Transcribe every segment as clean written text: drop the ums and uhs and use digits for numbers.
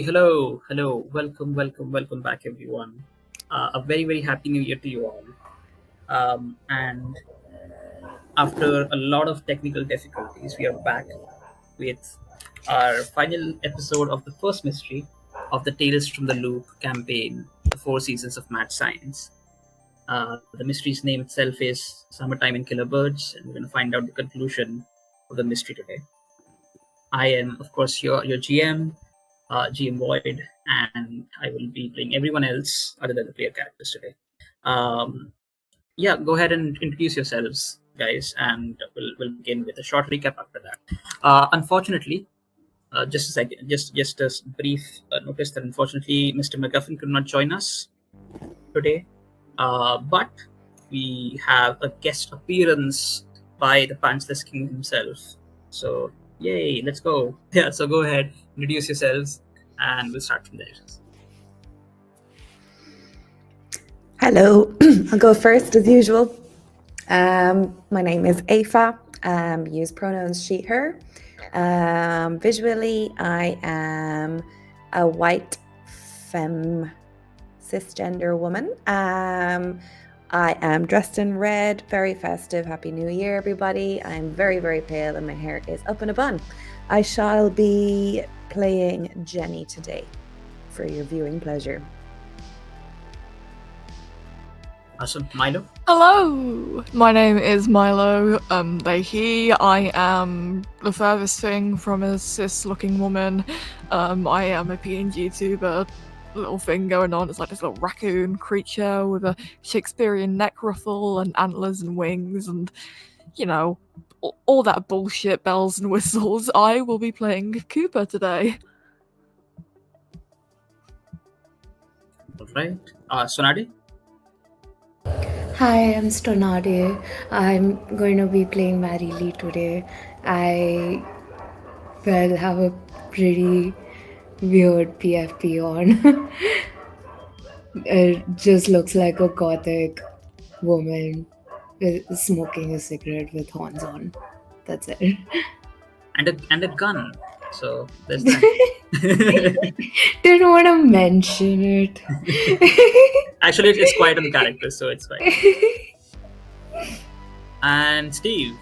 Hello, welcome back, everyone. A very happy New Year to you all. And after a lot of technical difficulties, we are back with our final episode of the first mystery of the Tales from the Loop campaign, The Four Seasons of Mad Science. The mystery's name itself is Summertime in Killer Birds, and we're going to find out the conclusion of the mystery today. I am, of course, your GM, GM Void, and I will be playing everyone else other than the player characters today. Um, yeah, go ahead and introduce yourselves, guys, and we'll begin with a short recap after that. Unfortunately, just a second, just a brief notice that unfortunately Mr. McGuffin could not join us today, but we have a guest appearance by the Pantsless King himself. So, yay, let's go. Yeah, so go ahead, introduce yourselves, and we'll start from there. Hello, I'll go first as usual. My name is Aoife. Use pronouns she, her. Visually, I am a white femme cisgender woman. I am dressed in red, very festive. Happy New Year, everybody. I'm very pale and my hair is up in a bun. I shall be playing Jenny today for your viewing pleasure. Awesome. Milo? Hello! My name is Milo, they, he. I am the furthest thing from a cis-looking woman. I am a PNG tuber. Little thing going on. It's like this little raccoon creature with a Shakespearean neck ruffle and antlers and wings and, you know, all that bullshit, bells and whistles. I will be playing Cooper today. Alright. Sonadi? Hi, I'm Stonade. I'm going to be playing Mary Lee today. I have a pretty weird PFP on. It just looks like a gothic woman smoking a cigarette with horns on. That's it. And a gun. So there's that. Didn't want to mention it. Actually, it's quite on the character, so it's fine. And Steve?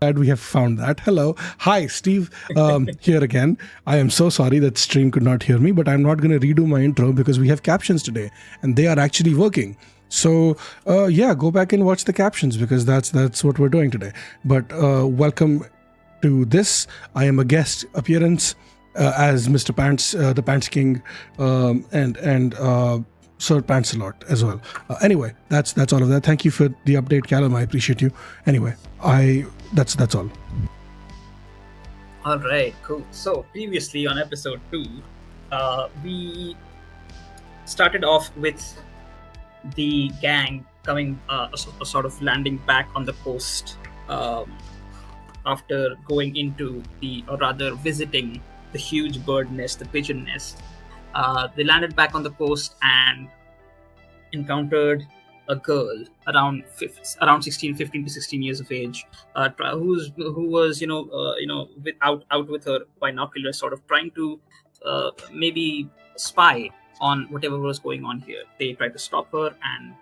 Glad we have found that. Hello. Hi, Steve here again. I am so sorry that stream could not hear me, but I'm not going to redo my intro because we have captions today and they are actually working. So go back and watch the captions because that's what we're doing today. But welcome to this. I am a guest appearance as Mr. Pants, the Pants King, and Sir Pants-a-lot as well. Anyway, that's all of that. Thank you for the update, Callum. I appreciate you. Anyway, that's all. All right, cool. So previously on episode 2, we started off with the gang coming, sort of landing back on the coast after going into or rather visiting the huge bird nest, the pigeon nest. They landed back on the coast and encountered a girl around 15 to 16 years of age, who was out with her binoculars, sort of trying to maybe spy on whatever was going on here. They tried to stop her, and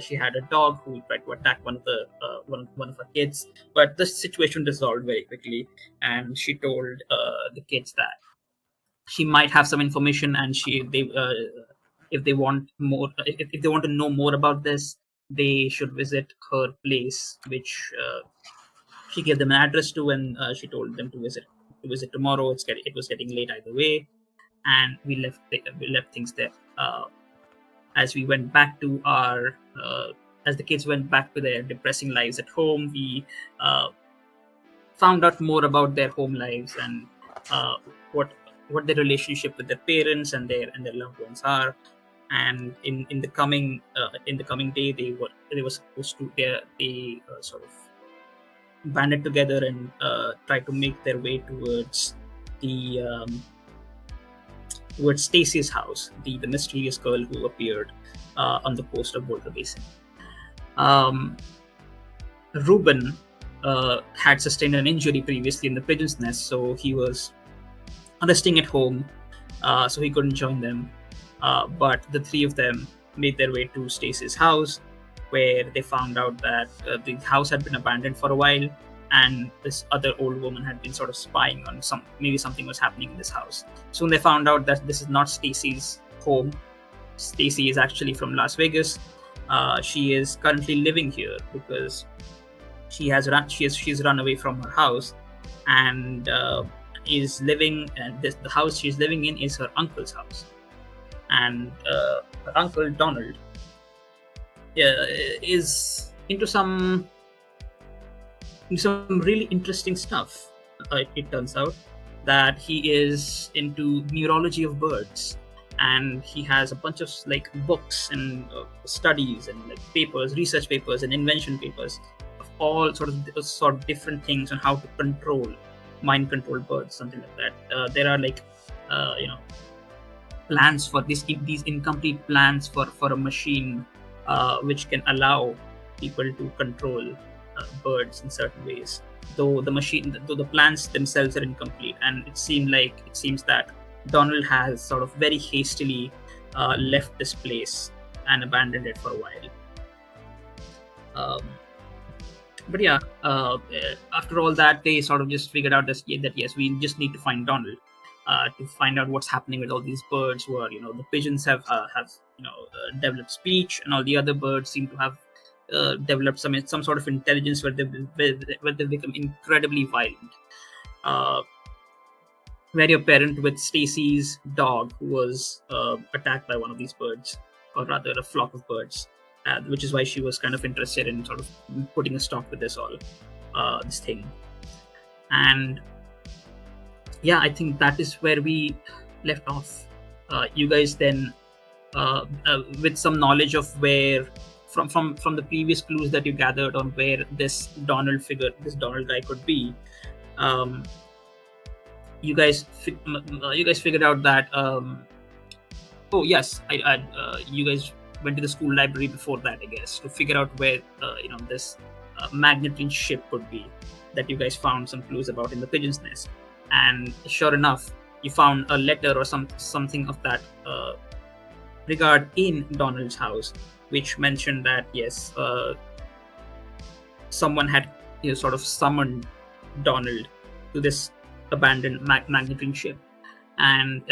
she had a dog who tried to attack one of her kids. But the situation resolved very quickly, and she told the kids that she might have some information, and if they want more, if they want to know more about this, they should visit her place, which she gave them an address to, and she told them to visit tomorrow. It was getting late either way, and we left things there. as we went back to our as the kids went back to their depressing lives at home, we found out more about their home lives and uh, what their relationship with their parents and their loved ones are. And in the coming day, they were supposed to they sort of banded together and try to make their way the towards Stacy's house, the mysterious girl who appeared on the coast of Boulder Basin. Ruben had sustained an injury previously in the pigeon's nest, so he was resting at home, so he couldn't join them. But the three of them made their way to Stacy's house, where they found out that the house had been abandoned for a while, and this other old woman had been sort of spying on maybe something was happening in this house. Soon they found out that this is not Stacy's home. Stacy is actually from Las Vegas. She is currently living here because she's run away from her house and is living. And the house she's living in is her uncle's house, and her uncle Donald is into some really interesting stuff. It turns out that he is into neurology of birds, and he has a bunch of like books and studies and like papers, research papers and invention papers of all sort of different things on how to mind control birds, something like that. There are like plans for these incomplete plans for a machine which can allow people to control birds in certain ways, though the plans themselves are incomplete. And it seems that Donald has sort of very hastily left this place and abandoned it for a while. But yeah, after all that, they sort of just figured out that yes, we just need to find Donald to find out what's happening with all these birds who are, the pigeons have developed speech, and all the other birds seem to have developed some sort of intelligence where they become incredibly violent. Very apparent with Stacy's dog, who was attacked by one of these birds, or rather a flock of birds, which is why she was kind of interested in sort of putting a stop with this thing. And yeah, I think that is where we left off. You guys then, with some knowledge of where from the previous clues that you gathered on where this Donald guy could be, you guys figured out that you guys went to the school library before that, I guess, to figure out where this magnetine ship could be that you guys found some clues about in the pigeon's nest. And sure enough, you found a letter or something of that regard in Donald's house, which mentioned that yes, someone had sort of summoned Donald to this abandoned magnetine ship. And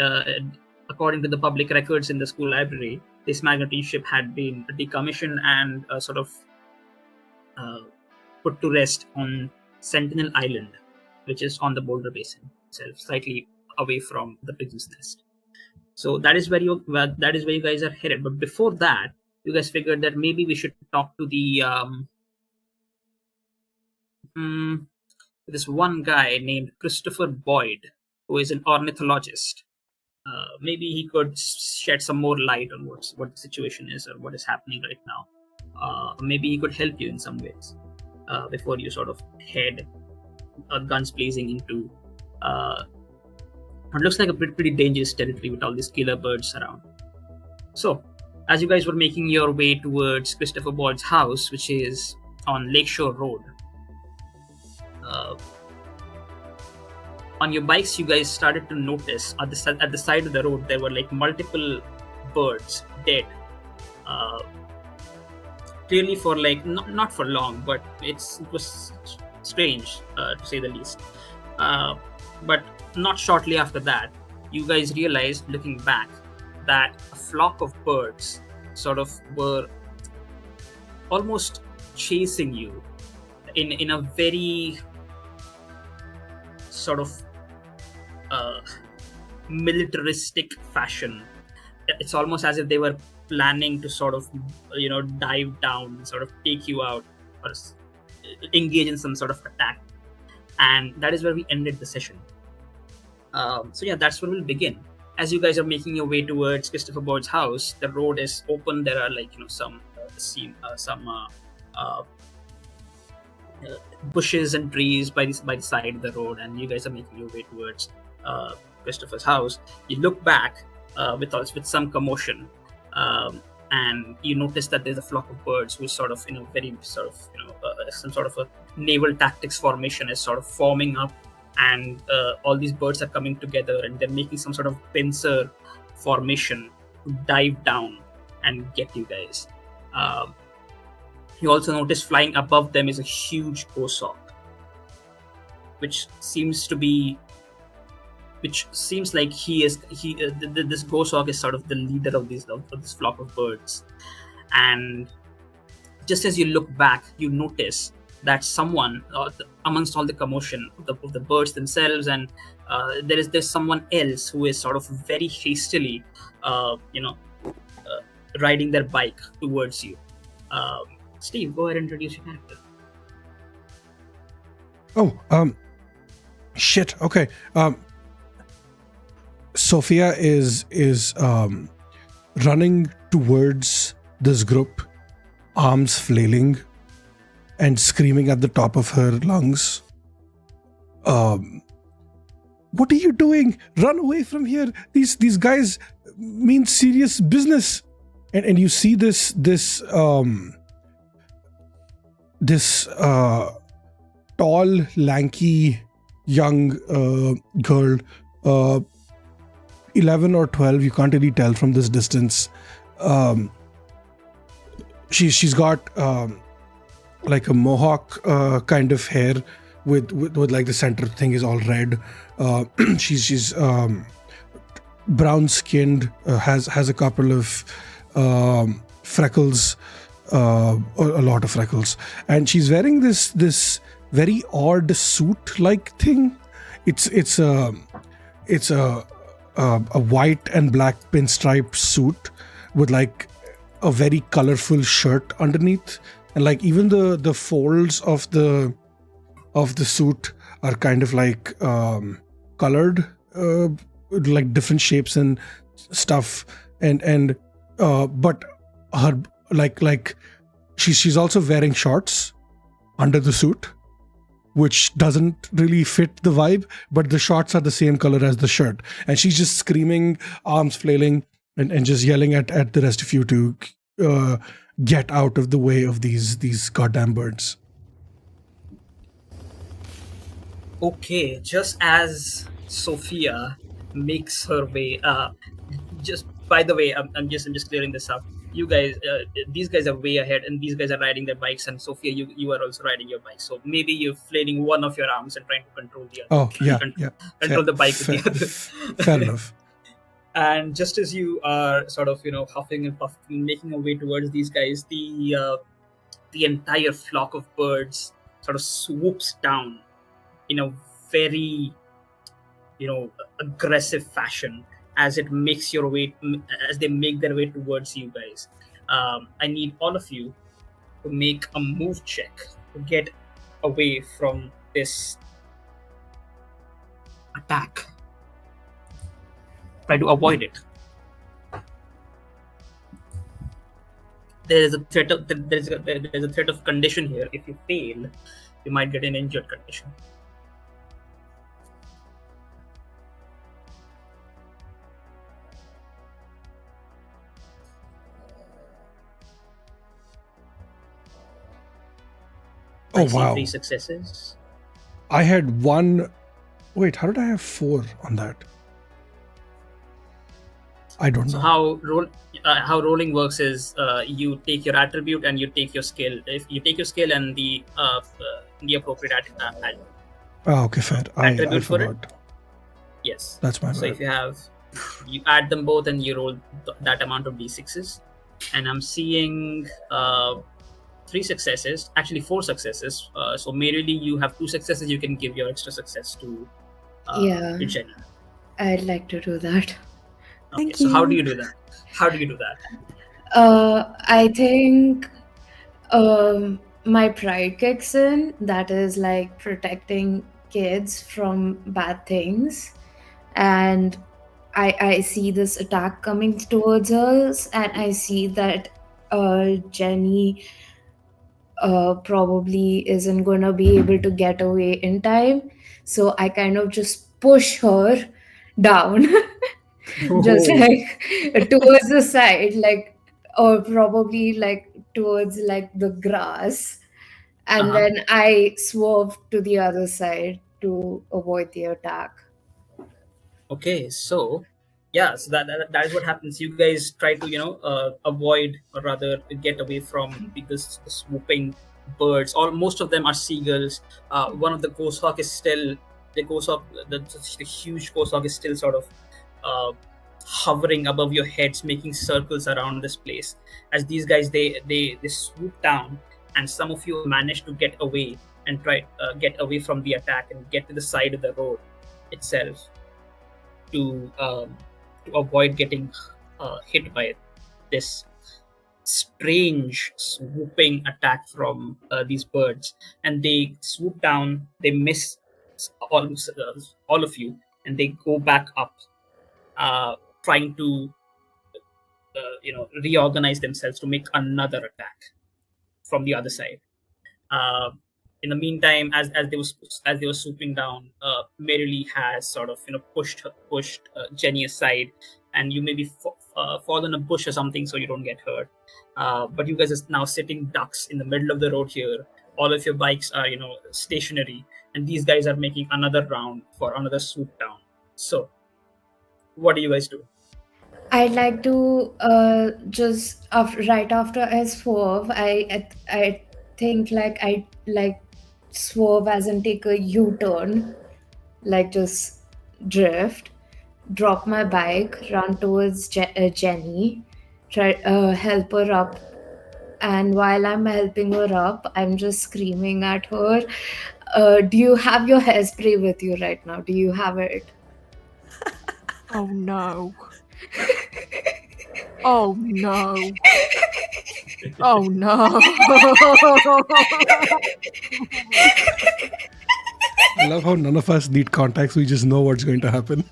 according to the public records in the school library, this magnetine ship had been decommissioned and sort of put to rest on Sentinel Island, which is on the Boulder Basin itself, slightly away from the pigeon's nest. So that is where you guys are headed. But before that, you guys figured that maybe we should talk to the this one guy named Christopher Boyd, who is an ornithologist. Maybe he could shed some more light on what the situation is or what is happening right now. Maybe he could help you in some ways before you sort of head guns blazing into what looks like a pretty dangerous territory with all these killer birds around. So, as you guys were making your way towards Christopher Boyd's house, which is on Lakeshore Road, on your bikes, you guys started to notice at the side of the road there were like multiple birds dead. Clearly for like not for long, but it was strange to say the least. But not shortly after that, you guys realized, looking back, that a flock of birds sort of were almost chasing you in a very sort of militaristic fashion. It's almost as if they were planning to sort of dive down and sort of take you out or engage in some sort of attack. And that is where we ended the session. So yeah, that's where we'll begin. As you guys are making your way towards Christopher Boyd's house, the road is open. There are some bushes and trees by the side of the road, and you guys are making your way towards Christopher's house. You look back with some commotion, and you notice that there's a flock of birds who is sort of very sort of some sort of a naval tactics formation is sort of forming up, and all these birds are coming together and they're making some sort of pincer formation to dive down and get you guys. You also notice flying above them is a huge goshawk, which seems like this goshawk is sort of the leader of this flock of birds. And just as you look back, you notice that someone amongst all the commotion of the birds themselves, and there's someone else who is sort of very hastily riding their bike towards you. Steve, go ahead and introduce your character. Shit. Okay. Sophia is running towards this group, arms flailing and screaming at the top of her lungs. What are you doing? Run away from here. These guys mean serious business. And you see this tall, lanky, young girl, 11 or 12, you can't really tell from this distance. She's got like a mohawk kind of hair with like the center thing is all red. She's brown skinned, has a couple of freckles, a lot of freckles, and she's wearing this very odd suit like thing. It's a white and black pinstripe suit with like a very colorful shirt underneath, and like even the folds of the suit are kind of like colored, like different shapes and stuff, and but her like she's also wearing shorts under the suit, which doesn't really fit the vibe, but the shorts are the same color as the shirt, and she's just screaming, arms flailing, and just yelling at the rest of you to get out of the way of these goddamn birds. Okay, just as Sophia makes her way, just by the way, I'm just clearing this up. You guys, these guys are way ahead, and these guys are riding their bikes. And Sophia, you are also riding your bike. So maybe you're flailing one of your arms and trying to control the other. Oh yeah, control the bike with the other. Fair enough. And just as you are sort of huffing and puffing, making your way towards these guys, the entire flock of birds sort of swoops down in a very aggressive fashion as they make their way towards you guys. I need all of you to make a move check to get away from this attack. Try to avoid it. There's a threat of condition here. If you fail, you might get an injured condition. Oh wow! 3 successes. I had 1. Wait, how did I have 4 on that? I don't know. So how rolling works is you take your attribute and you take your skill. If you take your skill and the appropriate attribute. Oh, okay, fair. I For it. forgot. Yes. That's my So bad. if you add them both and you roll that amount of d6s, and I'm seeing 3 successes, actually 4 successes. So merely you have 2 successes. You can give your extra success to Jenny. I'd like to do that. Okay, Thank so how do you. you do that? I think my pride kicks in. That is like protecting kids from bad things. And I see this attack coming towards us, and I see that Jenny probably isn't gonna be able to get away in time. So I kind of just push her down, just Oh, like towards the side, like, or probably like towards like the grass, and uh-huh. then I swerve to the other side to avoid the attack. Okay, so yeah, so that is what happens. You guys try to avoid, or rather get away from the swooping birds. All most of them are seagulls. One of the goshawk is still the goshawk. The huge goshawk is still sort of uh, hovering above your heads, making circles around this place. As these guys they swoop down, and some of you manage to get away and try get away from the attack and get to the side of the road itself to avoid getting hit by this strange swooping attack from these birds. And they swoop down, they miss all of you, and they go back up, trying to reorganize themselves to make another attack from the other side. Uh, in the meantime, as they were swooping down, Merrily has sort of pushed Jenny aside, and you maybe fall in a bush or something so you don't get hurt. But you guys are now sitting ducks in the middle of the road here. All of your bikes are stationary, and these guys are making another round for another swoop down. So, what do you guys do? I'd like to just right after I swerve, I think like I like swerve as in take a U-turn, like just drift, drop my bike, run towards Jenny, try help her up, and while I'm helping her up, I'm just screaming at her. Do you have your hairspray with you right now? Do you have it? Oh no. Oh no. Oh no. I love how none of us need contacts. We just know what's going to happen.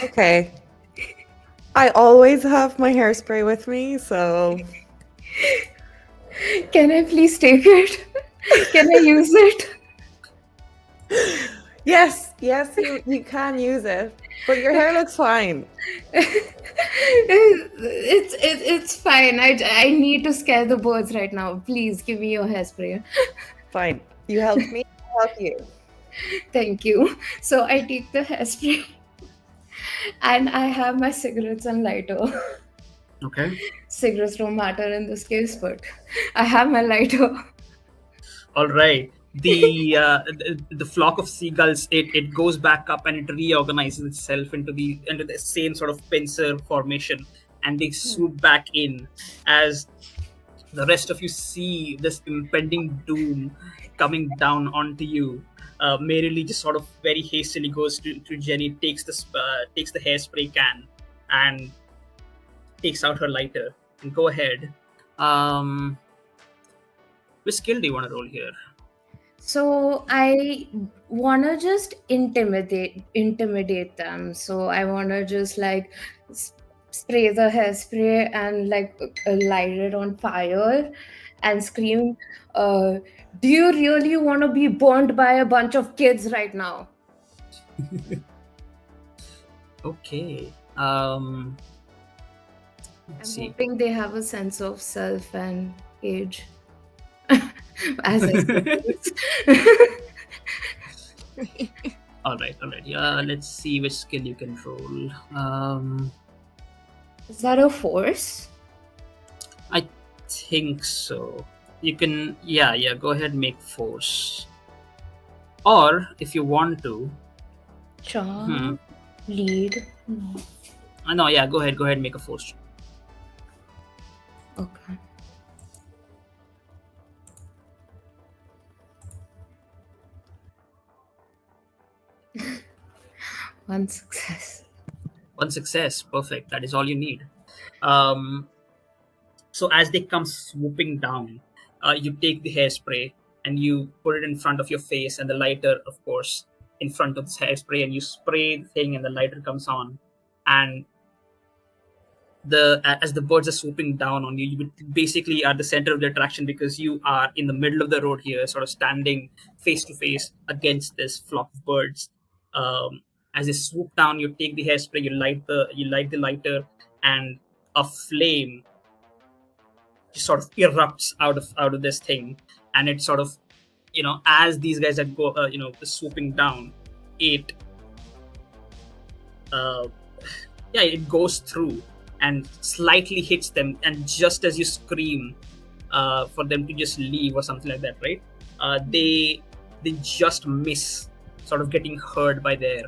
Okay. I always have my hairspray with me, so Can I please take it? Can I use it? yes, you can use it. But your hair looks fine. It's fine. I need to scare the birds right now. Please give me your hairspray. Fine. You helped me, I'll help you. Thank you. So I take the hairspray and I have my cigarettes and lighter. Okay. Cigarettes don't matter in this case, but I have my lighter. All right. The flock of seagulls, it goes back up and it reorganizes itself into the same sort of pincer formation, and they swoop back in as the rest of you see this impending doom coming down onto you. Merrily just sort of very hastily goes to Jenny, takes the hairspray can, and takes out her lighter. And go ahead. Um, which skill do you want to roll here? So I wanna just intimidate them. So I wanna just like spray the hairspray and like light it on fire and scream, uh, "Do you really want to be burned by a bunch of kids right now?" Okay. I'm Let's see. hoping they have a sense of self and age. As I said this. All right. Yeah. Let's see which skill you can roll. Is that a force? I think so. You can. Yeah. Go ahead. And make force. Or if you want to. Charm? Lead? No. No. Yeah. Go ahead. Make a force. Okay. One success. One success. Perfect. That is all you need. Um, so as they come swooping down, you take the hairspray and you put it in front of your face, and the lighter, of course, in front of this hairspray, and you spray the thing, and the lighter comes on, and as the birds are swooping down on you, you basically are the center of the attraction because you are in the middle of the road here, sort of standing face to face against this flock of birds. As they swoop down, you take the hairspray, you light the lighter, and a flame just sort of erupts out of this thing, and it sort of, as these guys are swooping down, it it goes through and slightly hits them, and just as you scream for them to just leave or something like that, right? They just miss sort of getting hurt by their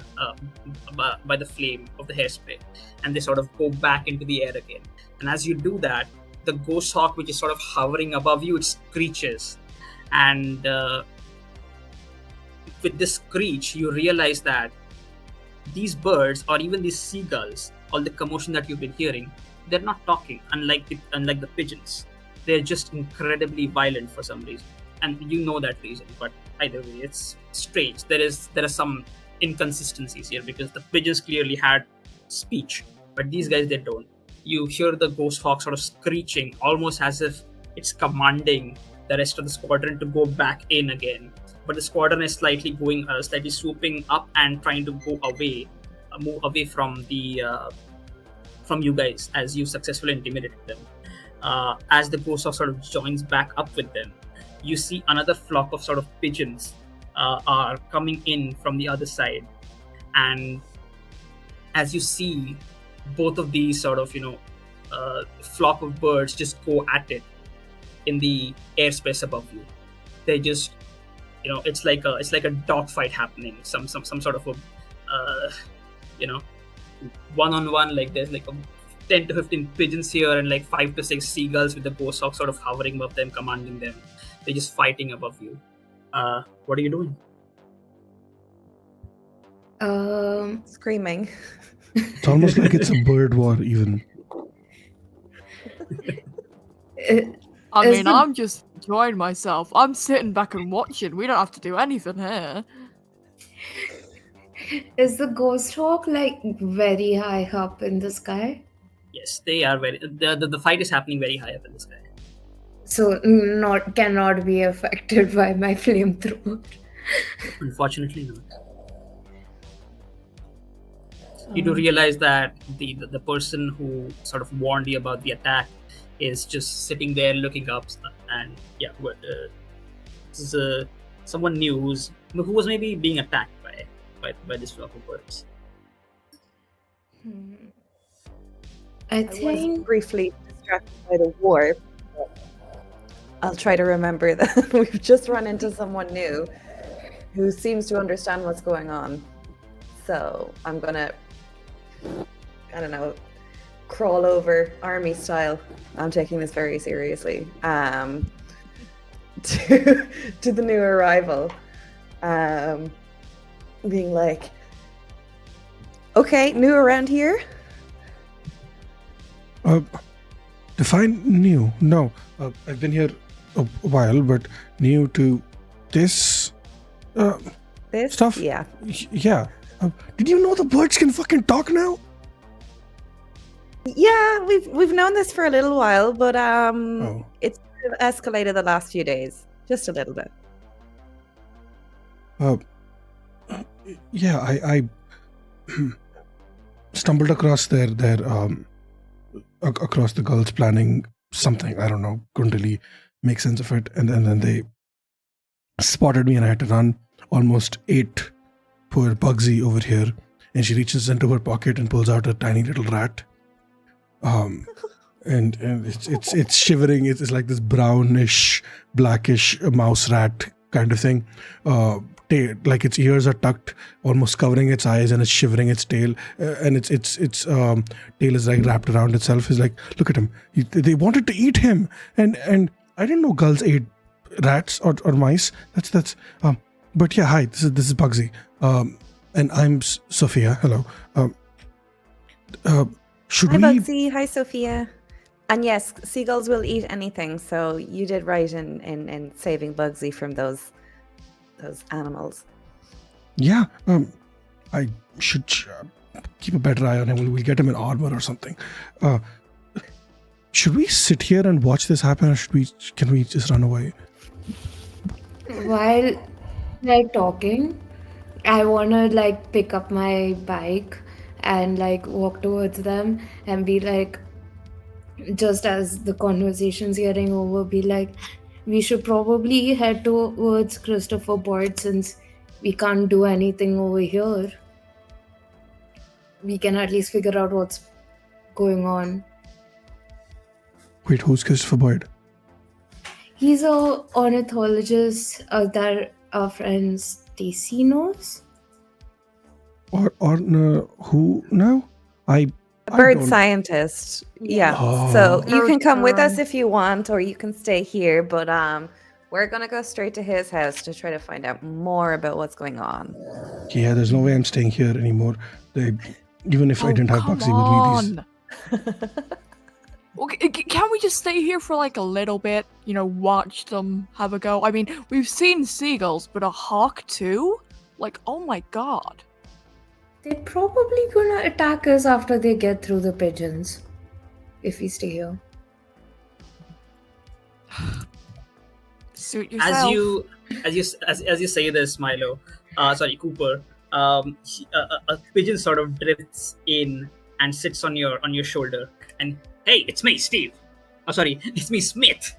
by the flame of the hairspray, and they sort of go back into the air again. And as you do that, the ghost hawk, which is sort of hovering above you, it screeches, and with this screech, you realize that these birds, or even these seagulls, all the commotion that you've been hearing, they're not talking, unlike the pigeons. They're just incredibly violent for some reason, and you know that reason. But either way, it's strange. There are some inconsistencies here, because the pigeons clearly had speech, but these guys, they don't. You hear the ghost hawk sort of screeching, almost as if it's commanding the rest of the squadron to go back in again. But the squadron is slightly swooping up and trying to go away, move away from you guys as you successfully intimidated them. As the ghost hawk sort of joins back up with them, you see another flock of sort of pigeons are coming in from the other side, and as you see both of these sort of flock of birds just go at it in the airspace above you. They just, it's like a dogfight happening, some sort of a one-on-one. Like there's like 10 to 15 pigeons here, and like 5 to 6 seagulls with the ghost hawk sort of hovering above them, commanding them. They're just fighting above you. What are you doing? Screaming. It's almost like it's a bird war, even. I'm just enjoying myself. I'm sitting back and watching. We don't have to do anything here. Is the ghost hawk like very high up in the sky? Yes, they are very. The fight is happening very high up in the sky. So cannot be affected by my flamethrower. Unfortunately, not. You do realize that the person who sort of warned you about the attack is just sitting there looking up, and this is someone new who was maybe being attacked by this flock of birds. I was briefly distracted by the war. I'll try to remember that we've just run into someone new who seems to understand what's going on. So I'm gonna, I don't know, crawl over army style. I'm taking this very seriously. To the new arrival, being like, okay, new around here? Define new. No, I've been here a while, but new to this This stuff. Yeah. Yeah. Did you know the birds can fucking talk now? Yeah, we've known this for a little while, but Oh. it's sort of escalated the last few days, just a little bit. Yeah, I stumbled across their across the girls planning something. I don't know, couldn't really make sense of it, and then they spotted me, and I had to run. Almost ate poor Bugsy over here, and she reaches into her pocket and pulls out a tiny little rat. And it's shivering. It's like this brownish, blackish mouse rat kind of thing. Like its ears are tucked, almost covering its eyes, and it's shivering its tail, and its tail is like wrapped around itself. It's like, look at him. They wanted to eat him, and I didn't know gulls ate rats or mice. That's. But yeah, hi. This is Bugsy. And I'm Sophia. Hello. Should Hi, we? Bugsy. Hi, Sophia. And yes, seagulls will eat anything. So you did right in saving Bugsy from those animals. Yeah. I should keep a better eye on him. We'll get him in armor or something. Should we sit here and watch this happen, or can we just run away? While they're talking, I wanna like pick up my bike and like walk towards them and be like, just as the conversation's getting over, be like, we should probably head towards Christopher Boyd since we can't do anything over here. We can at least figure out what's going on. Wait, who's Christopher Boyd? He's a ornithologist that our friend Stacy knows. Or no, who now? I Bird don't- scientist. Yeah. Oh. So you can come with us Bird. if you want, or you can stay here. But we're gonna go straight to his house to try to find out more about what's going on. Yeah, there's no way I'm staying here anymore. Even if I didn't have Bugsy with me, Okay, can we just stay here for like a little bit? You know, watch them have a go. I mean, we've seen seagulls, but a hawk too? Like, oh my god. They're probably gonna attack us after they get through the pigeons. If we stay here. Suit yourself. As you say this, Milo, Cooper, a pigeon sort of drifts in and sits on your shoulder. And hey, it's me, Steve. Oh, sorry, it's me, Smith.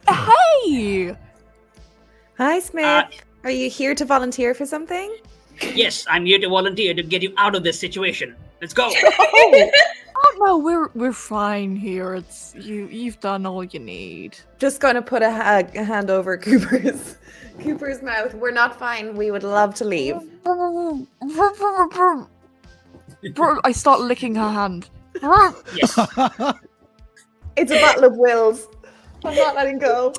Hey! Hi, Smith. Are you here to volunteer for something? Yes, I'm here to volunteer to get you out of this situation. Let's go. Oh no, we're fine here. It's you've done all you need. Just gonna put a hand over Cooper's mouth. We're not fine. We would love to leave. I start licking her hand. Yes. It's a battle of wills. I'm not letting go.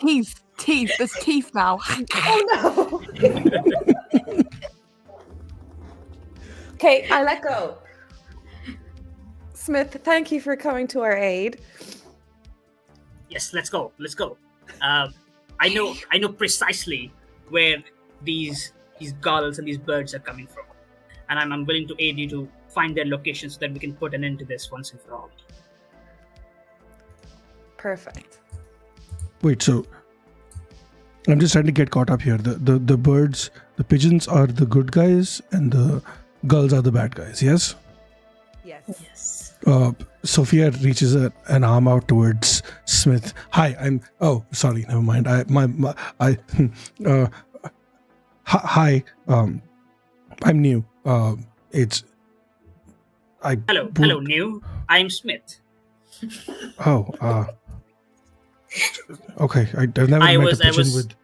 Teeth, there's teeth now. Oh no. Okay, I let go. Smith, thank you for coming to our aid. Yes, let's go. Let's go. I know precisely where these gulls and these birds are coming from, and I'm willing to aid you to find their location so that we can put an end to this once and for all. Perfect. Wait, so I'm just trying to get caught up here. The birds, the pigeons are the good guys, and the gulls are the bad guys. Yes. Yes. Sophia reaches an arm out towards Smith. Hi, I'm. Oh, sorry, never mind. Hi. I'm new. Hello, new. I'm Smith. Oh. Okay. I've never met a pigeon with.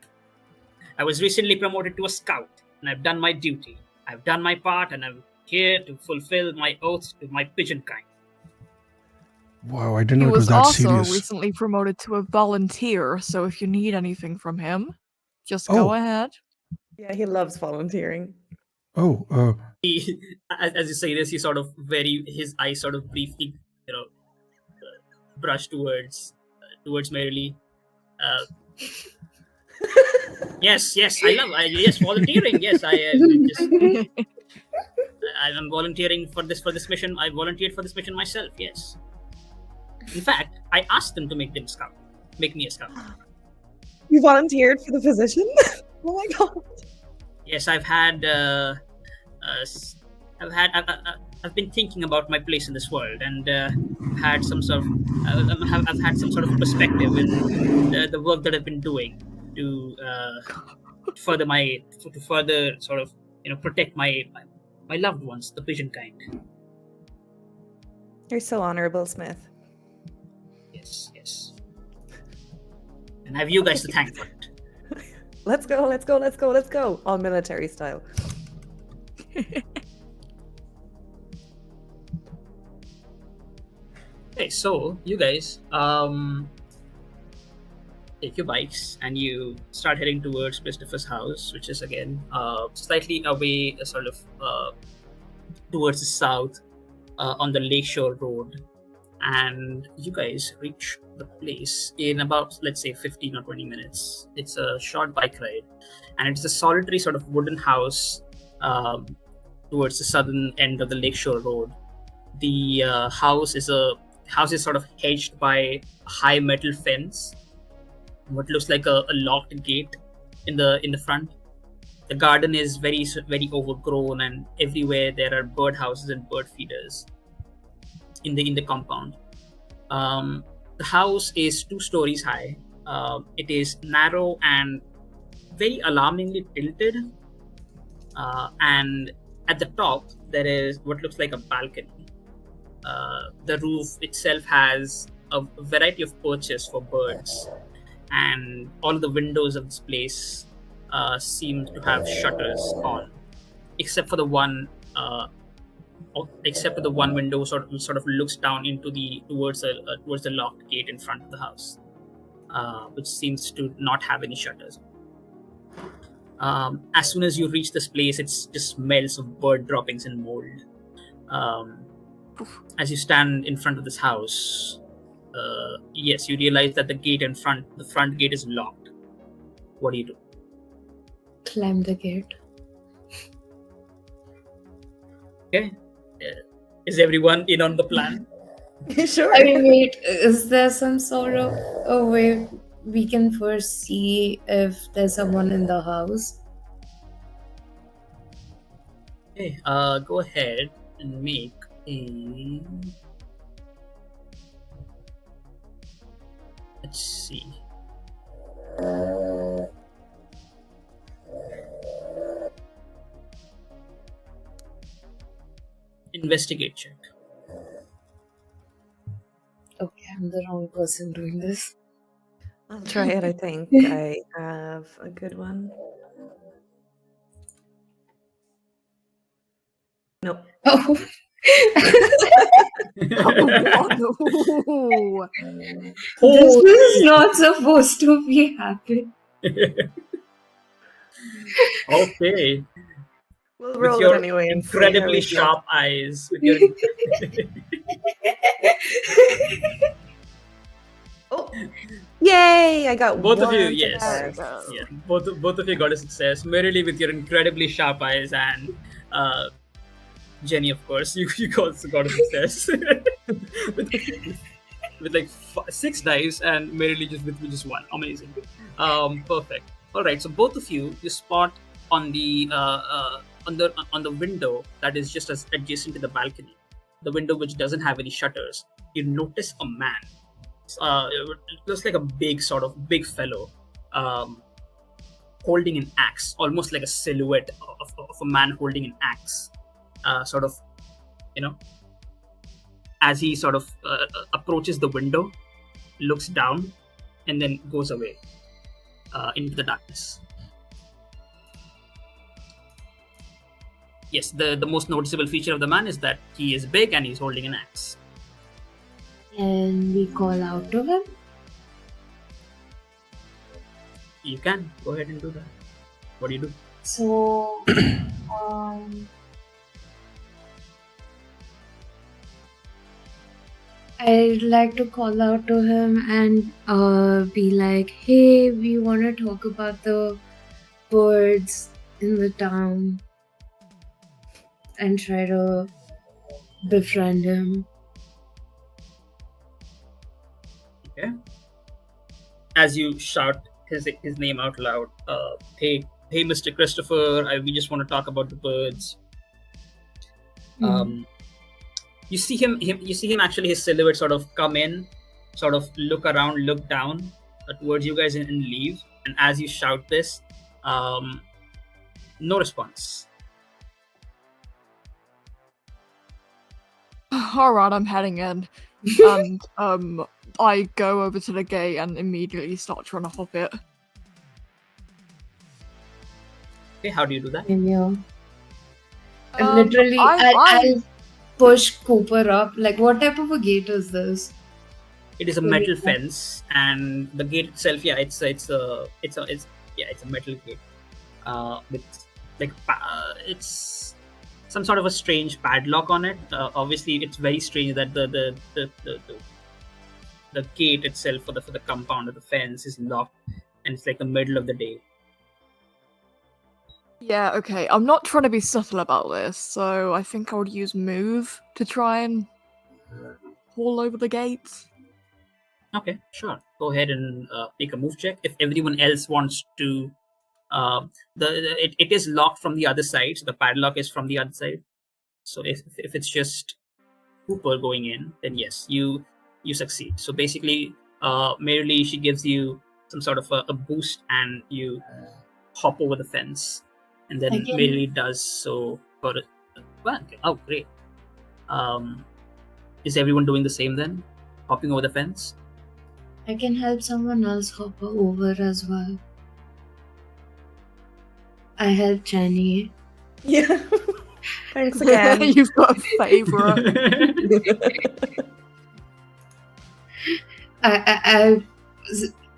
I was recently promoted to a scout, and I've done my duty. I've done my part, and I'm here to fulfill my oath to my pigeon kind. Wow, I didn't He know it was was that also serious. recently promoted to a volunteer, so if you need anything from him, just go ahead. Yeah, he loves volunteering. Oh. He, as you say this, he sort of his eyes sort of briefly, brush towards Merrily. Yes, yes, volunteering. Yes, I'm volunteering for this mission. I volunteered for this mission myself. Yes. In fact, I asked them to make me a scout. You volunteered for the position? Oh my god. Yes, I've been thinking about my place in this world, and I've had some sort of perspective in the work that I've been doing to further sort of protect my loved ones, the pigeon kind. You're so honorable, Smith. Yes. And I have you guys to thank for it. Let's go. All military style. Okay, so you guys take your bikes and you start heading towards Christopher's house, which is again slightly away, sort of towards the south on the Lakeshore Road, and you guys reach the place in about, let's say, 15 or 20 minutes. It's a short bike ride, and it's a solitary sort of wooden house towards the southern end of the Lakeshore Road. The house is sort of hedged by a high metal fence, what looks like a locked gate in the front. The garden is very overgrown, and everywhere there are bird houses and bird feeders in the compound. The house is 2 stories high. It is narrow and very alarmingly tilted, and at the top there is what looks like a balcony. The roof itself has a variety of perches for birds, and all of the windows of this place seem to have shutters on, except for the one window sort of looks down into towards the locked gate in front of the house, which seems to not have any shutters. As soon as you reach this place, it just smells of bird droppings and mold. As you stand in front of this house, yes, you realize that the front gate is locked. What do you do? Climb the gate. Okay. Is everyone in on the plan? Sure. I mean, wait, is there some sort of a way we can first see if there's someone in the house? Okay. Go ahead and make a. Let's see. Investigate check. Okay, I'm the wrong person doing this. I'll try it. I think I have a good one. Nope. Oh. Oh, This was not supposed to be happening. Okay. We'll With roll it your anyway. And see how incredibly we go. sharp eyes. With your Oh, yay! I got both of you, one yes. success. Yeah, both of you got a success. Merrily, with your incredibly sharp eyes, and Jenny, of course, you also got a success. with like 6 dice, and Merrily just with just 1. Amazing. Perfect. All right, so both of you spot on the window that is just as adjacent to the balcony, the window which doesn't have any shutters. You notice a man. It looks like a big fellow, holding an axe, almost like a silhouette of a man holding an axe. As he approaches the window, looks down, and then goes away into the darkness. Yes, the most noticeable feature of the man is that he is big and he's holding an axe. And we call out to him. You can go ahead and do that. What do you do? So, I'd like to call out to him and be like, hey, we want to talk about the birds in the town, and try to befriend him. Okay. As you shout his name out loud, hey, Mr. Christopher, we just want to talk about the birds. You see him. You see him. Actually, his silhouette sort of come in, sort of look around, look down towards you guys, and leave. And as you shout this, no response. all right, I'm heading in, and I go over to the gate and immediately start trying to hop it. Okay, how do you do that? And literally, I'll push Cooper up. Like, what type of a gate is this? It is a metal fence, and the gate itself, it's a metal gate. With like it's some sort of a strange padlock on it. Obviously, it's very strange that the gate itself for the compound or the fence is locked, and it's like the middle of the day. Yeah, okay. I'm not trying to be subtle about this, so I think I would use move to try and haul over the gates. Okay, sure. Go ahead and make a move check. If everyone else wants to, it is locked from the other side. So the padlock is from the other side. So if it's just Cooper going in, then yes, you succeed. So basically, merely she gives you some sort of a boost, and you hop over the fence, and then Again. merely does so for it. Well, okay. Oh, great. Is everyone doing the same then? Hopping over the fence? I can help someone else hop over as well. I help Jenny. Yeah. Thanks again. You've got a favourite.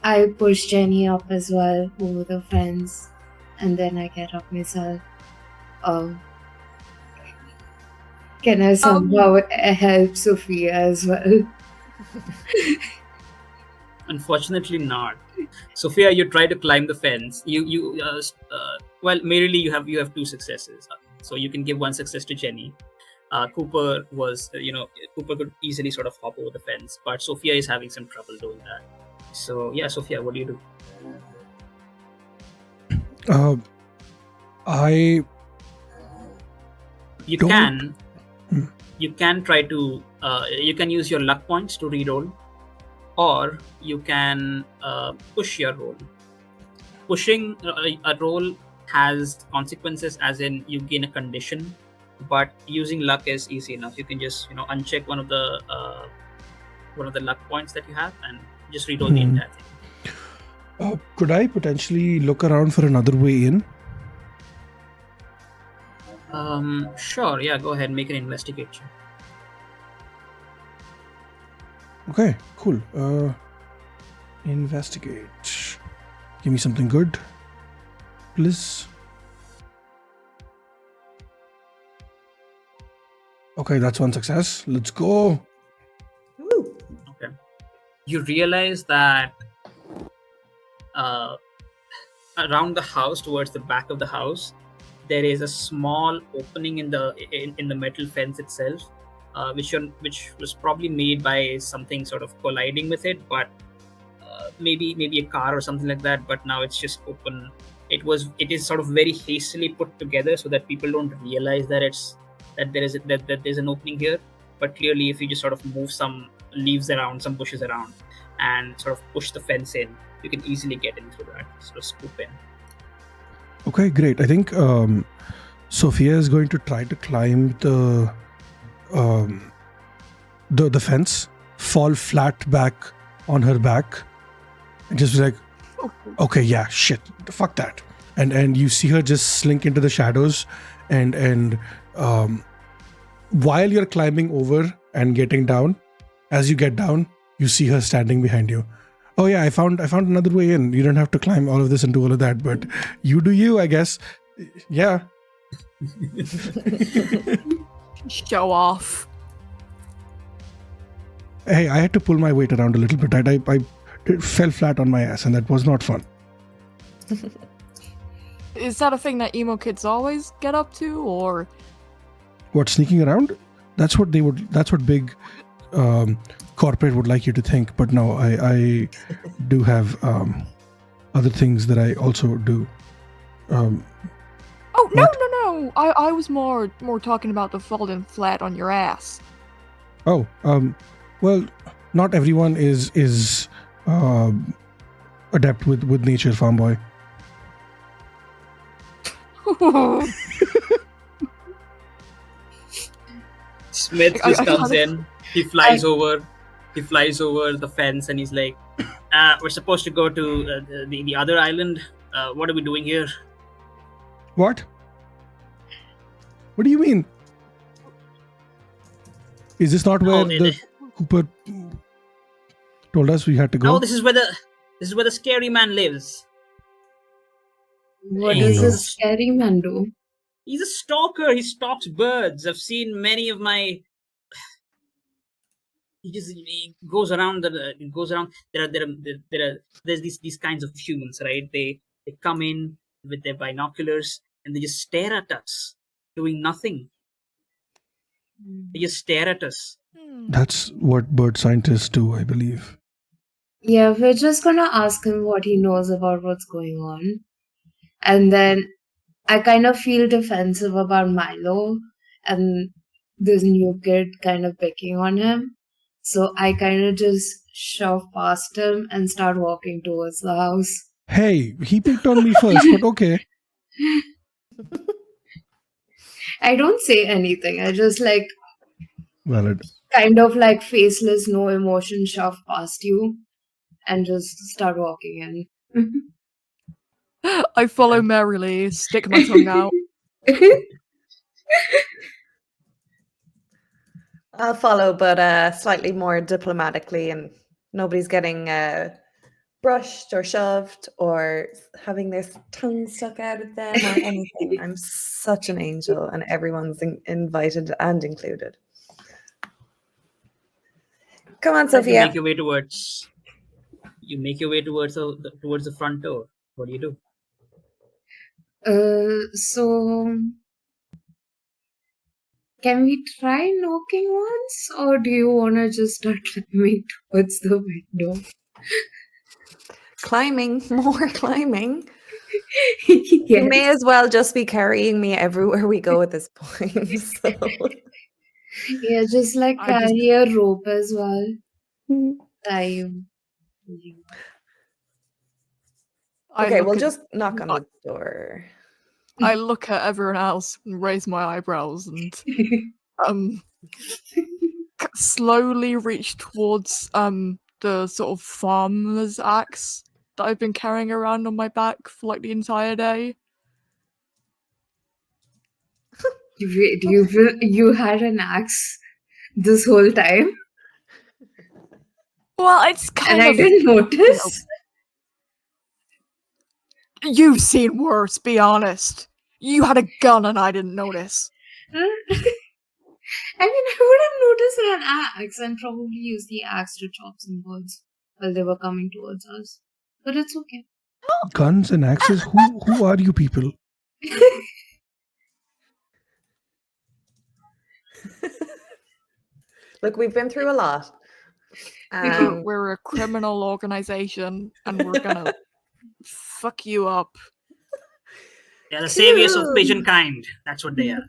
I push Jenny up as well over the fence, and then I get up myself. Can I somehow help Sophia as well? Unfortunately, not. Sophia, you try to climb the fence. Well, merely you have 2 successes, so you can give 1 success to Jenny. Cooper was, Cooper could easily sort of hop over the fence, but Sophia is having some trouble doing that. So yeah, Sophia, what do you do? I You don't- can you can try to you can use your luck points to reroll, or you can push your roll. Pushing a roll has consequences, as in you gain a condition, but using luck is easy enough. You can just uncheck one of the luck points that you have and just reroll the entire thing. could I potentially look around for another way in? Sure, yeah, go ahead, make an investigate check. Okay, cool. Investigate. Give me something good, please. Okay, that's 1 success. Let's go. Woo. Okay. You realize that around the house, towards the back of the house, there is a small opening in the metal fence itself, which was probably made by something sort of colliding with it, but maybe a car or something like that. But now it's just open. It is sort of very hastily put together so that people don't realize that there's an opening here. But clearly, if you just sort of move some leaves around, some bushes around, and sort of push the fence in, you can easily get in through that, sort of scoop in. Okay, great. I think Sophia is going to try to climb the fence, fall flat back on her back, and just be like, okay, yeah, shit, fuck that. And you see her just slink into the shadows, and while you're climbing over and getting down, as you get down, you see her standing behind you. Oh yeah, I found another way in. You don't have to climb all of this and do all of that, but you do you, I guess. Yeah. Show off. Hey, I had to pull my weight around a little bit. I fell flat on my ass, and that was not fun. Is that a thing that emo kids always get up to, or What, sneaking around? That's what big corporate would like you to think. But no, I do have other things that I also do. Oh What? no! I was more talking about the falling flat on your ass. Oh, well, not everyone is adept with nature, farm boy. Smith just comes in. He flies over the fence, and he's like, "We're supposed to go to the other island. What are we doing here?" What? What do you mean? Is this not where the Cooper told us we had to go? No, this is where the scary man lives. What Hey, does no. this scary man do? He's a stalker. He stalks birds. I've seen many of my. He goes around. He goes around. There's these kinds of humans, right? They come in with their binoculars and they just stare at us, doing nothing. They just stare at us. That's what bird scientists do, I believe. Yeah, we're just gonna ask him what he knows about what's going on. And then I kind of feel defensive about Milo and this new kid kind of picking on him. So I kind of just shove past him and start walking towards the house. Hey, he picked on me first, but okay. I don't say anything. I just like Valid. kind of like faceless, no emotion shove past you and just start walking in. I follow merrily, stick my tongue out. I'll follow, but slightly more diplomatically, and nobody's getting brushed or shoved or having their tongue stuck out at them or anything. I'm such an angel, and everyone's invited and included. Come on, You Sophia. make your way towards. You make your way towards the front door. What do you do? So can we try knocking once, or do you want to just start climbing towards the window? Climbing, more climbing. Yes. You may as well just be carrying me everywhere we go at this point. So. Yeah, just like carry a rope as well. Tie you. Okay, we'll just knock on the door. I look at everyone else and raise my eyebrows and slowly reach towards the sort of farmer's axe that I've been carrying around on my back for like the entire day. Wait, you had an axe this whole time? Well, it's kind and of. I didn't notice. You've seen worse, be honest. You had a gun and I didn't notice. I mean, I would have noticed an axe and probably used the axe to chop some birds while they were coming towards us. But it's okay. Guns and axes? Who are you people? Look, we've been through a lot. We're a criminal organization and we're gonna fuck you up. They're the saviors of pigeon kind. That's what they are.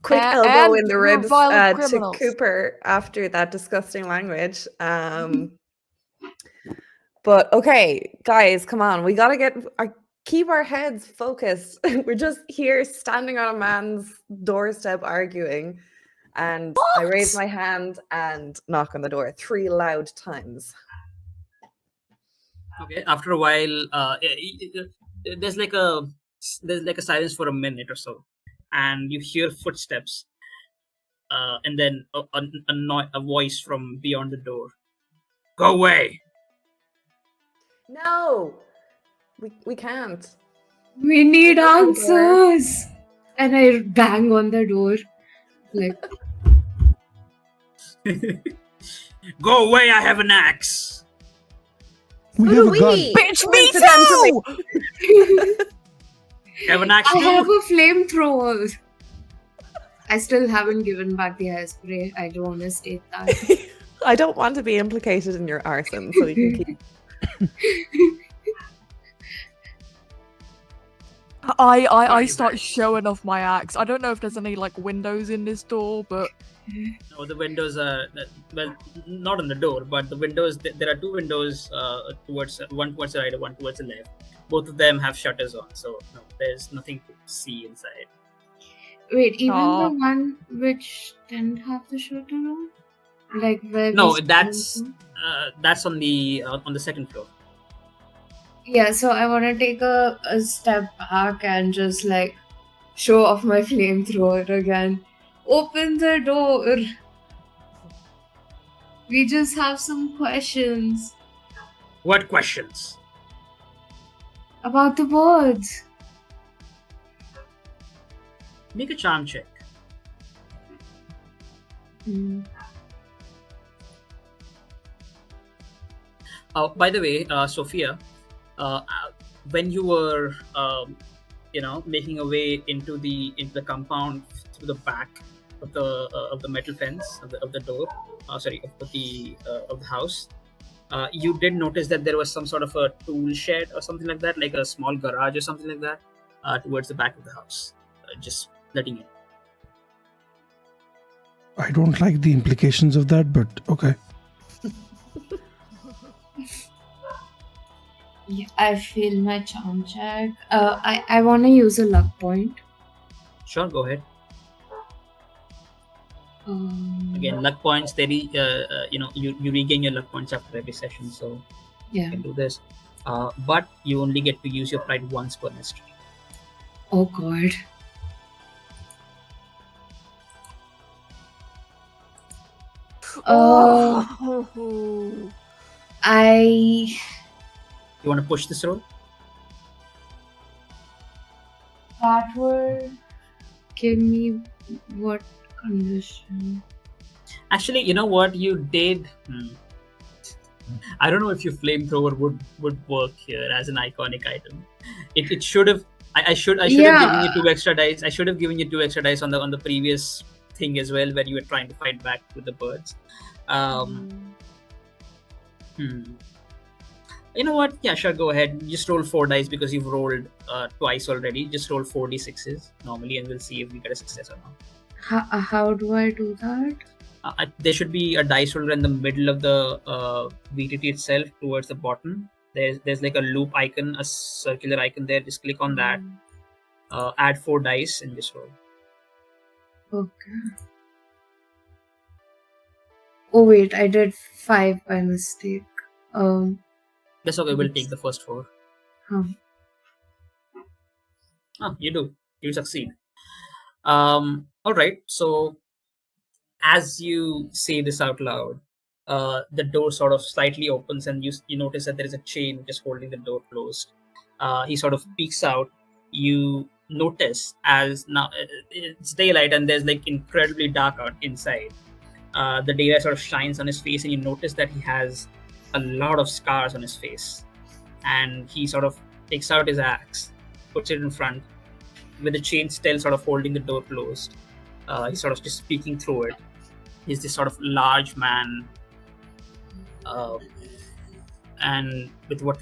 Quick elbow in the you're ribs violent to criminals. Cooper after that disgusting language. But okay, guys, come on. We gotta keep our heads focused. We're just here standing on a man's doorstep arguing. And I raise my hand and knock on the door 3 loud times. Okay. After a while, there's like a silence for a minute or so, and you hear footsteps, and then a voice from beyond the door. Go away. No, we can't. We need answers. And I bang on the door, like. Go away! I have an axe. We have a gun. Bitch, me too! You have an axe I too? have a flamethrower. I still haven't given back the hairspray. I don't want to state that. I don't want to be implicated in your arson, so you can keep. I start showing off my axe. I don't know if there's any like windows in this door, but No, the windows are well, not on the door, but the windows. There are 2 windows towards one towards the right and one towards the left. Both of them have shutters on, so no, there's nothing to see inside. Wait, even the one which didn't have the shutter on, like where? No, we that's stand? on the second floor. Yeah, so I want to take a step back and just like show off my flamethrower again. Open the door. We just have some questions. What questions? About the birds. Make a charm check. Hmm. By the way, Sophia, when you were, making a way into the compound through the back of the metal fence of the door, of the house, you did notice that there was some sort of a tool shed or something like that, like a small garage or something like that, towards the back of the house. Just letting you know. I don't like the implications of that, but okay. Yeah, I failed my charm check. I want to use a luck point. Sure, go ahead. Again, Um, luck points. You regain your luck points after every session, so yeah. you can do this. But you only get to use your pride once per mystery. Oh God. Oh. I You want to push this roll? that would give me what condition? Actually, you know what you did. I don't know if your flamethrower would work here as an iconic item. It should have. I should have given you 2 extra dice. I should have given you 2 extra dice on the previous thing as well, where you were trying to fight back with the birds. You know what? Yeah, sure. Go ahead. Just roll 4 dice because you've rolled twice already. Just roll 4d6s normally, and we'll see if we get a success or not. How do I do that? There should be a dice roller in the middle of the VTT itself, towards the bottom. There's like a loop icon, a circular icon there. Just click on that. Add 4 dice and just roll. Okay. Oh wait, I did 5 by mistake. That's okay. We'll take the first 4. Huh. You do. You succeed. All right. So, as you say this out loud, the door sort of slightly opens, and you notice that there is a chain just holding the door closed. He sort of peeks out. You notice, as now it's daylight and there's like incredibly dark out inside. The daylight sort of shines on his face, and you notice that he has a lot of scars on his face. And he sort of takes out his axe, puts it in front, with the chain still sort of holding the door closed. He's sort of just peeking through it. He's this sort of large man, and with what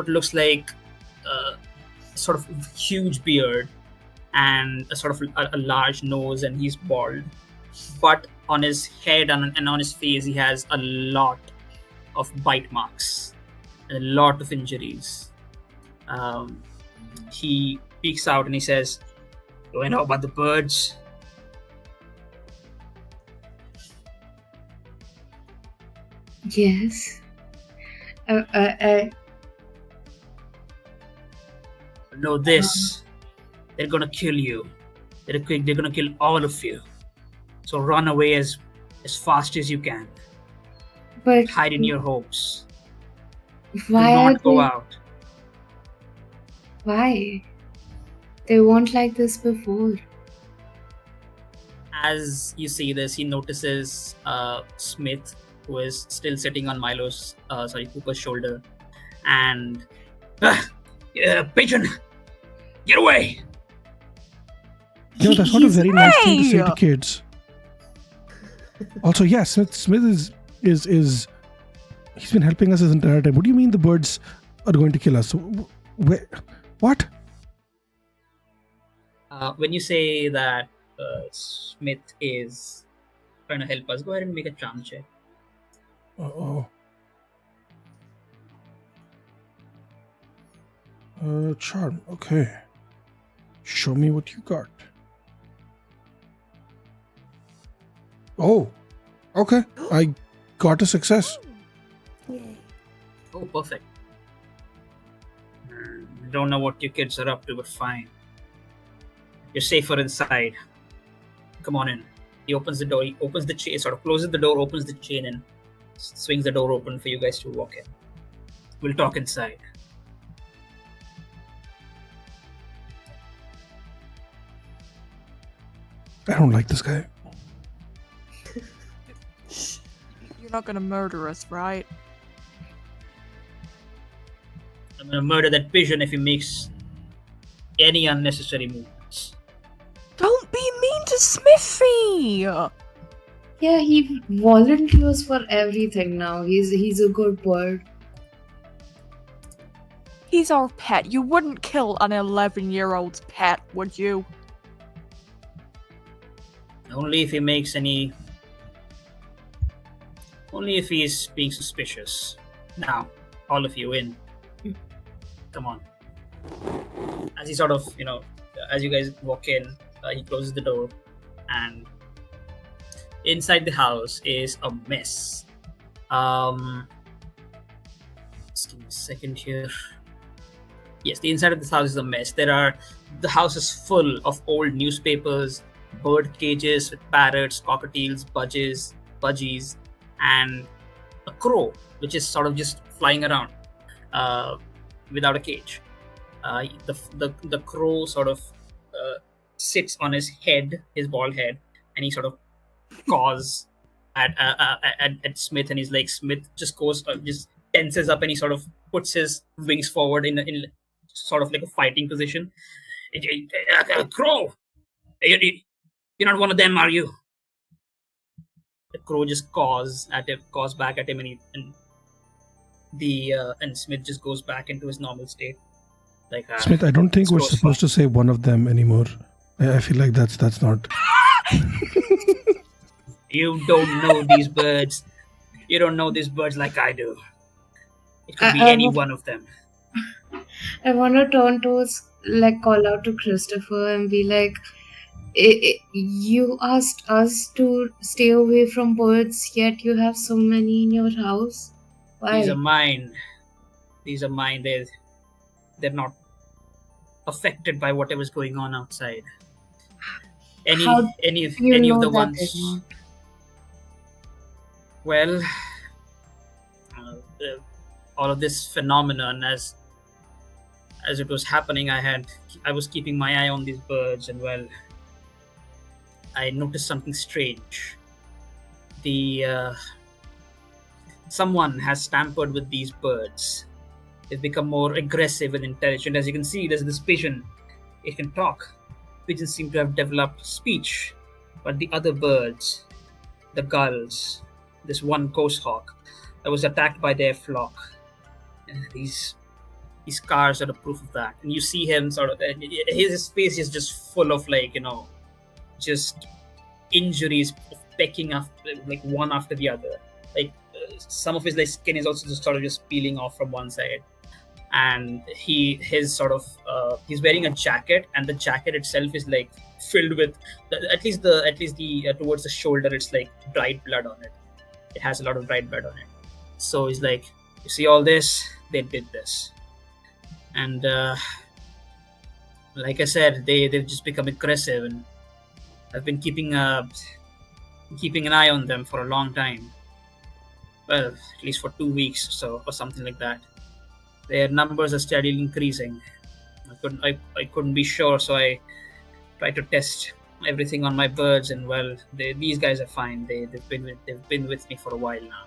looks like sort of huge beard and a sort of a large nose, and he's bald. But on his head and on his face, he has a lot of bite marks and a lot of injuries. He peeks out and he says, "Do I know about the birds?" Yes. Know this: they're gonna kill you. They're gonna kill all of you. So run away as fast as you can. But Hide in your homes. why Do are not go they? out. Why? They weren't like this before. As you see this, he notices Smith, who is still sitting on Cooper's shoulder, and Pigeon, get away! You know, that's not a very nice thing to say Hey! to kids. Also, yeah, Smith is he's been helping us this entire time. What do you mean the birds are going to kill us? Where? What? When you say that Smith is trying to help us, go ahead and make a charm check. Oh. Charm. Okay. Show me what you got. Oh. Okay. I got a success. Yay. Oh, perfect. Don't know what your kids are up to, but fine. You're safer inside. Come on in. He opens the door. He opens the chain, sort of closes the door, opens the chain, and swings the door open for you guys to walk in. We'll talk inside. I don't like this guy. You're not gonna murder us, right? I'm gonna murder that pigeon if he makes any unnecessary movements. Don't be mean to Smithy! Yeah, he volunteers for everything now. He's a good bird. He's our pet. You wouldn't kill an 11-year-old's pet, would you? Only if he makes any. Only if he's being suspicious. Now, all of you in. Come on. As he sort of, as you guys walk in, he closes the door, and inside the house is a mess. Just give me a second here. Yes, the inside of this house is a mess. The house is full of old newspapers, bird cages with parrots, cockatiels, budgies, and a crow, which is sort of just flying around without a cage. The crow sort of sits on his head, his bald head, and he sort of caws at Smith, and he's like, Smith just goes, just tenses up, and he sort of puts his wings forward in sort of like a fighting position. Crow, you're not one of them, are you? The crow just caws back at him, and Smith just goes back into his normal state. Like Smith, I don't think we're supposed to say one of them anymore. I feel like that's not. You don't know these birds. You don't know these birds like I do. It could be any one of them. I want to turn to, call out to Christopher and be like, you asked us to stay away from birds, yet you have so many in your house. Why? These are mine. They're not affected by whatever's going on outside. Any of the ones. Well, all of this phenomenon, as it was happening, I was keeping my eye on these birds, and well, I noticed something strange. Someone has tampered with these birds. They've become more aggressive and intelligent. As you can see, there's this pigeon. It can talk. Pigeons seem to have developed speech, but the other birds, the gulls, this one goshawk that was attacked by their flock, these scars are the proof of that. And you see him sort of, his face is just full of just injuries, pecking after, one after the other. Some of his skin is also just sort of just peeling off from one side, and he's wearing a jacket, and the jacket itself is filled with at least the towards the shoulder, it's dried blood on it. It has a lot of dried blood on it. So he's like, you see all this? They did this. And like I said, they've just become aggressive, and I've been keeping an eye on them for a long time. Well, at least for 2 weeks or something like that. Their numbers are steadily increasing. I couldn't be sure, so I tried to test everything on my birds, and well, these guys are fine. They've been with me for a while now.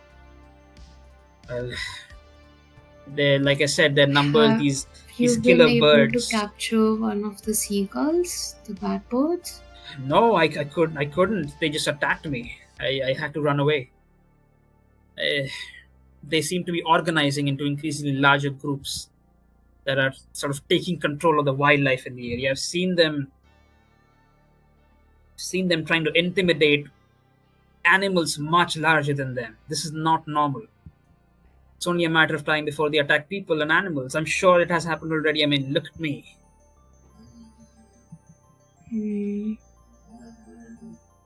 Well, like I said, their numbers, these killer birds. You've been able to capture one of the seagulls, the bad birds? No, I couldn't. They just attacked me. I had to run away. They seem to be organizing into increasingly larger groups that are sort of taking control of the wildlife in the area. I've seen them trying to intimidate animals much larger than them. This is not normal. It's only a matter of time before they attack people and animals. I'm sure it has happened already. I mean, look at me.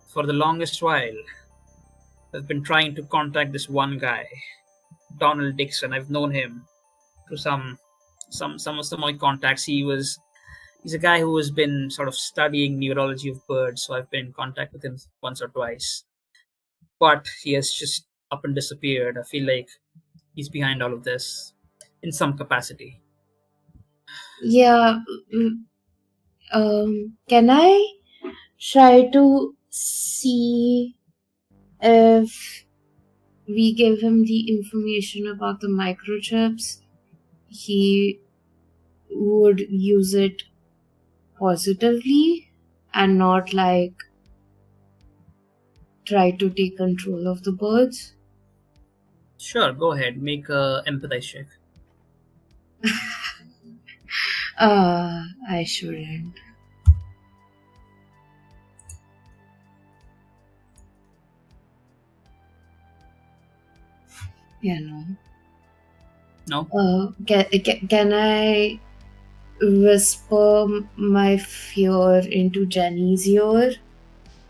For the longest while, I've been trying to contact this one guy, Donald Dixon. I've known him through some of my contacts. He's a guy who has been sort of studying neurology of birds, so I've been in contact with him once or twice. But he has just up and disappeared. I feel like he's behind all of this in some capacity. Yeah. Can I try to see if we give him the information about the microchips, he would use it positively and not like try to take control of the birds. Sure, go ahead. Make a empathize check. I shouldn't. Yeah, no. No? Can I whisper my fear into Jenny's ear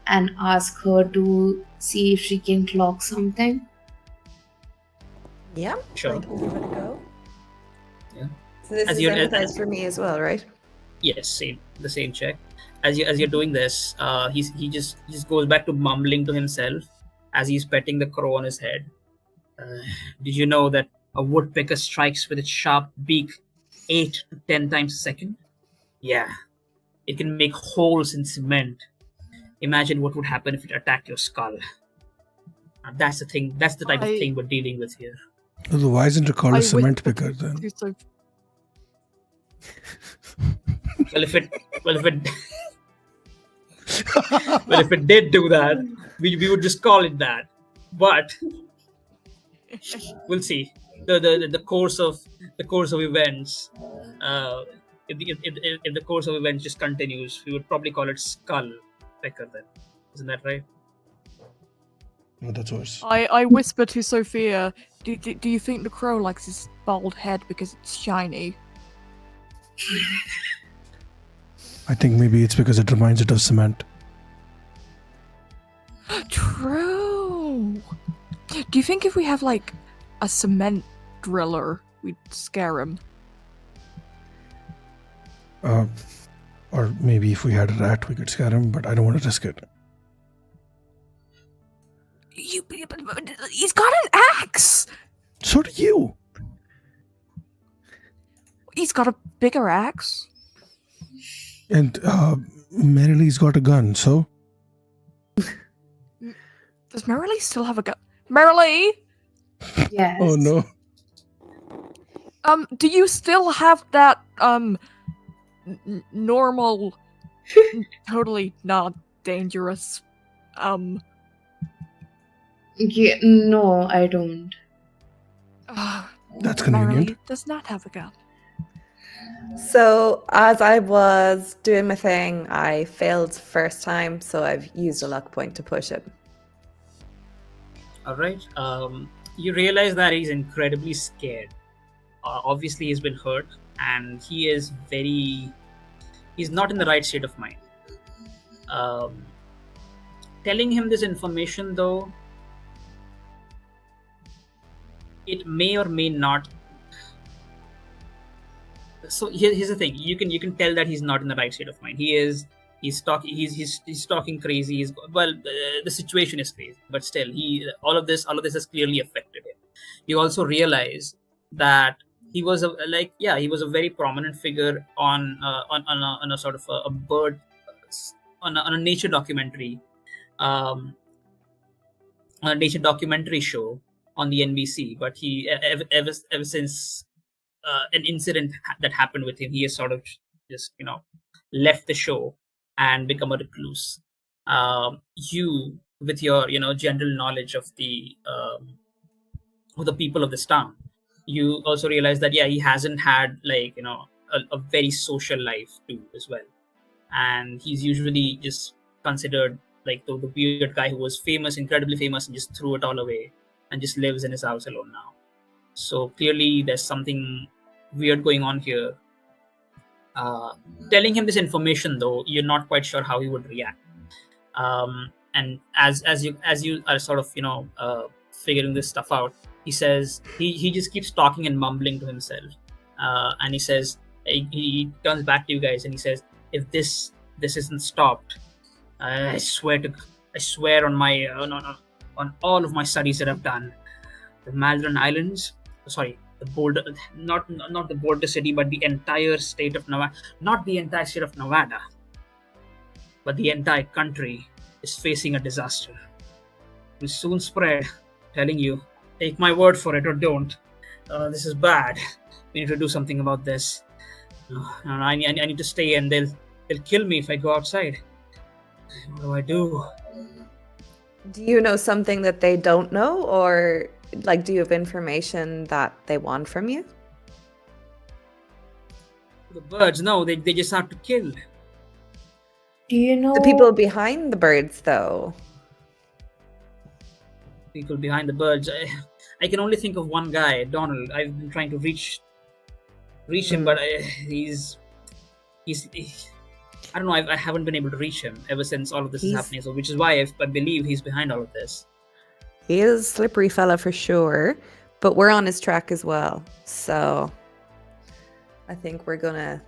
and ask her to see if she can clock something? Yeah, Sure. I can give it a go. Yeah. So this As is you're- empathize for me as well, right? Yes, the same check. As you're doing this, he just goes back to mumbling to himself as he's petting the crow on his head. Did you know that a woodpecker strikes with its sharp beak 8 to 10 times a second? Yeah, it can make holes in cement. Imagine what would happen if it attacked your skull. That's the thing. That's the type of thing we're dealing with here. So why isn't it called I a cement whispered picker then? to Sophie. Well, if it well, if it did do that, we would just call it that. But we'll see. The course of events. If the course of events just continues, we would probably call it skull pecker then. Isn't that right? No, that's worse. I whisper to Sophia, do you think the crow likes his bald head because it's shiny? I think maybe it's because it reminds it of cement. True! Do you think if we have, like, a cement driller, we'd scare him? Or maybe if we had a rat, we could scare him, but I don't want to risk it. He's got an axe! So do you! He's got a bigger axe. And Marilee's got a gun, so? Does Marilee still have a gun? Marilee! Yes. Oh no. Do you still have that, normal, totally not dangerous, Yeah, no, I don't. That's convenient. Marilee does not have a gun. So as I was doing my thing, I failed first time, so I've used a luck point to push it. All right. You realize that he's incredibly scared. Obviously, he's been hurt, and he's not in the right state of mind. Telling him this information, though, it may or may not. So here's the thing: you can tell that he's not in the right state of mind. He's talking crazy. The situation is crazy, but still, all of this has clearly affected him. You also realize that he was a very prominent figure on a sort of a bird on a nature documentary, on a nature documentary show on the NBC. But he ever since an incident that happened with him, he has sort of just left the show and become a recluse. You, with your general knowledge of the people of this town, you also realize that he hasn't had a very social life too as well, and he's usually just considered like the weird guy who was incredibly famous, and just threw it all away and just lives in his house alone now. So clearly there's something weird going on here. Telling him this information, though, you're not quite sure how he would react. And as you are sort of figuring this stuff out, he says he just keeps talking and mumbling to himself, and he says he turns back to you guys and he says, if this isn't stopped, I swear on my on all of my studies that I've done, the Malvern Islands, sorry, the Boulder, not the Boulder city, but the entire state of Nevada, not the entire state of Nevada, but the entire country is facing a disaster. It will soon spread. Telling you, take my word for it or don't. This is bad. We need to do something about this. I need to stay, and they'll kill me if I go outside. What do I do? Do you know something that they don't know, or like, do you have information that they want from you? The birds, no, they just have to kill. Do you know The people behind the birds, though. People behind the birds. I can only think of one guy, Donald. I've been trying to reach him, but he's I don't know. I haven't been able to reach him ever since all of this is happening. So, which is why I believe he's behind all of this. He is a slippery fella for sure, but we're on his track as well. So I think we're gonna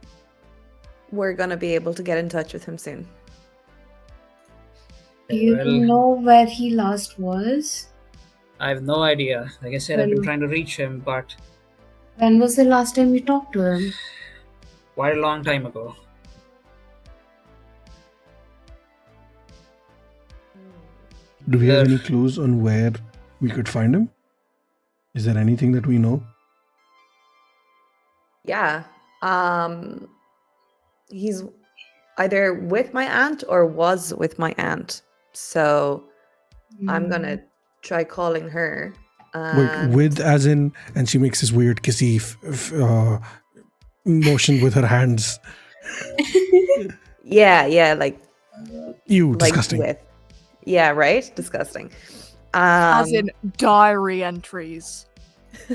be able to get in touch with him soon. Do you know where he last was? I have no idea. Like I said, I've been trying to reach him, but When was the last time you talked to him? quite a long time ago. Do we have any clues on where we could find him? Is there anything that we know? Yeah. He's either with my aunt or was with my aunt. So I'm gonna try calling her. Wait, with as in, and she makes this weird kissy motion with her hands. Yeah, like Disgusting. with. Yeah, right? Disgusting. As in diary entries.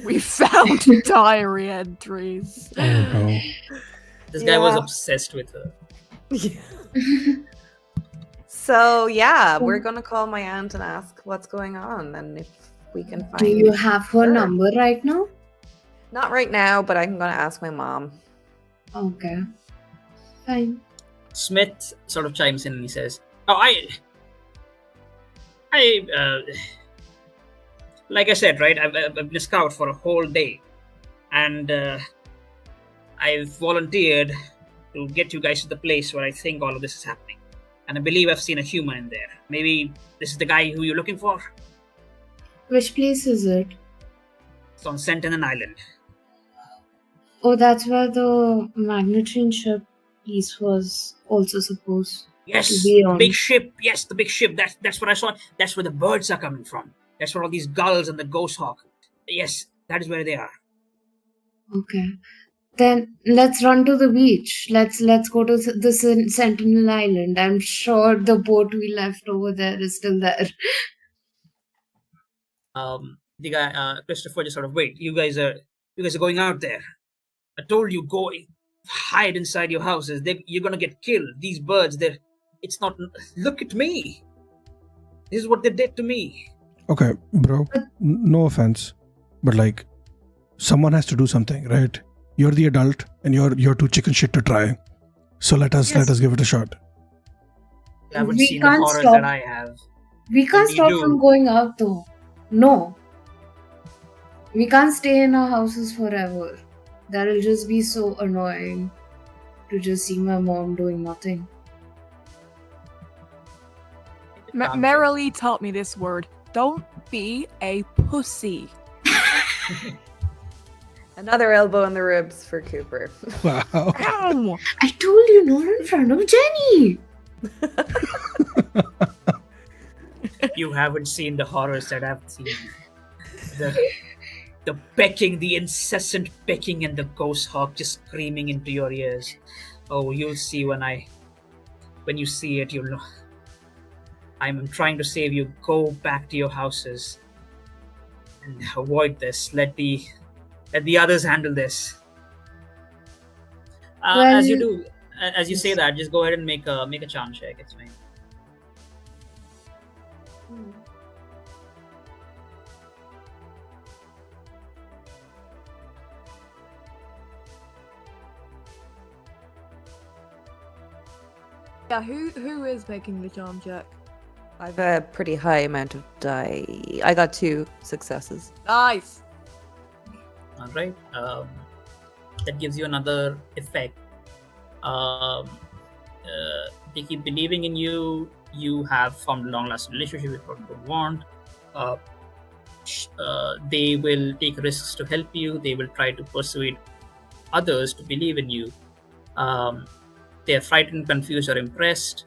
We found diary entries. Oh no. This guy was obsessed with her. So yeah, we're gonna call my aunt and ask what's going on and if we can find. Do you have her number right now? Not right now, but I'm gonna ask my mom. Okay. Fine. Smith sort of chimes in and he says, "Oh, like I said, right? I've been a scout for a whole day, and I've volunteered to get you guys to the place where I think all of this is happening. And I believe I've seen a human in there. Maybe this is the guy who you're looking for. Which place is it? It's on Sentinel Island. Oh, that's where the magnetron ship piece was also supposed Yes, to be the on. big ship. Yes, the big ship. That's what I saw. That's where the birds are coming from. That's where all these gulls and the ghost hawk. Yes, that is where they are. Okay. Then let's run to the beach. Let's go to the Sentinel Island. I'm sure the boat we left over there is still there. The guy, Christopher, just sort of wait. You guys are going out there. I told you, go hide inside your houses. You're gonna get killed. These birds, it's not. Look at me. This is what they did to me. Okay, bro. No offense, but like, someone has to do something, right? You're the adult, and you're too chicken shit to try. So let us give it a shot. You haven't We seen the can't horrors stop. that I have. We can't You stop do. from going out though. No. We can't stay in our houses forever. That'll just be so annoying to just see my mom doing nothing. Merrily taught me this word. Don't be a pussy. Another elbow in the ribs for Cooper. Wow. Ow! I told you not in front of Jenny. You haven't seen the horrors that I've seen. The pecking, the incessant pecking, and the ghost hawk just screaming into your ears. Oh, you'll see when you see it, you'll know. I'm trying to save you. Go back to your houses and avoid this. Let the others handle this. As you do, as you say that, just go ahead and make a charm check. It's fine. Yeah, who is making the charm check? I have a pretty high amount of die. I got 2 successes. Nice. All right. That gives you another effect. They keep believing in you. You have formed a long-lasting relationship with what you don't want. Uh, they will take risks to help you. They will try to persuade others to believe in you. Um, they're frightened, confused, or impressed,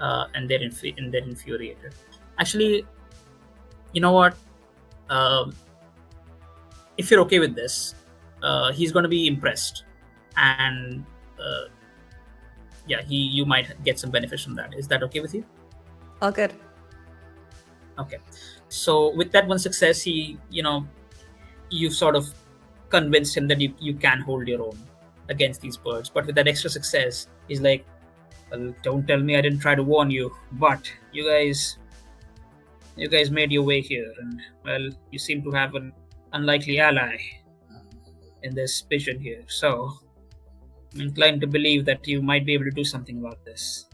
and they're infuriated. Actually, you know what? Um, if you're okay with this, he's going to be impressed, and yeah, you might get some benefits from that. Is that okay with you? All good. Okay. So with that one success, you've sort of convinced him that you can hold your own against these birds. But with that extra success, he's like, well, don't tell me I didn't try to warn you, but you guys made your way here, and well, you seem to have an unlikely ally in this vision here. So I'm inclined to believe that you might be able to do something about this.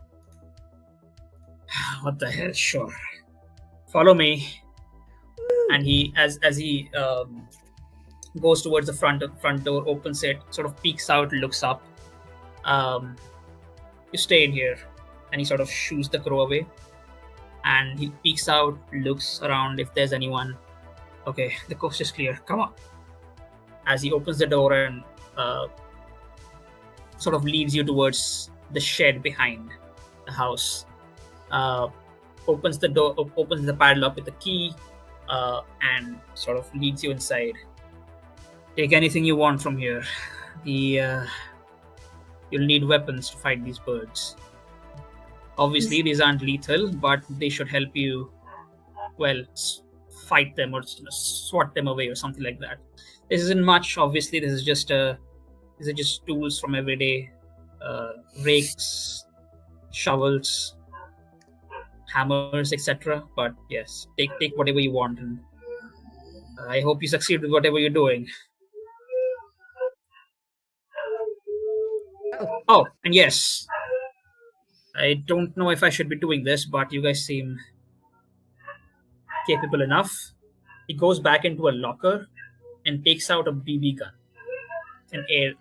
What the hell? Sure. Follow me. And he, as he goes towards the front door, opens it, sort of peeks out, looks up. You stay in here, and he sort of shoos the crow away. And he peeks out, looks around if there's anyone. Okay, the coast is clear. Come on. As he opens the door and sort of leads you towards the shed behind the house. Opens the door, opens the padlock with the key, and sort of leads you inside. Take anything you want from here. You'll need weapons to fight these birds. Obviously, these aren't lethal, but they should help you, well, fight them or swat them away or something like that. This isn't much, obviously. These are just tools from everyday. Rakes, shovels, hammers, etc. But yes, take whatever you want, and I hope you succeed with whatever you're doing. Oh, and yes, I don't know if I should be doing this, but you guys seem capable enough. He goes back into a locker and takes out a BB gun. An air.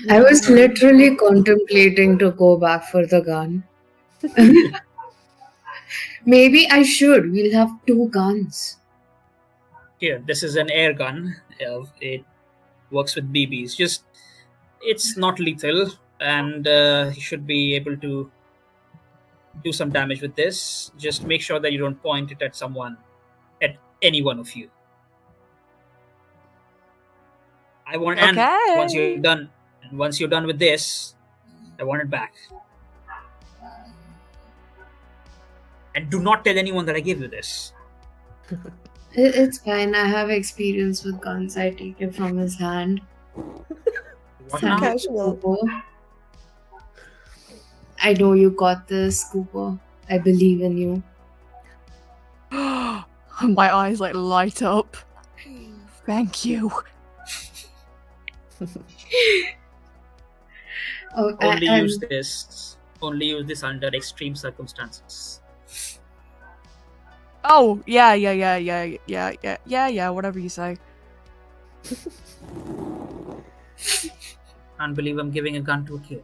I was literally contemplating to go back for the gun. Maybe I should. We'll have 2 guns. Here, this is an air gun. It works with BBs. It's not lethal, and you should be able to do some damage with this. Just make sure that you don't point it at any one of you. I want, and Okay. once you're done with this, I want it back. And do not tell anyone that I gave you this. It's fine. I have experience with guns. I take it from his hand. What Thank now? you, Casual. Cooper. I know you got this, Cooper. I believe in you. My eyes like light up. Thank you. Oh, Only use this under extreme circumstances. Oh, yeah, whatever you say. Can't believe I'm giving a gun to a kid.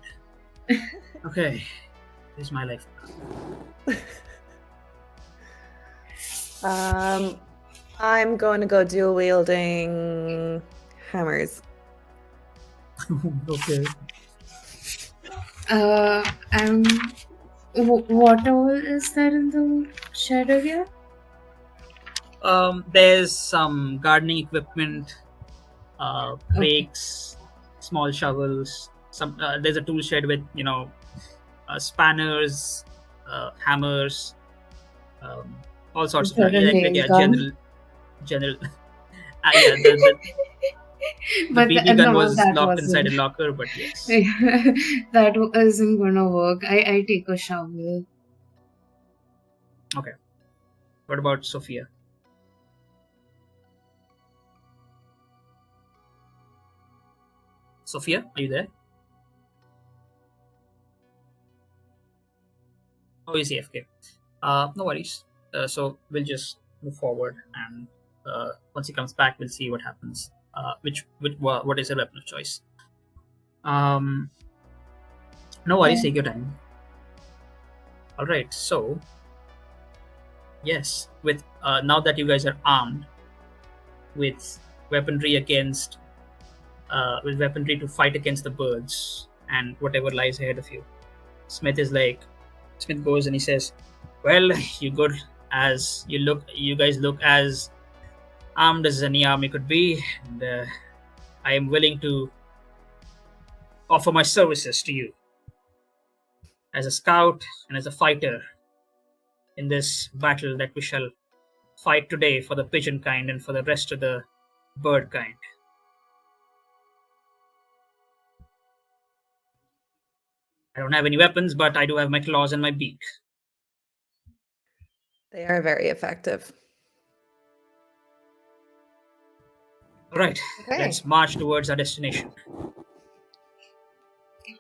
Okay, this is my life. I'm going to go dual wielding hammers. Okay. What all is there in the shed again? There's some gardening equipment, rakes, small shovels. There's a tool shed with spanners, hammers, all sorts of Is there a nail gun? general. Yeah, the But BB gun no, was that locked inside a wasn't. locker, but yes. That isn't gonna work. I take a shovel. Okay. What about Sophia? Sophia, are you there? Oh, is AFK. No worries. So we'll just move forward, and once he comes back, we'll see what happens. What is a weapon of choice? No worries, take your time. All right, so yes, with now that you guys are armed with weaponry with weaponry to fight against the birds and whatever lies ahead of you, Smith goes and he says, "Well, you good as you look. You guys look as armed as any army could be, and I am willing to offer my services to you as a scout and as a fighter in this battle that we shall fight today for the pigeon kind and for the rest of the bird kind." I don't have any weapons, but I do have my claws and my beak. They are very effective. All right, Okay. let's march towards our destination.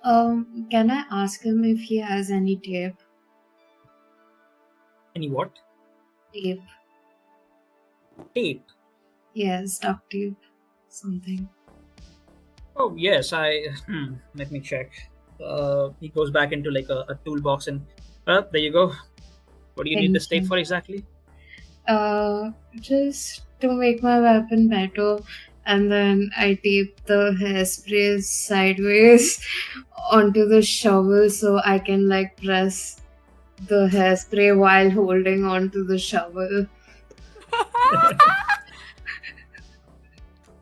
Can I ask him if he has any tape? Any what? Tape. Tape. Yes, duct tape. Something. Oh yes, let me check. He goes back into like a toolbox and there you go. What do you need Thank this tape you. for exactly? Just to make my weapon better, and then I tape the hairspray sideways onto the shovel so I can like press the hairspray while holding onto the shovel.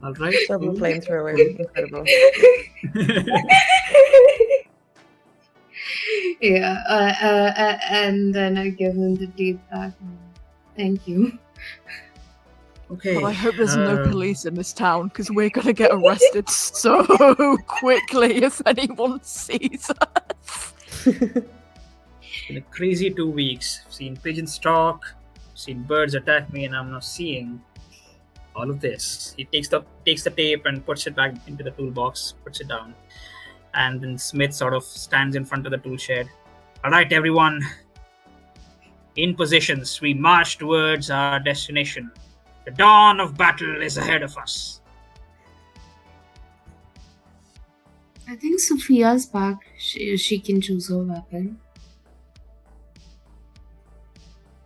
All right. Shovel cool. flamethrower. Incredible. Yeah, and then I give him the tape back. Thank you. Okay. But I hope there's no police in this town, because we're gonna get arrested so quickly if anyone sees us. In a crazy 2 weeks, I've seen pigeons talk, seen birds attack me, and I'm now seeing all of this. He takes the tape and puts it back into the toolbox, puts it down, and then Smith sort of stands in front of the tool shed. All right, everyone, in positions. We march towards our destination. The dawn of battle is ahead of us. I think Sophia's back. She can choose her weapon.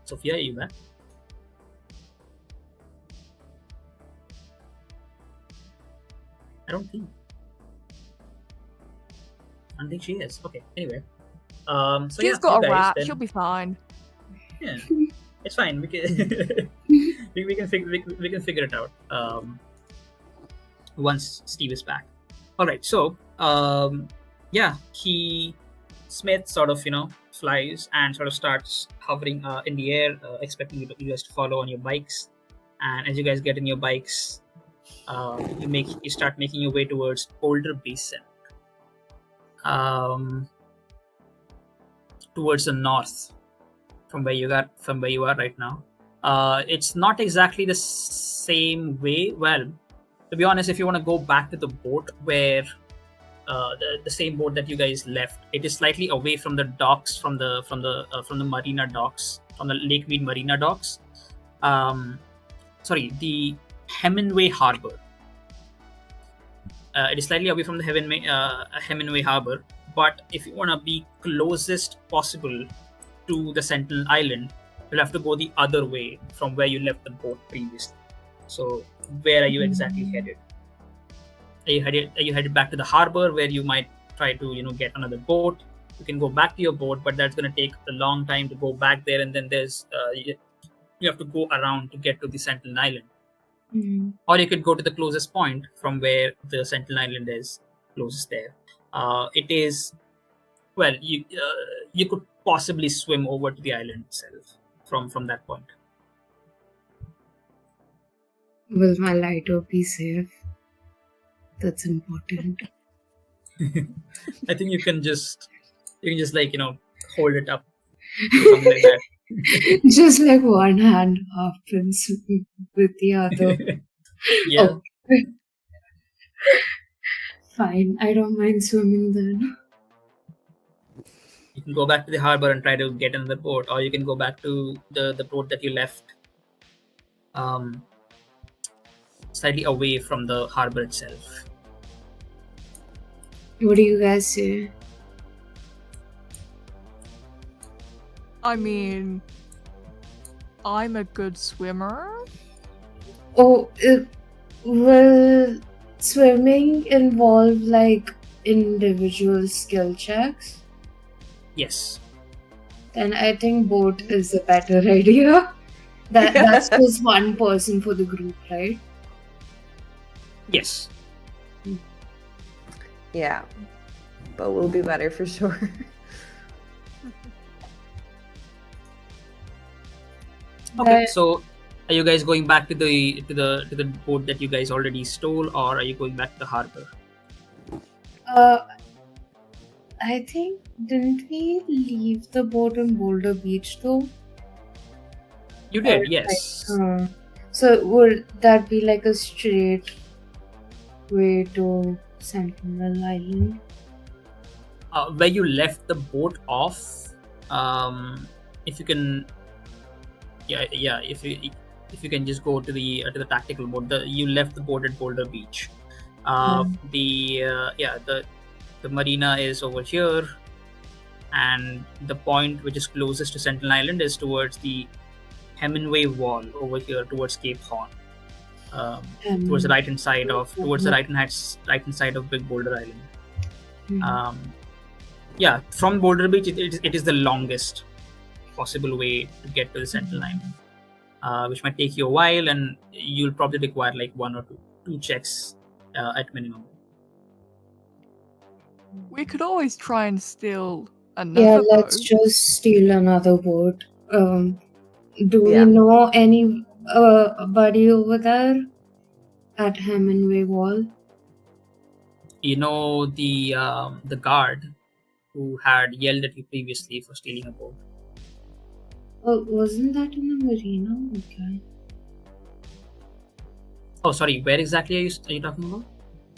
Sophia, are you back? I don't think she is. Okay, anyway. So She's yeah, got you a guys, rat. then- She'll be fine. Yeah, it's fine. We can we can figure it out once Steve is back. All right. So yeah, Smith sort of flies and sort of starts hovering in the air, expecting you guys to follow on your bikes. And as you guys get in your bikes, you start making your way towards Boulder Basin, towards the north from where you are right now. It's not exactly the same way. Well, to be honest, if you want to go back to the boat where the same boat that you guys left, it is slightly away from the docks, from the marina docks, from the Lake Mead Marina docks. The Hemingway Harbor. It is slightly away from the Hemingway Harbor, but if you want to be closest possible to the Sentinel Island, you'll have to go the other way from where you left the boat previously. So, where are you exactly headed? Are you headed back to the harbor where you might try to get another boat? You can go back to your boat, but that's going to take a long time to go back there, and then there's you have to go around to get to the Sentinel Island. Or you could go to the closest point from where the Sentinel Island is closest there. It is, well, you could possibly swim over to the island itself from that point. Will my lighter be safe? That's important. I think you can just like hold it up, something like that. Just like one hand up and swim with the other. Yeah. Oh. Fine, I don't mind swimming then. You can go back to the harbor and try to get another boat, or you can go back to the boat that you left, slightly away from the harbor itself. What do you guys say? I mean, I'm a good swimmer. Oh, will swimming involve like individual skill checks? Yes. Then I think boat is a better idea. That's just one person for the group, right? Yes. Yeah. But will be better for sure. Okay. So, are you guys going back to the boat that you guys already stole, or are you going back to the harbor? I think, didn't we leave the boat in Boulder Beach though? You Or, did, yes. so would that be like a straight way to Sentinel Island? Where you left the boat off, if you can, if you can just go to the tactical boat. You left the boat at Boulder Beach. The marina is over here, and the point which is closest to Sentinel Island is towards the Hemingway Wall over here, towards Cape Horn, towards the right hand side of Big Boulder Island. From Boulder Beach, it is the longest possible way to get to the Sentinel Island, which might take you a while, and you'll probably require like one or two checks at minimum. We could always try and steal another Yeah, boat. let's just steal another boat. Do we Yeah. know anybody over there at Hemingway Wall? You know the guard who had yelled at you previously for stealing a boat. Oh, wasn't that in the marina? Okay. Oh, sorry. Where exactly are you talking about?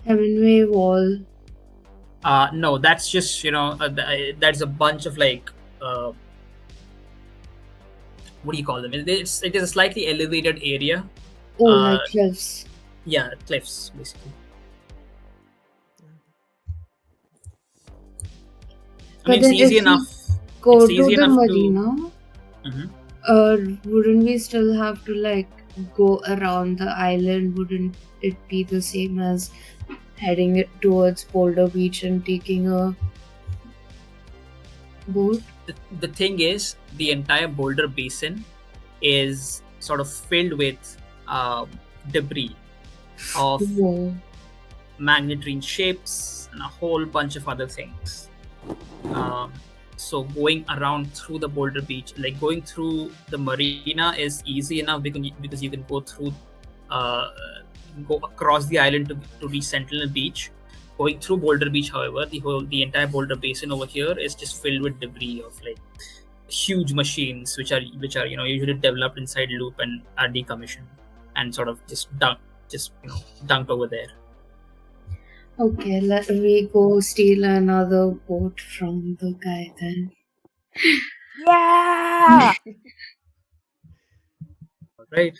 Hemingway Wall. No, that's just that's a bunch of like what do you call them? It is a slightly elevated area. Oh, like cliffs. Yeah, cliffs basically. I mean, But it's easy enough. Go It's to easy the enough marina. Wouldn't we still have to like go around the island? Wouldn't it be the same as heading it towards Boulder Beach and taking a boat? The thing is, the entire Boulder Basin is sort of filled with debris of magnetine ships and a whole bunch of other things. So going around through the Boulder Beach, like going through the marina, is easy enough because you can go through, go across the island to reach Sentinel Beach. Going through Boulder Beach, however, the entire Boulder Basin over here is just filled with debris of like huge machines, which are usually developed inside Loop and are decommissioned and sort of just dunked over there. Okay, let me go steal another boat from the guy then. Yeah! Right.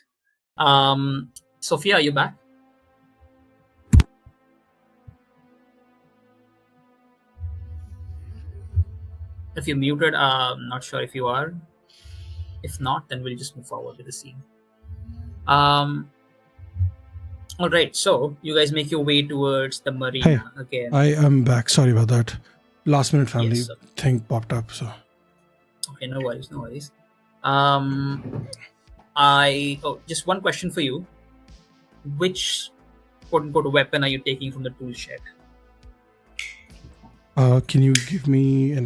Sophia, are you back? If you're muted, I'm not sure if you are. If not, then we'll just move forward with the scene. All right, so you guys make your way towards the marina again. I am back. Sorry about that. Last minute family Yes, thing popped up. So okay, no worries. Just one question for you. Which quote-unquote weapon are you taking from the tool shed? can you give me an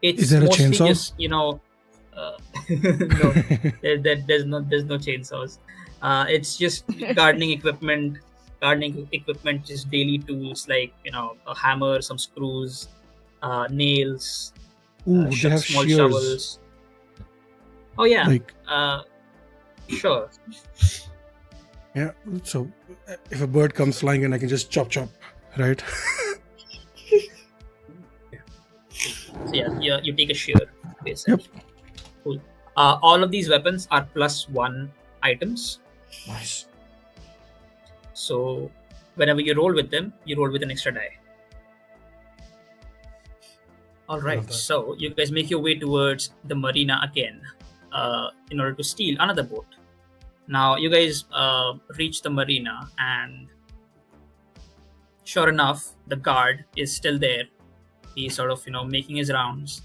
It's is there a mostly chainsaw? just, no, there's no chainsaws. It's just gardening equipment, just daily tools like a hammer, some screws, nails, Ooh, they have small shears. shovels. Oh yeah, Like sure. yeah. So if a bird comes flying in, I can just chop, right? So yeah, you take a shear, basically. Yep. Cool. All of these weapons are +1 items. Nice. So whenever you roll with them, you roll with an extra die. All love right, that. so you guys make your way towards the marina again in order to steal another boat. Now you guys reach the marina, and sure enough, the guard is still there. He's sort of making his rounds.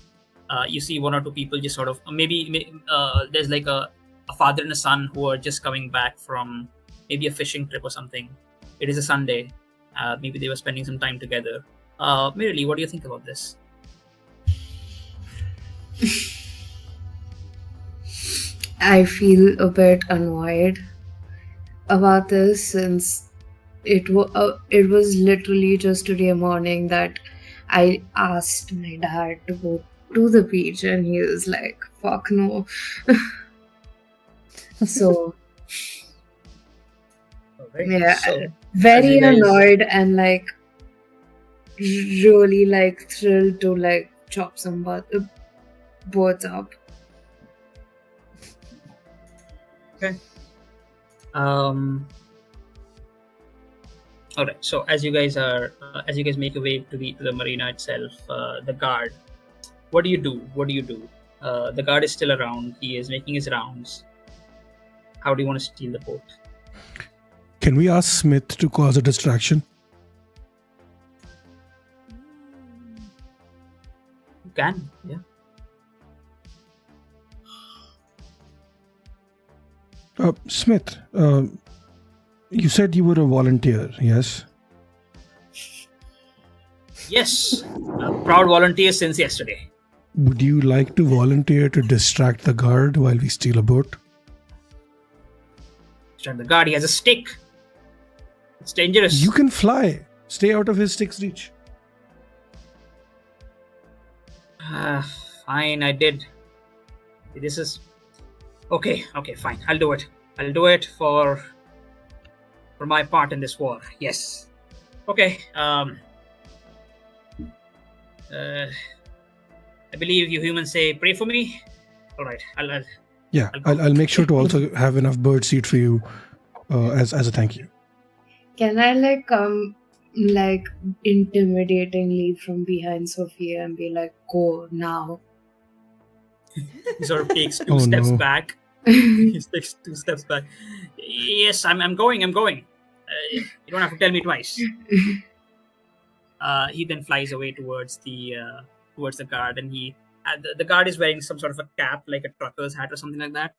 You see one or two people just sort of there's like a father and a son who are just coming back from maybe a fishing trip or something. It is a Sunday. Maybe they were spending some time together. Mirali, what do you think about this? I feel a bit annoyed about this since it was literally just today morning that I asked my dad to go to the beach and he was like, fuck no. So All right. yeah, So as very you guys- annoyed and like really like thrilled to like chop some boards up. All right. So as you guys make your way to the marina itself, the guard. What do you do? The guard is still around. He is making his rounds. How do you want to steal the boat? Can we ask Smith to cause a distraction? You can, yeah. Smith, you said you were a volunteer, yes? Yes, a proud volunteer since yesterday. Would you like to volunteer to distract the guard while we steal a boat? And the guard, he has a stick. It's dangerous. You can fly. Stay out of his stick's reach. Fine, I did. This is okay. Fine. I'll do it. I'll do it for my part in this war. Yes. Okay. I believe you humans say pray for me. All right. I'll make sure to also have enough bird seed for you as a thank you. Can I like come like intimidatingly from behind Sophia and be like, go now? He sort of takes two Oh, steps no. back. He takes 2 steps back. Yes, I'm going. You don't have to tell me twice. He then flies away towards the guard, and the guard is wearing some sort of a cap, like a trucker's hat or something like that,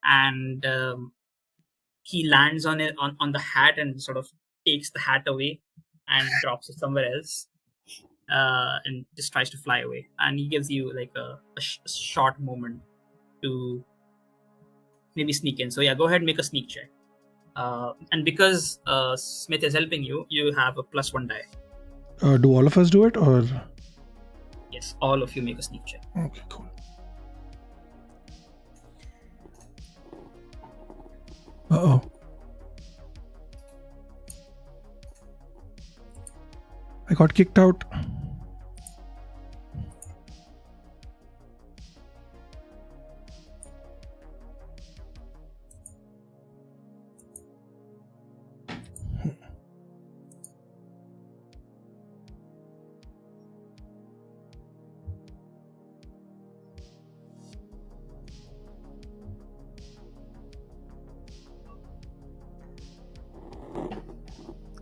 and he lands on it on the hat and sort of takes the hat away and drops it somewhere else, and just tries to fly away. And he gives you like a short moment to maybe sneak in. So yeah, go ahead and make a sneak check. And because Smith is helping you, you have a +1 die. Do all of us do it or? Yes, all of you make a sneak check. Okay, cool. Uh-oh. I got kicked out.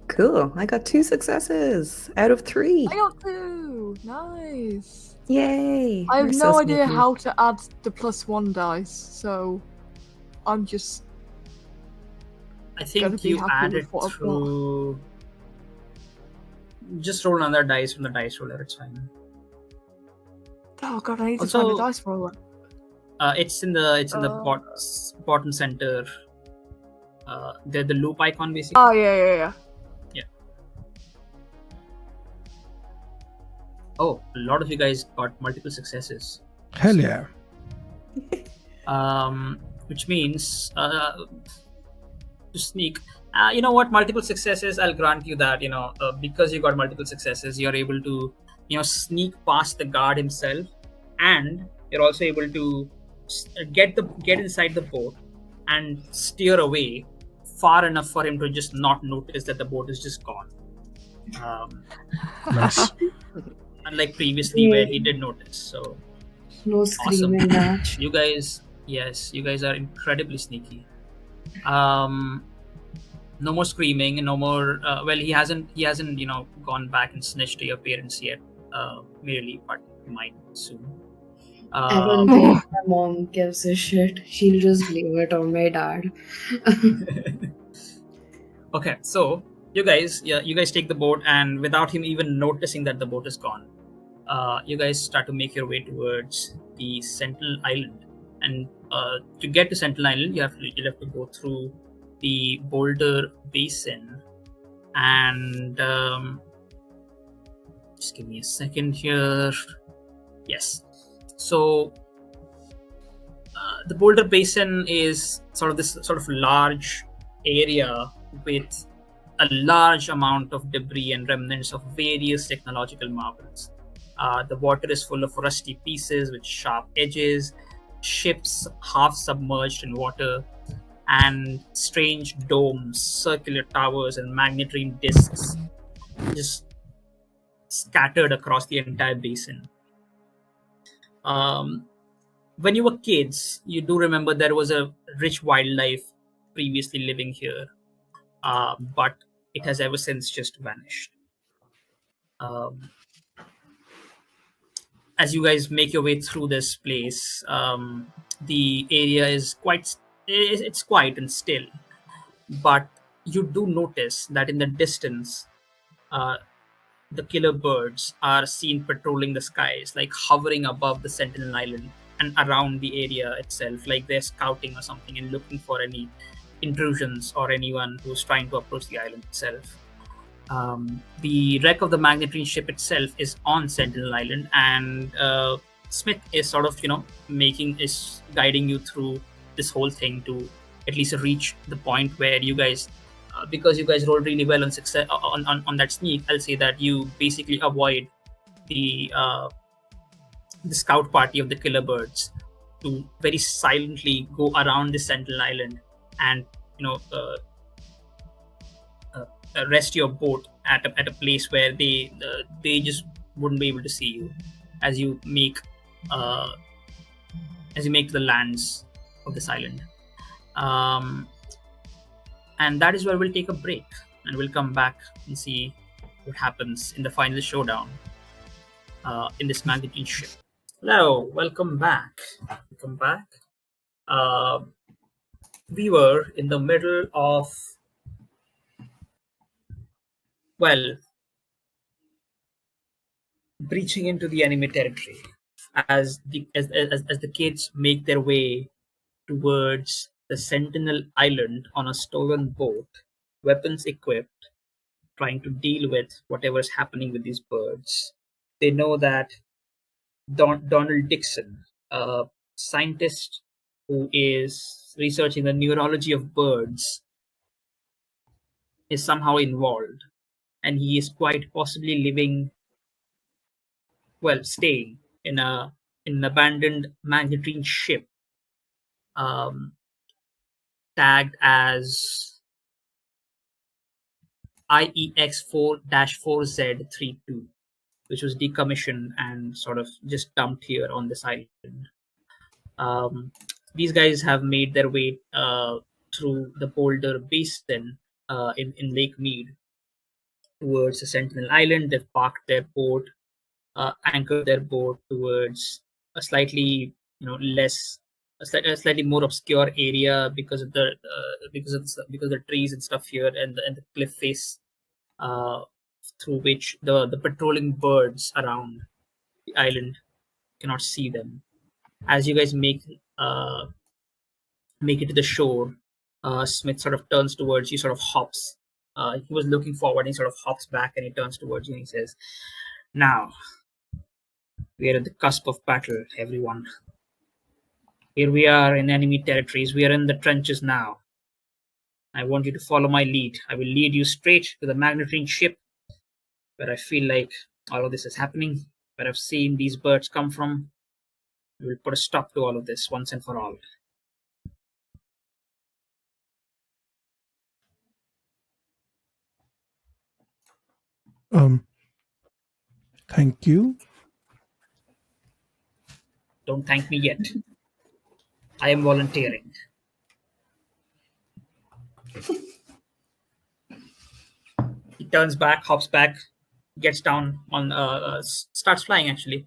Cool. I got 2 successes out of 3. I got 2. Nice. Yay. I have We're no so idea sneaky. how to add the +1 dice, so I'm just. I Gotta think be you happy add with it what I've got. through. Just roll another dice from the dice roller. It's fine. Oh god, I need to Also- find a dice roller. It's in the Uh. bottom center. The loop icon basically. Oh yeah. Oh, a lot of you guys got multiple successes. Hell yeah. Which means to sneak. You know what? Multiple successes. I'll grant you that. Because you got multiple successes, you're able to sneak past the guard himself, and you're also able to get inside the boat and steer away far enough for him to just not notice that the boat is just gone. Nice. unlike previously where he Yay. did notice. So No awesome. screaming now. You guys, yes, you guys are incredibly sneaky. No more screaming, no more. Well, he hasn't, gone back and snitched to your parents yet. Merely, but he might soon. I don't think my mom gives a shit. She'll just blame it on my dad. Okay, so you guys, you guys take the boat, and without him even noticing that the boat is gone, you guys start to make your way towards the Sentinel Island. And to get to Sentinel Island, you'll have to go through the Boulder Basin. And just give me a second here. Yes. So the Boulder Basin is sort of this sort of large area with a large amount of debris and remnants of various technological marvels. The water is full of rusty pieces with sharp edges, ships half submerged in water, and strange domes, circular towers, and magnetine discs just scattered across the entire basin. When you were kids, you do remember there was a rich wildlife previously living here, but it has ever since just vanished. Um, as you guys make your way through this place, the area is it's quiet and still, but you do notice that in the distance, uh, the killer birds are seen patrolling the skies, like hovering above the Sentinel Island and around the area itself, like they're scouting or something and looking for any intrusions or anyone who's trying to approach the island itself. The wreck of the magnetine ship itself is on Sentinel Island, and Smith is sort of, guiding you through this whole thing to at least reach the point where you guys, because you guys rolled really well on success on that sneak. I'll say that you basically avoid the scout party of the killer birds to very silently go around the Sentinel Island and you know uh, rest your boat at a place where they just wouldn't be able to see you as you make uh, to the lands of this island. Um, and that is where we'll take a break, and we'll come back and see what happens in the final showdown in this magnitude ship. Hello, welcome back. Welcome back. Uh, we were in the middle of, well, breaching into the enemy territory as the kids make their way towards the Sentinel Island on a stolen boat, weapons equipped, trying to deal with whatever's happening with these birds. They know that Donald Dixon, a scientist who is researching the neurology of birds, is somehow involved, and he is quite possibly staying in an abandoned magnetine ship, um, tagged as IEX4-4Z32, which was decommissioned and sort of just dumped here on this island. Um, these guys have made their way through the Boulder Basin in Lake Mead towards the Sentinel Island. They've parked their boat, anchored their boat towards a slightly, less, a slightly more obscure area because of because of the trees and stuff here, and the cliff face uh, through which the patrolling birds around the island cannot see them. As you guys make it to the shore, Smith sort of turns towards you, sort of hops. He was looking forward, and he sort of hops back, and he turns towards you, and he says, "Now we are at the cusp of battle, everyone. Here we are in enemy territories. We are in the trenches now. I want you to follow my lead. I will lead you straight to the magnetine ship where I feel like all of this is happening, where I've seen these birds come from. We will put a stop to all of this once and for all." Um, Thank you. Don't thank me yet. I am volunteering. He turns back, hops back, gets down on, starts flying actually,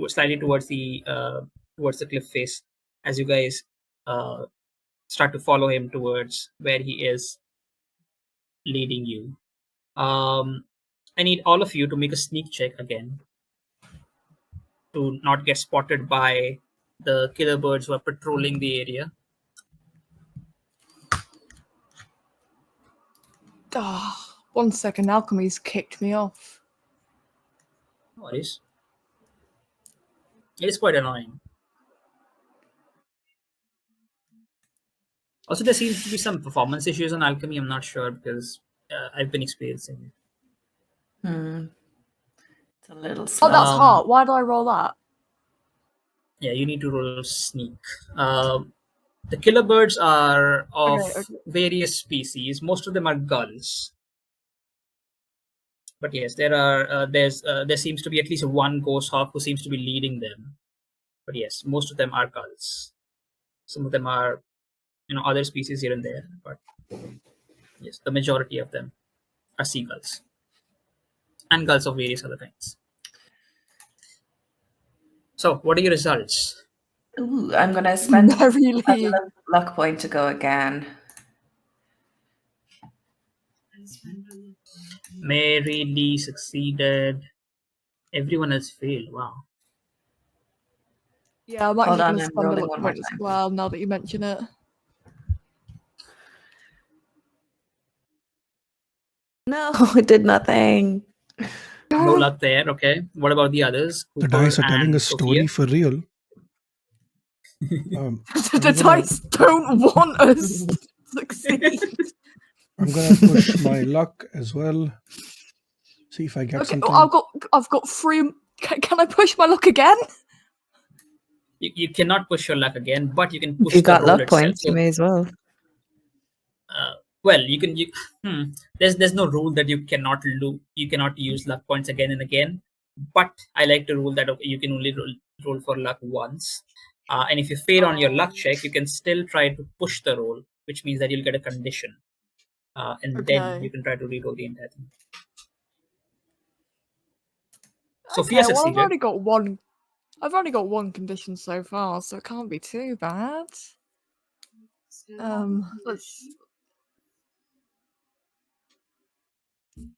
slightly towards the cliff face. As you guys uh, start to follow him towards where he is leading you. I need all of you to make a sneak check again to not get spotted by the killer birds who are patrolling the area. Ah, 1 second, alchemy's kicked me off. No worries. It is quite annoying. Also, there seems to be some performance issues on alchemy. I'm not sure because I've been experiencing it. It's a little Oh, slow. that's hot. Why did I roll that? Yeah, you need to roll sneak. The killer birds are of Okay. various species. Most of them are gulls. But yes, there seems to be at least one ghost hawk who seems to be leading them. But yes, most of them are gulls. Some of them are, other species here and there. But yes, the majority of them are seagulls and gulls of various other kinds. So, what are your results? Ooh, I'm going to spend Mary a Lee. luck point to go again. Mary Lee succeeded. Everyone else failed. Wow. Yeah, I'm actually Hold on, going to I'm spend a rolling luck one more point as time. well, now that you mention it. No, it did nothing. No luck there. Okay. What about the others? The Cooper dice are telling and a story Sophia? for real. The I'm gonna- dice don't want us to succeed. I'm gonna push my luck as well. See if I get Okay, something. I've got 3. Can I push my luck again? You cannot push your luck again, but you can push You the got roll luck itself. points, you may as well. Well, you can. There's no rule that you cannot use luck points again and again. But I like to rule that you can only roll for luck once. And if you fail on your luck check, you can still try to push the roll, which means that you'll get a condition, and then Okay. you can try to reroll the entire thing. Sophia Okay, well, succeeded. I've only got one condition so far, so it can't be too bad.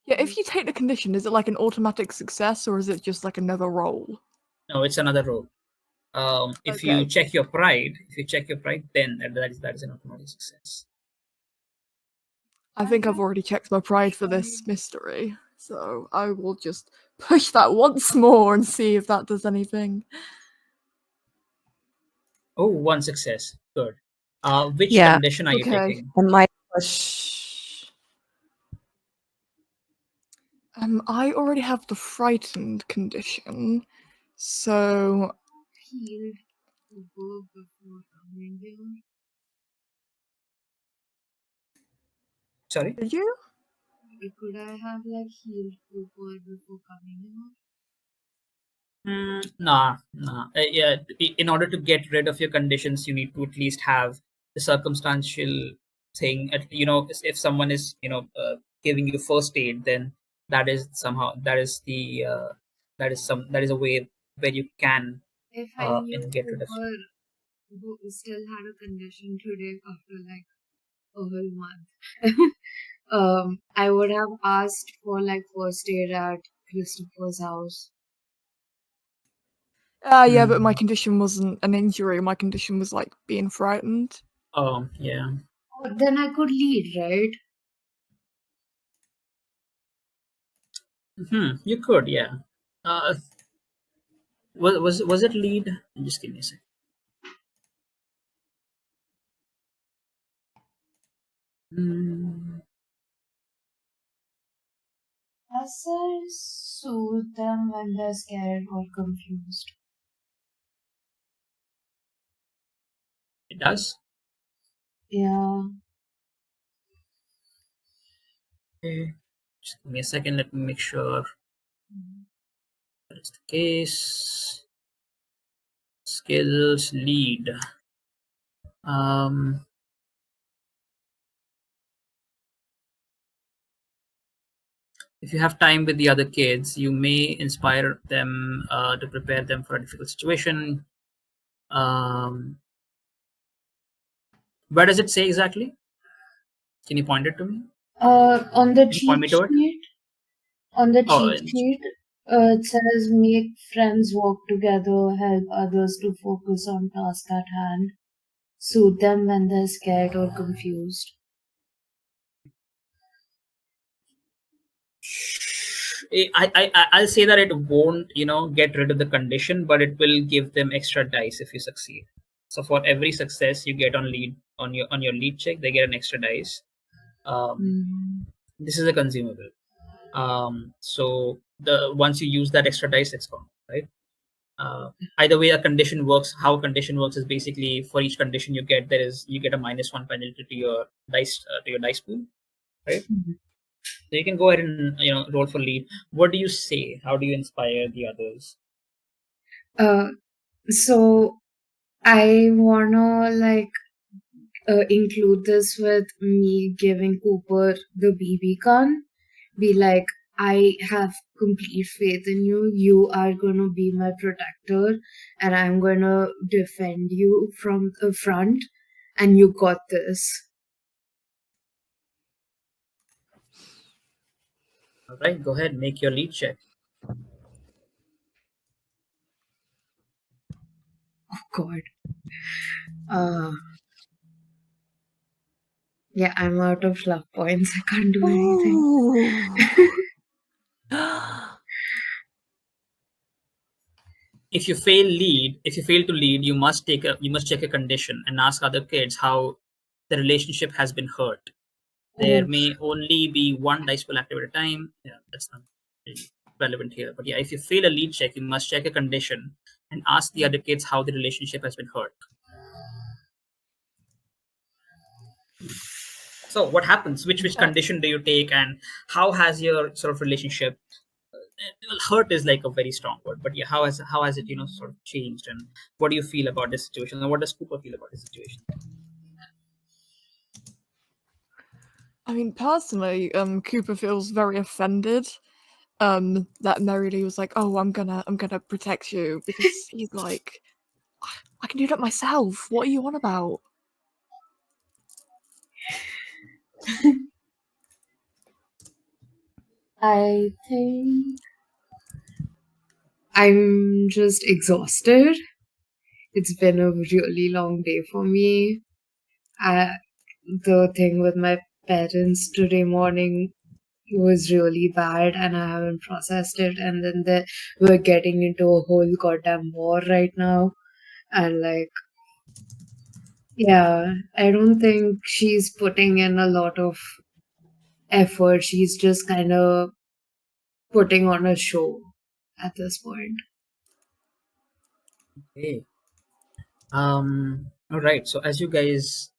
Yeah, if you take the condition, is it like an automatic success or is it just like another roll? No, it's another roll. If you check your pride, then that is an automatic success. I think I've already checked my pride for this mystery, so I will just push that once more and see if that does anything. Oh, one success. Good. Which Yeah. condition are you taking? I might push. I already have the frightened condition, so Healed Cooper before coming here. Sorry? did you? Could I have like healed Cooper before coming here? Nah. Yeah, in order to get rid of your conditions, you need to at least have the circumstantial thing. If someone is, giving you first aid, then that is a way where you can If I knew get rid of. Cooper who still had a condition today after like a whole month, I would have asked for like first aid at Christopher's house. Yeah, but my condition wasn't an injury. My condition was like being frightened. Oh, yeah. Oh, then I could lead, right? You could, yeah. Was it lead? Just give me a second. Does it soothe them when they're scared or confused? It does. Yeah. Okay. Just give me a second. Let me make sure. That's the case. Skills lead. Um, if you have time with the other kids, you may inspire them to prepare them for a difficult situation. Where does it say exactly? Can you point it to me? On the Can you point cheat me to it? sheet, on the Oh, cheat sheet, it says make friends work together, help others to focus on task at hand, soothe them when they're scared or confused. I'll say that it won't, get rid of the condition, but it will give them extra dice if you succeed. So for every success you get on your lead check, they get an extra dice. This is a consumable. So the once you use that extra dice, it's gone, right? Either way, a condition works. How a condition works is basically for each condition you get, you get a -1 penalty to your dice pool, right? So you can go ahead and roll for lead. What do you say? How do you inspire the others? So I wanna include this with me giving Cooper the BB gun. Be like, I have complete faith in you. You are gonna be my protector, and I'm gonna defend you from the front, and you got this. All right, go ahead, make your lead check. Oh God. Yeah, I'm out of luck points. I can't do anything. If you fail to lead, you must check a condition and ask other kids how the relationship has been hurt. There Oh, may only be one dice pool active at a time. Yeah, that's not really relevant here. But yeah, if you fail a lead check, you must check a condition and ask the other kids how the relationship has been hurt. So what happens? Which condition do you take, and how has your sort of relationship? Well, hurt is like a very strong word, but yeah, how has it sort of changed, and what do you feel about this situation, and what does Cooper feel about this situation? I mean, personally, Cooper feels very offended. That Mary Lee was like, "Oh, I'm gonna protect you," because he's like, "I can do that myself. What are you on about?" I think I'm just exhausted. It's been a really long day for me. The thing with my parents today morning was really bad, and I haven't processed it. And then we're getting into a whole goddamn war right now. And yeah, I don't think she's putting in a lot of effort. She's just kind of putting on a show at this point. Okay. All right. So as you guys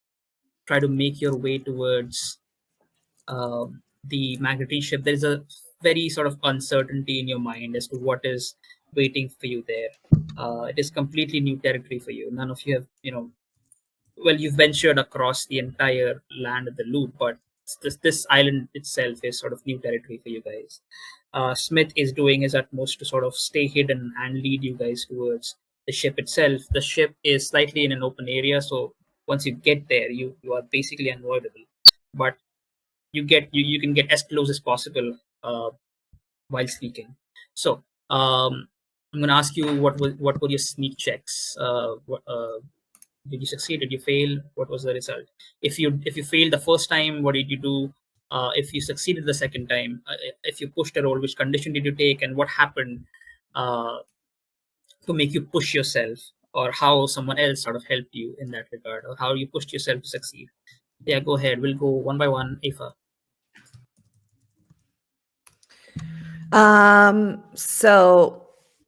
try to make your way towards the magnetic ship, there is a very sort of uncertainty in your mind as to what is waiting for you there. It is completely new territory for you. None of you have, well, you've ventured across the entire land of the loop, but this island itself is sort of new territory for you guys. Smith is doing his utmost to sort of stay hidden and lead you guys towards the ship itself. The ship is slightly in an open area, so once you get there, you are basically unavoidable. But you can get as close as possible while sneaking. So I'm going to ask you what were your sneak checks? Did you succeed? Did you fail? What was the result? If you failed the first time, what did you do? If you succeeded the second time, if you pushed a roll, which condition did you take, and what happened uh, to make you push yourself, or how someone else sort of helped you in that regard, or how you pushed yourself to succeed? Yeah, go ahead. We'll go one by one. Afa. So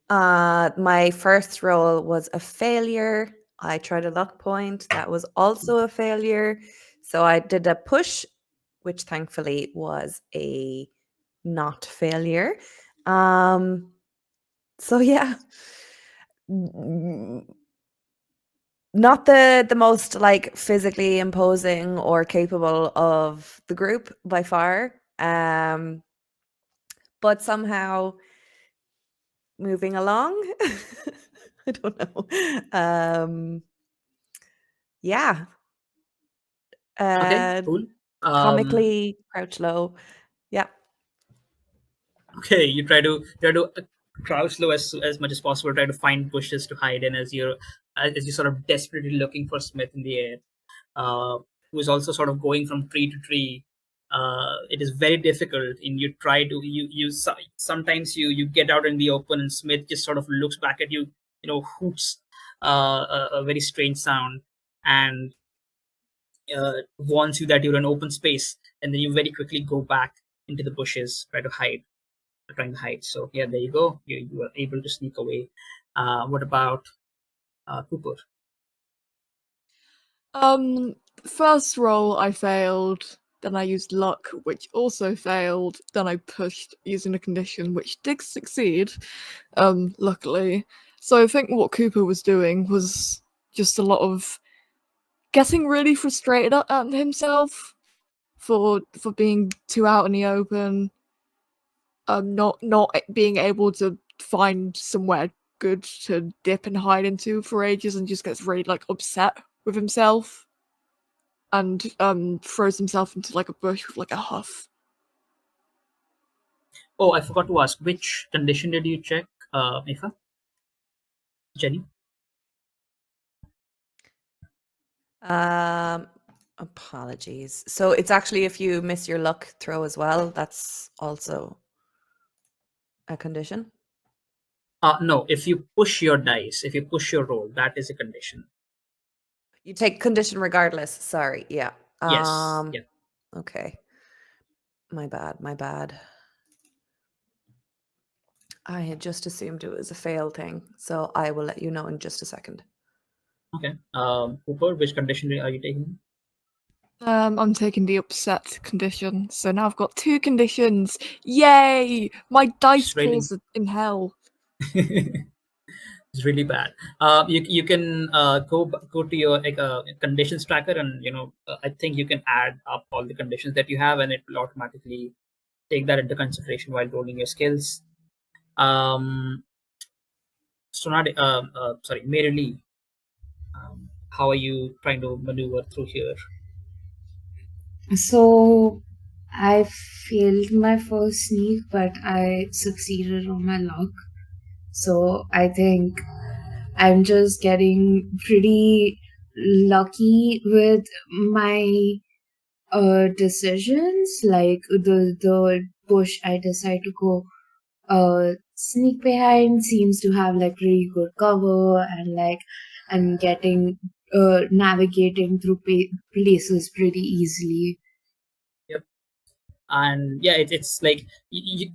my first roll was a failure. I tried a luck point. That was also a failure. So I did a push, which thankfully was a not failure. So yeah, not the most like physically imposing or capable of the group by far, but somehow moving along. I don't know. Yeah. Okay, cool. Comically crouch low. Yeah. Okay, you try to crouch low as much as possible. Try to find bushes to hide in as you're sort of desperately looking for Smith in the air, uh, who is also sort of going from tree to tree. It is very difficult, and you try to sometimes you get out in the open, and Smith just sort of looks back at you, hoots a very strange sound, and warns you that you're in open space, and then you very quickly go back into the bushes, trying to hide. So yeah, there you go. You are able to sneak away. What about Cooper? First roll I failed, then I used luck, which also failed, then I pushed using a condition which did succeed, luckily. So I think what Cooper was doing was just a lot of getting really frustrated at himself for being too out in the open, not being able to find somewhere good to dip and hide into for ages, and just gets really like upset with himself and throws himself into like a bush with like a huff. Oh, I forgot to ask, which condition did you check, Mifa? Jenny? Apologies. So it's actually if you miss your luck throw as well, that's also a condition. No, if you push your dice, if you push your roll, that is a condition. You take condition regardless. Sorry. Yeah. Yes. Yeah. Okay. My bad. I had just assumed it was a fail thing, so I will let you know in just a second. Okay. Cooper, which condition are you taking? I'm taking the upset condition, so now I've got 2 conditions. Yay! My dice It's really, pools are in hell. it's really bad. You can go to your conditions tracker, and I think you can add up all the conditions that you have, and it will automatically take that into consideration while rolling your skills. So not sorry, Mary Lee. How are you trying to maneuver through here? So I failed my first sneak, but I succeeded on my luck. So I think I'm just getting pretty lucky with my decisions. Like the bush I decide to go sneak behind seems to have like really good cover, and like I'm getting navigating through places pretty easily. Yep. And yeah, it's like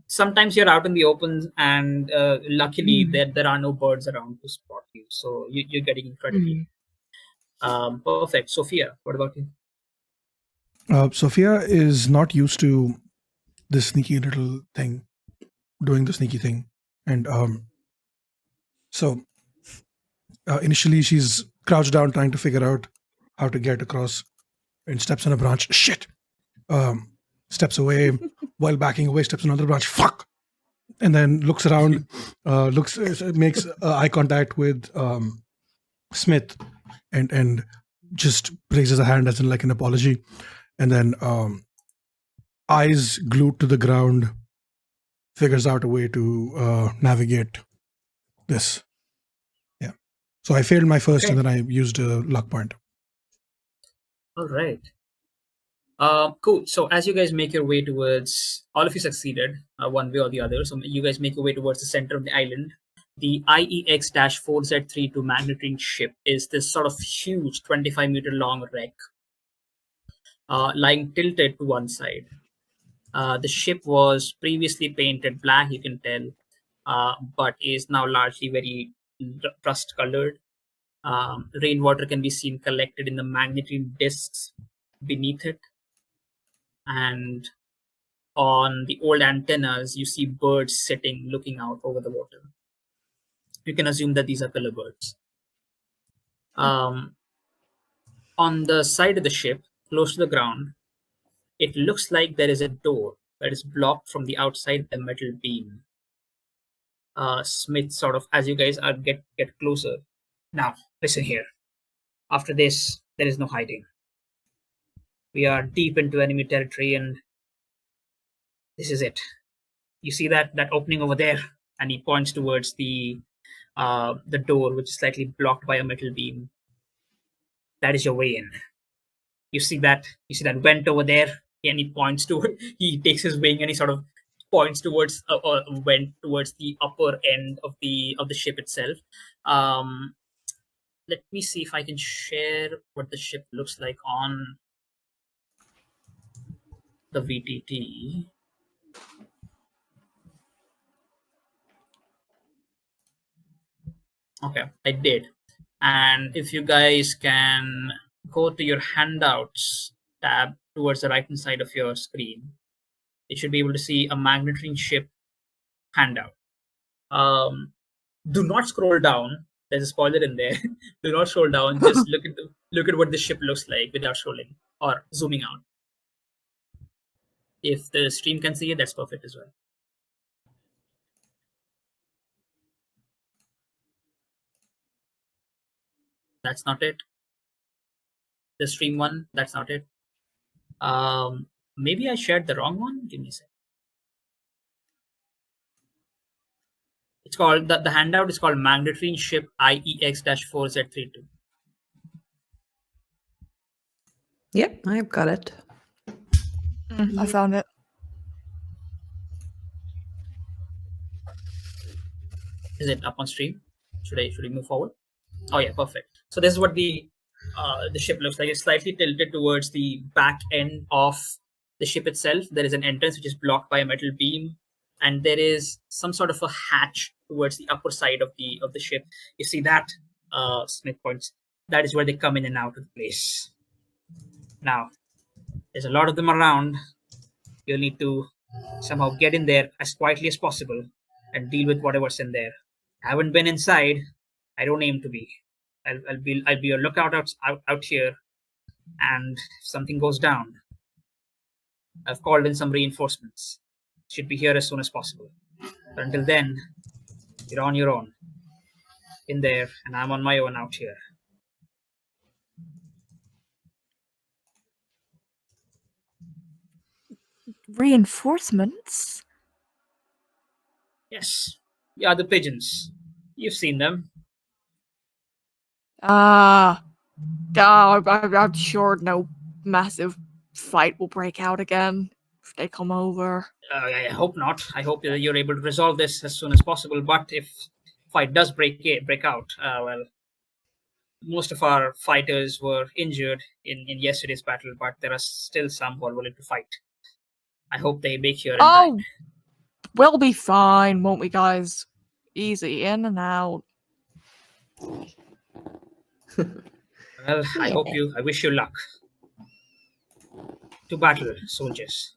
sometimes you're out in the open, and luckily Mm. there are no birds around to spot you, so you're getting incredibly Mm. perfect. Sophia, what about you? Sophia is not used to this sneaky little thing, doing the sneaky thing. And so initially she's crouched down trying to figure out how to get across and steps on a branch. Shit. Steps away while backing away, steps on another branch. Fuck. And then looks around, makes eye contact with Smith and just raises a hand as in like an apology. And then eyes glued to the ground, figures out a way to navigate this. Yeah. So I failed my first, Okay. and then I used a luck point. All right. Cool. So as you guys make your way towards, all of you succeeded one way or the other. So you guys make your way towards the center of the island. The IEX-4Z32 magnetine ship is this sort of huge 25-meter long wreck lying tilted to one side. The ship was previously painted black, you can tell, but is now largely very rust colored. Rainwater can be seen collected in the magnetine discs beneath it. And on the old antennas, you see birds sitting, looking out over the water. You can assume that these are killer birds. On the side of the ship, close to the ground, it looks like there is a door that is blocked from the outside by a metal beam. Smith sort of, as you guys are get closer. Now, listen here. After this, there is no hiding. We are deep into enemy territory, and this is it. You see that opening over there, and he points towards the door, which is slightly blocked by a metal beam. That is your way in. You see that vent over there, and he points to. He takes his wing and he sort of points towards went towards the upper end of the ship itself. Let me see if I can share what the ship looks like on the VTT. Okay, I did. And if you guys can go to your handouts tab towards the right hand side of your screen, you should be able to see a magnetron ship handout. Do not scroll down. There's a spoiler in there. Do not scroll down. Just look at what the ship looks like without scrolling or zooming out. If the stream can see it, that's perfect as well. That's not it. The stream one, that's not it. Maybe I shared the wrong one. Give me a sec. It's called the handout is called Magnetron Ship IEX-4Z32. Yep, I've got it. I found it. Is it up on stream? Should we move forward? Oh yeah, perfect. So this is what the ship looks like. It's slightly tilted towards the back end of the ship itself. There is an entrance which is blocked by a metal beam, and there is some sort of a hatch towards the upper side of the ship. You see that, Smith points. That is where they come in and out of the place. Now, there's a lot of them around. You'll need to somehow get in there as quietly as possible and deal with whatever's in there. I haven't been inside. I don't aim to be. I'll be your lookout out here, and if something goes down, I've called in some reinforcements. Should be here as soon as possible. But until then, you're on your own in there, and I'm on my own out here. Reinforcements? Yes, yeah, the pigeons. You've seen them. I'm sure no massive fight will break out again if they come over. I hope not. I hope that you're able to resolve this as soon as possible. But if fight does break out, well, most of our fighters were injured in yesterday's battle, but there are still some who are willing to fight. I hope they make here in time. We'll be fine, won't we, guys? Easy in and out. Well, I wish you luck. To battle, soldiers.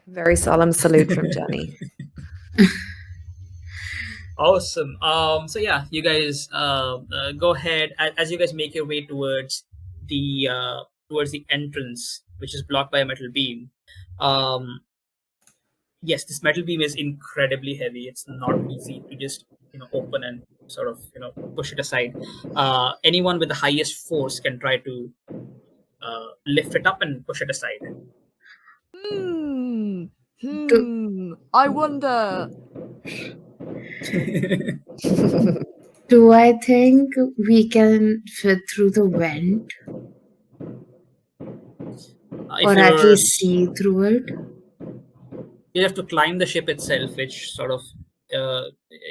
Very solemn salute from Johnny. Awesome. So yeah, you guys go ahead as you guys make your way towards the entrance, which is blocked by a metal beam. Yes, this metal beam is incredibly heavy. It's not easy to just open and sort of push it aside. Anyone with the highest force can try to lift it up and push it aside. I wonder. Do I think we can fit through the vent? Or at least see through it? You have to climb the ship itself, which sort of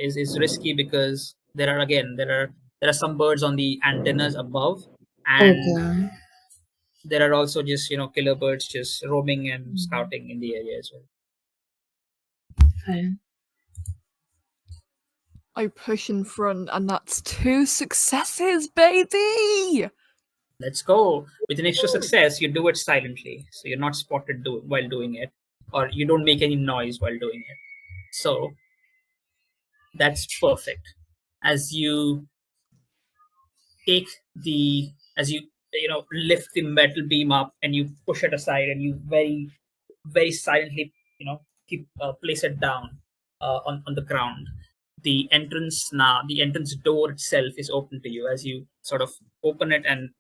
is risky because there are some birds on the antennas above, and there are also just killer birds just roaming and scouting in the area as well. Fine. I push in front, and that's 2 successes, baby! Let's go. With an extra success, you do it silently, so you're not spotted while doing it. or you don't make any noise while doing it. So that's perfect. As you take the as you know lift the metal beam up and you push it aside and you very silently keep place it down on the ground. The entrance door itself is open to you. As you sort of open it and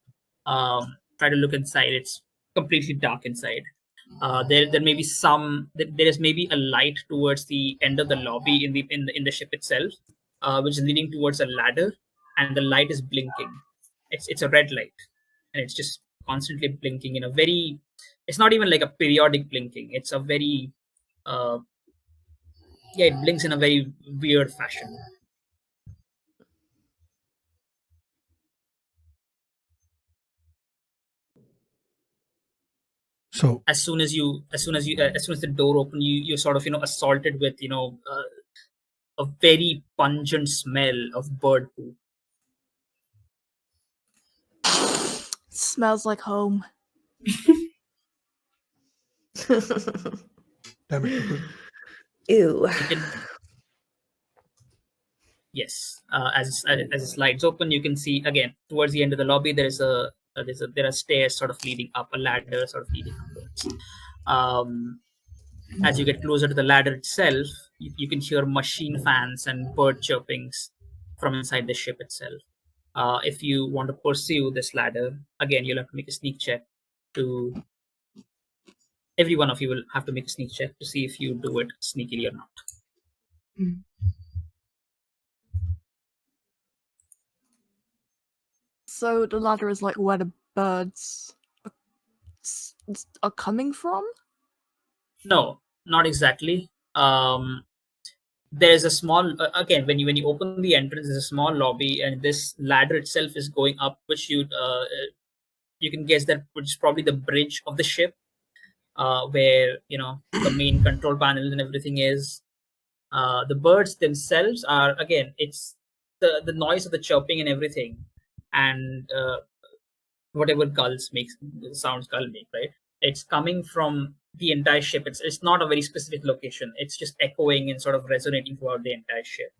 try to look inside, it's completely dark inside. There may be there is maybe a light towards the end of the lobby in the ship itself, which is leading towards a ladder, and the light is blinking. It's a red light, and it's just constantly blinking in a very. It's not even like a periodic blinking. It's a very uh, yeah, it blinks in a very weird fashion. So As soon as the door open, you're sort of assaulted with a very pungent smell of bird poop. Smells like home. damn it, people. Ew. Yes, as it slides open, you can see again towards the end of the lobby. There are stairs sort of leading up, a ladder sort of leading upwards. As you get closer to the ladder itself, you can hear machine fans and bird chirpings from inside the ship itself. If you want to pursue this ladder, again, you'll have to make a sneak check. Every one of you will have to make a sneak check to see if you do it sneakily or not. So the ladder is like where the birds are coming from? No, not exactly. There's a small again when you open the entrance, there's a small lobby, and this ladder itself is going up, which you can guess that which is probably the bridge of the ship, where the main control panel and everything is. The birds themselves are, again, it's the noise of the chirping and everything, and whatever sounds gull make, right? It's coming from the entire ship. It's not a very specific location. It's just echoing and sort of resonating throughout the entire ship.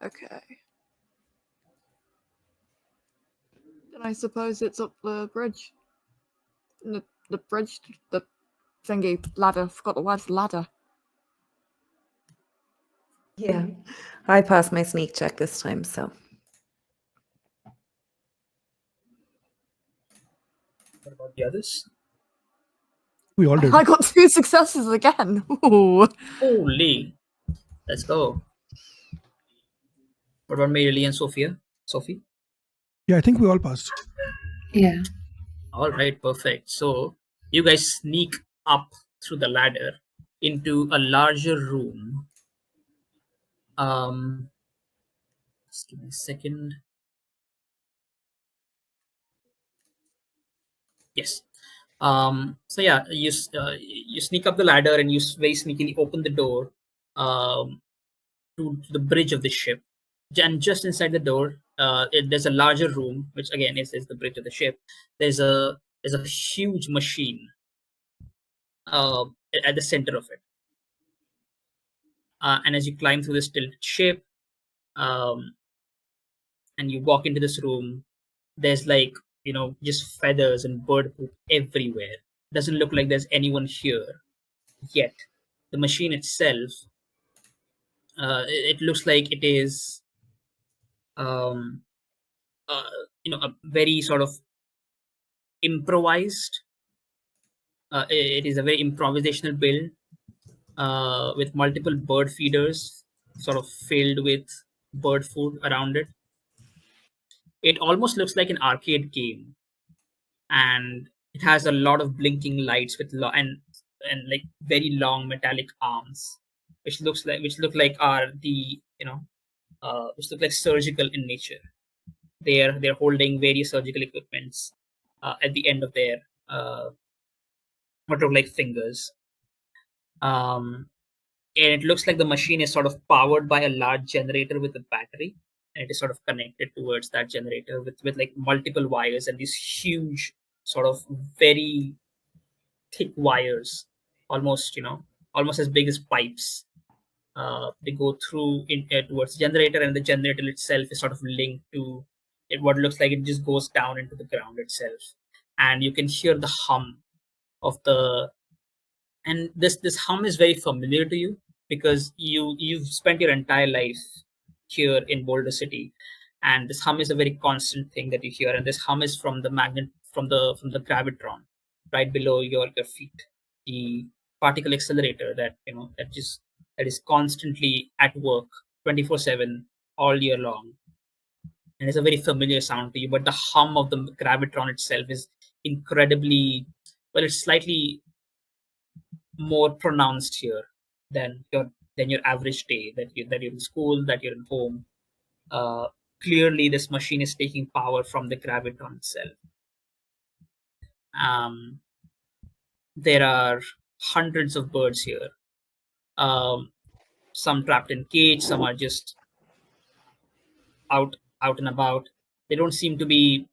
Okay. Then I suppose it's up the bridge. The bridge, the thingy, ladder. Forgot the word ladder. Yeah. I passed my sneak check this time, so. What about the others? We all did. I got 2 successes again. Ooh. Holy. Let's go. What about Mary Lee and Sophie? Yeah, I think we all passed. Yeah. All right, perfect. So you guys sneak up through the ladder into a larger room. Just give me a second. Yes. So yeah, you sneak up the ladder and you very sneakily open the door to the bridge of the ship. And just inside the door, there's a larger room, which again is the bridge of the ship. There's a huge machine at the center of it. And as you climb through this tilted ship, and you walk into this room, there's like just feathers and bird poop everywhere. Doesn't look like there's anyone here yet. The machine itself, it looks like it is a very sort of improvised. It is a very improvisational build with multiple bird feeders sort of filled with bird food around it. It almost looks like an arcade game, and it has a lot of blinking lights with and like very long metallic arms, which look like which look like surgical in nature. They're holding various surgical equipments at the end of their what look like fingers. And it looks like the machine is sort of powered by a large generator with a battery, and it is sort of connected towards that generator with like multiple wires and these huge sort of very thick wires, almost almost as big as pipes. They go through towards the generator, and the generator itself is sort of linked to it. What looks like it just goes down into the ground itself, and you can hear the hum of the. And this hum is very familiar to you because you've spent your entire life here in Boulder City, and this hum is a very constant thing that you hear. And this hum is from the magnet from the gravitron right below your feet, the particle accelerator that is constantly at work 24/7 all year long. And it's a very familiar sound to you, but the hum of the gravitron itself is incredibly, well, it's slightly more pronounced here than your average day, that you're in school, that you're in home. uh, Clearly this machine is taking power from the gravitron itself. um, there are hundreds of birds here, um, some trapped in cage, some are just out and about. They don't seem to be,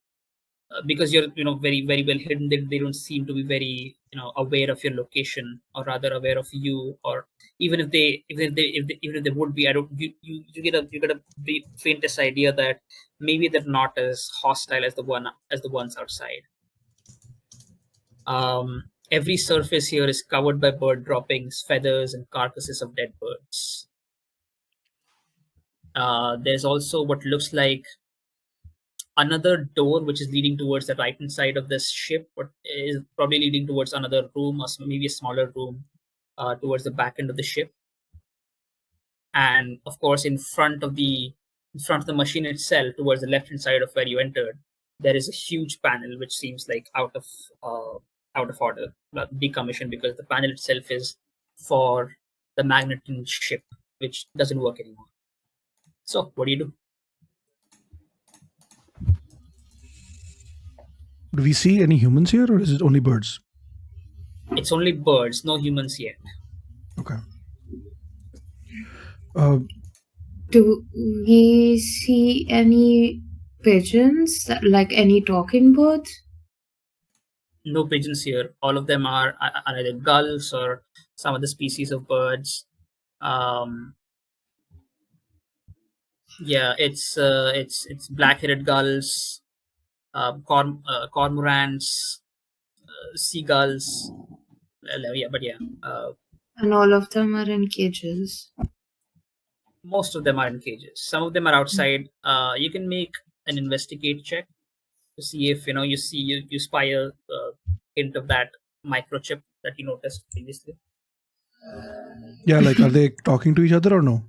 because you're very very well hidden, they don't seem to be very aware of your location, or rather aware of you. Or even if they would be, I don't you get a faintest idea that maybe they're not as hostile as the ones outside. Every surface here is covered by bird droppings, feathers, and carcasses of dead birds. There's also what looks like another door which is leading towards the right hand side of this ship, but is probably leading towards another room, or maybe a smaller room towards the back end of the ship. And of course, in front of the machine itself, towards the left hand side of where you entered, there is a huge panel which seems like out of order, decommissioned, because the panel itself is for the magnetic ship, which doesn't work anymore. So what do you do? Do we see any humans here, or is it only birds? It's only birds, no humans yet. Okay. Do we see any pigeons, like any talking birds? No pigeons here. All of them are either gulls or some other species of birds. Yeah, it's black-headed gulls, cormorants, seagulls. Yeah, but yeah, And all of them are in cages. most of them are in cages. Some of them are outside. You can make an investigate check to see if you spy a hint of that microchip that you noticed previously. Yeah, like, are they talking to each other or no?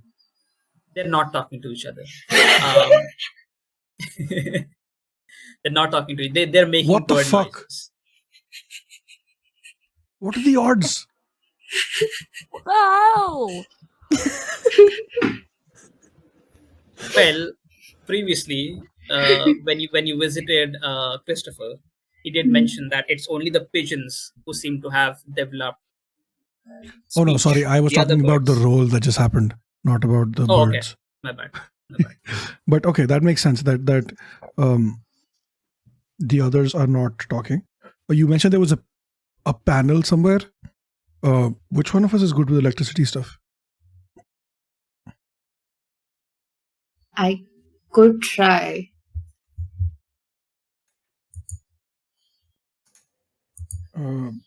They're not talking to each other. They're not talking to you. They're making What the bird fuck? noises. What are the odds? Wow! Well, previously, when you visited Christopher, he did mention that it's only the pigeons who seem to have developed. Oh no, speech. sorry, I was The other talking about the birds. role that just happened, not about the Oh, okay. birds. My bad. My bad. But okay, that makes sense. That the others are not talking. You mentioned there was a panel somewhere. Which one of us is good with electricity stuff? I could try.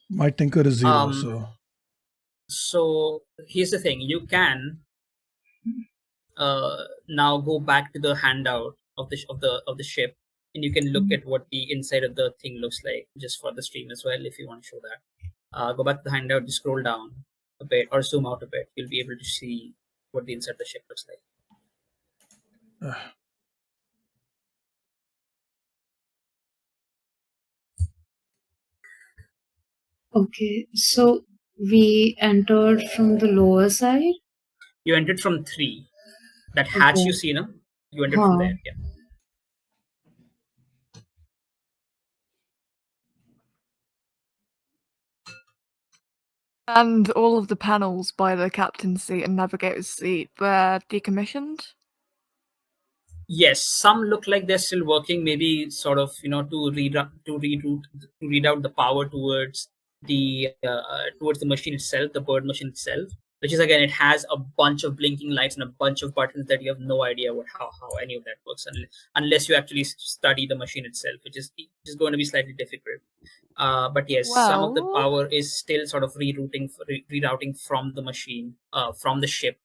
My tinker is 0, Um, so So here's the thing: you can now go back to the handout of the ship, and you can look at what the inside of the thing looks like, just for the stream as well, if you want to show that. Go back to the handout, just scroll down a bit or zoom out a bit. You'll be able to see what the inside of the ship looks like. Okay, so we entered from the lower side. You entered from 3. That hatch Okay. you see now, you entered from there. Yeah. And all of the panels by the captain's seat and navigator's seat were decommissioned? Yes, some look like they're still working. Maybe sort of to read out the power towards the machine itself, the bird machine itself. Which is again, it has a bunch of blinking lights and a bunch of buttons that you have no idea how any of that works unless you actually study the machine itself, which is going to be slightly difficult. But yes, some of the Well, power is still sort of rerouting from the machine, from the ship,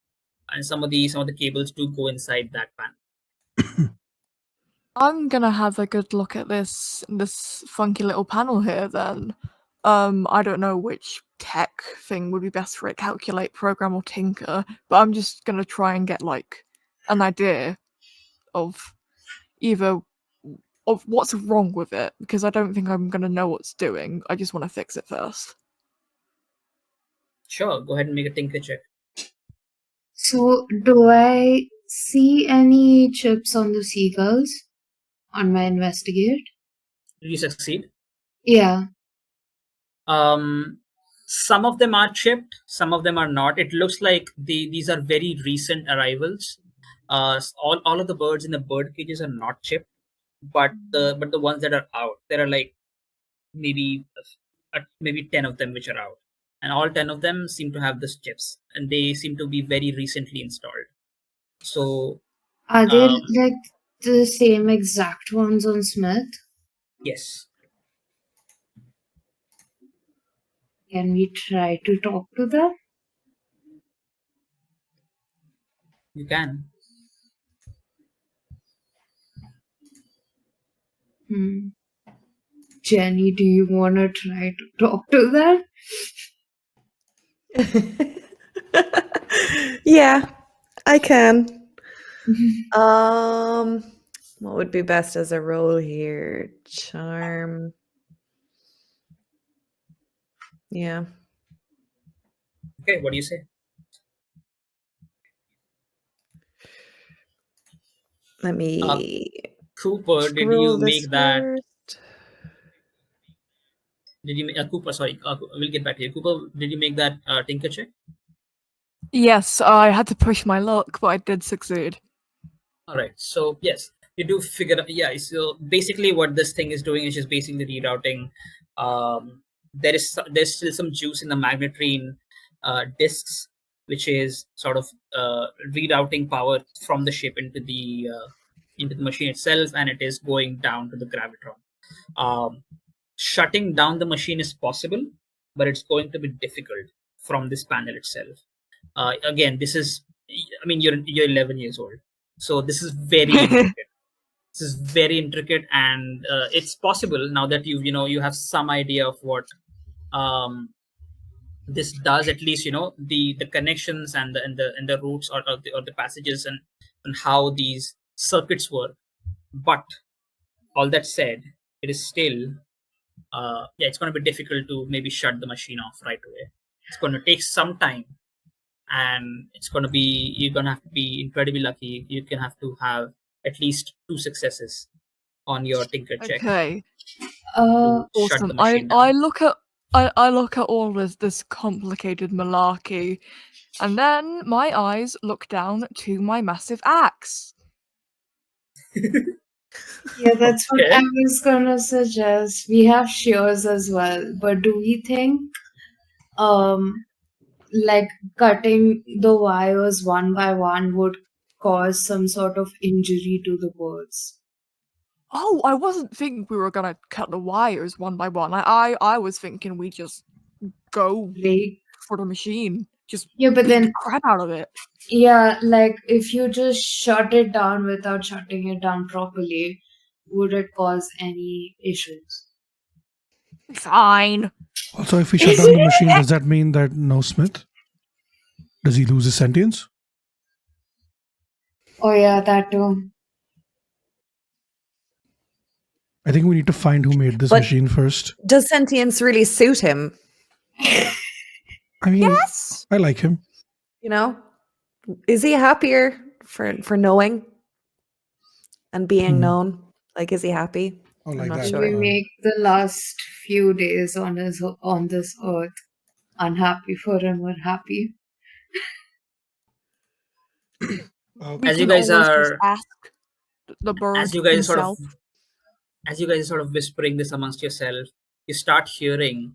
and some of the cables do go inside that panel. I'm gonna have a good look at this funky little panel here then. I don't know which tech thing would be best for it, calculate, program, or tinker, but I'm just gonna try and get like an idea of either of what's wrong with it, because I don't think I'm gonna know what's doing. I just want to fix it first. Sure, go ahead and make a tinker check. So, do I see any chips on the seagulls on my investigate? Did you succeed? Yeah. Some of them are chipped, some of them are not. It looks like these are very recent arrivals. All of the birds in the bird cages are not chipped, but the ones that are out, there are like maybe maybe 10 of them which are out, and all 10 of them seem to have these chips, and they seem to be very recently installed. So Are they um, like the same exact ones on Smith? yes, Can we try to talk to them? you can. Jenny, do you want to try to talk to them? Yeah, I can. What would be best as a role here? Charm. Yeah. Okay, what do you say? Let me Cooper, did scroll you this make that? first. Did you make Cooper? Sorry, we'll get back to you. Cooper, did you make that tinker check? Yes, I had to push my luck, but I did succeed. All right. So yes, you do figure out. Yeah. So basically, what this thing is doing is just basically rerouting. There's still some juice in the magnetrine discs, which is sort of rerouting power from the ship into the machine itself, and it is going down to the gravitron. Shutting down the machine is possible, but it's going to be difficult from this panel itself. Again, this is, I mean, you're 11 years old, so this is very intricate. This is very intricate, and it's possible now that you have some idea of what this does. At least the connections and the routes or the passages and how these circuits work. But all that said, it is still it's going to be difficult to maybe shut the machine off right away. It's going to take some time, and you're going to have to be incredibly lucky. You can have to have at least 2 successes on your tinker check Okay, to shut awesome. the machine I down. look at I look at all this complicated malarkey, and then my eyes look down to my massive axe. Yeah, that's what I Okay. was gonna suggest. We have shears as well, but do we think like cutting the wires one by one would cause some sort of injury to the birds? Oh, I wasn't thinking we were gonna cut the wires one by one. I was thinking we just go Like, for the machine, just yeah, but beat the then crap out of it. yeah, like if you just shut it down without shutting it down properly, would it cause any issues? Fine. Also, if we shut down the machine, does that mean that no Smith? Does he lose his sentience? Oh yeah, that too. I think we need to find who made this But- machine first. Does sentience really suit him? I mean, Yes. I like him. You know? Is he happier for knowing and being known? Like, is he happy? Oh, I'm like not that. sure. We make the last few days on this earth unhappy for him or happy. We As you can guys always just are ask. the bird As you guys sort of himself. as you guys are sort of whispering this amongst yourself, you start hearing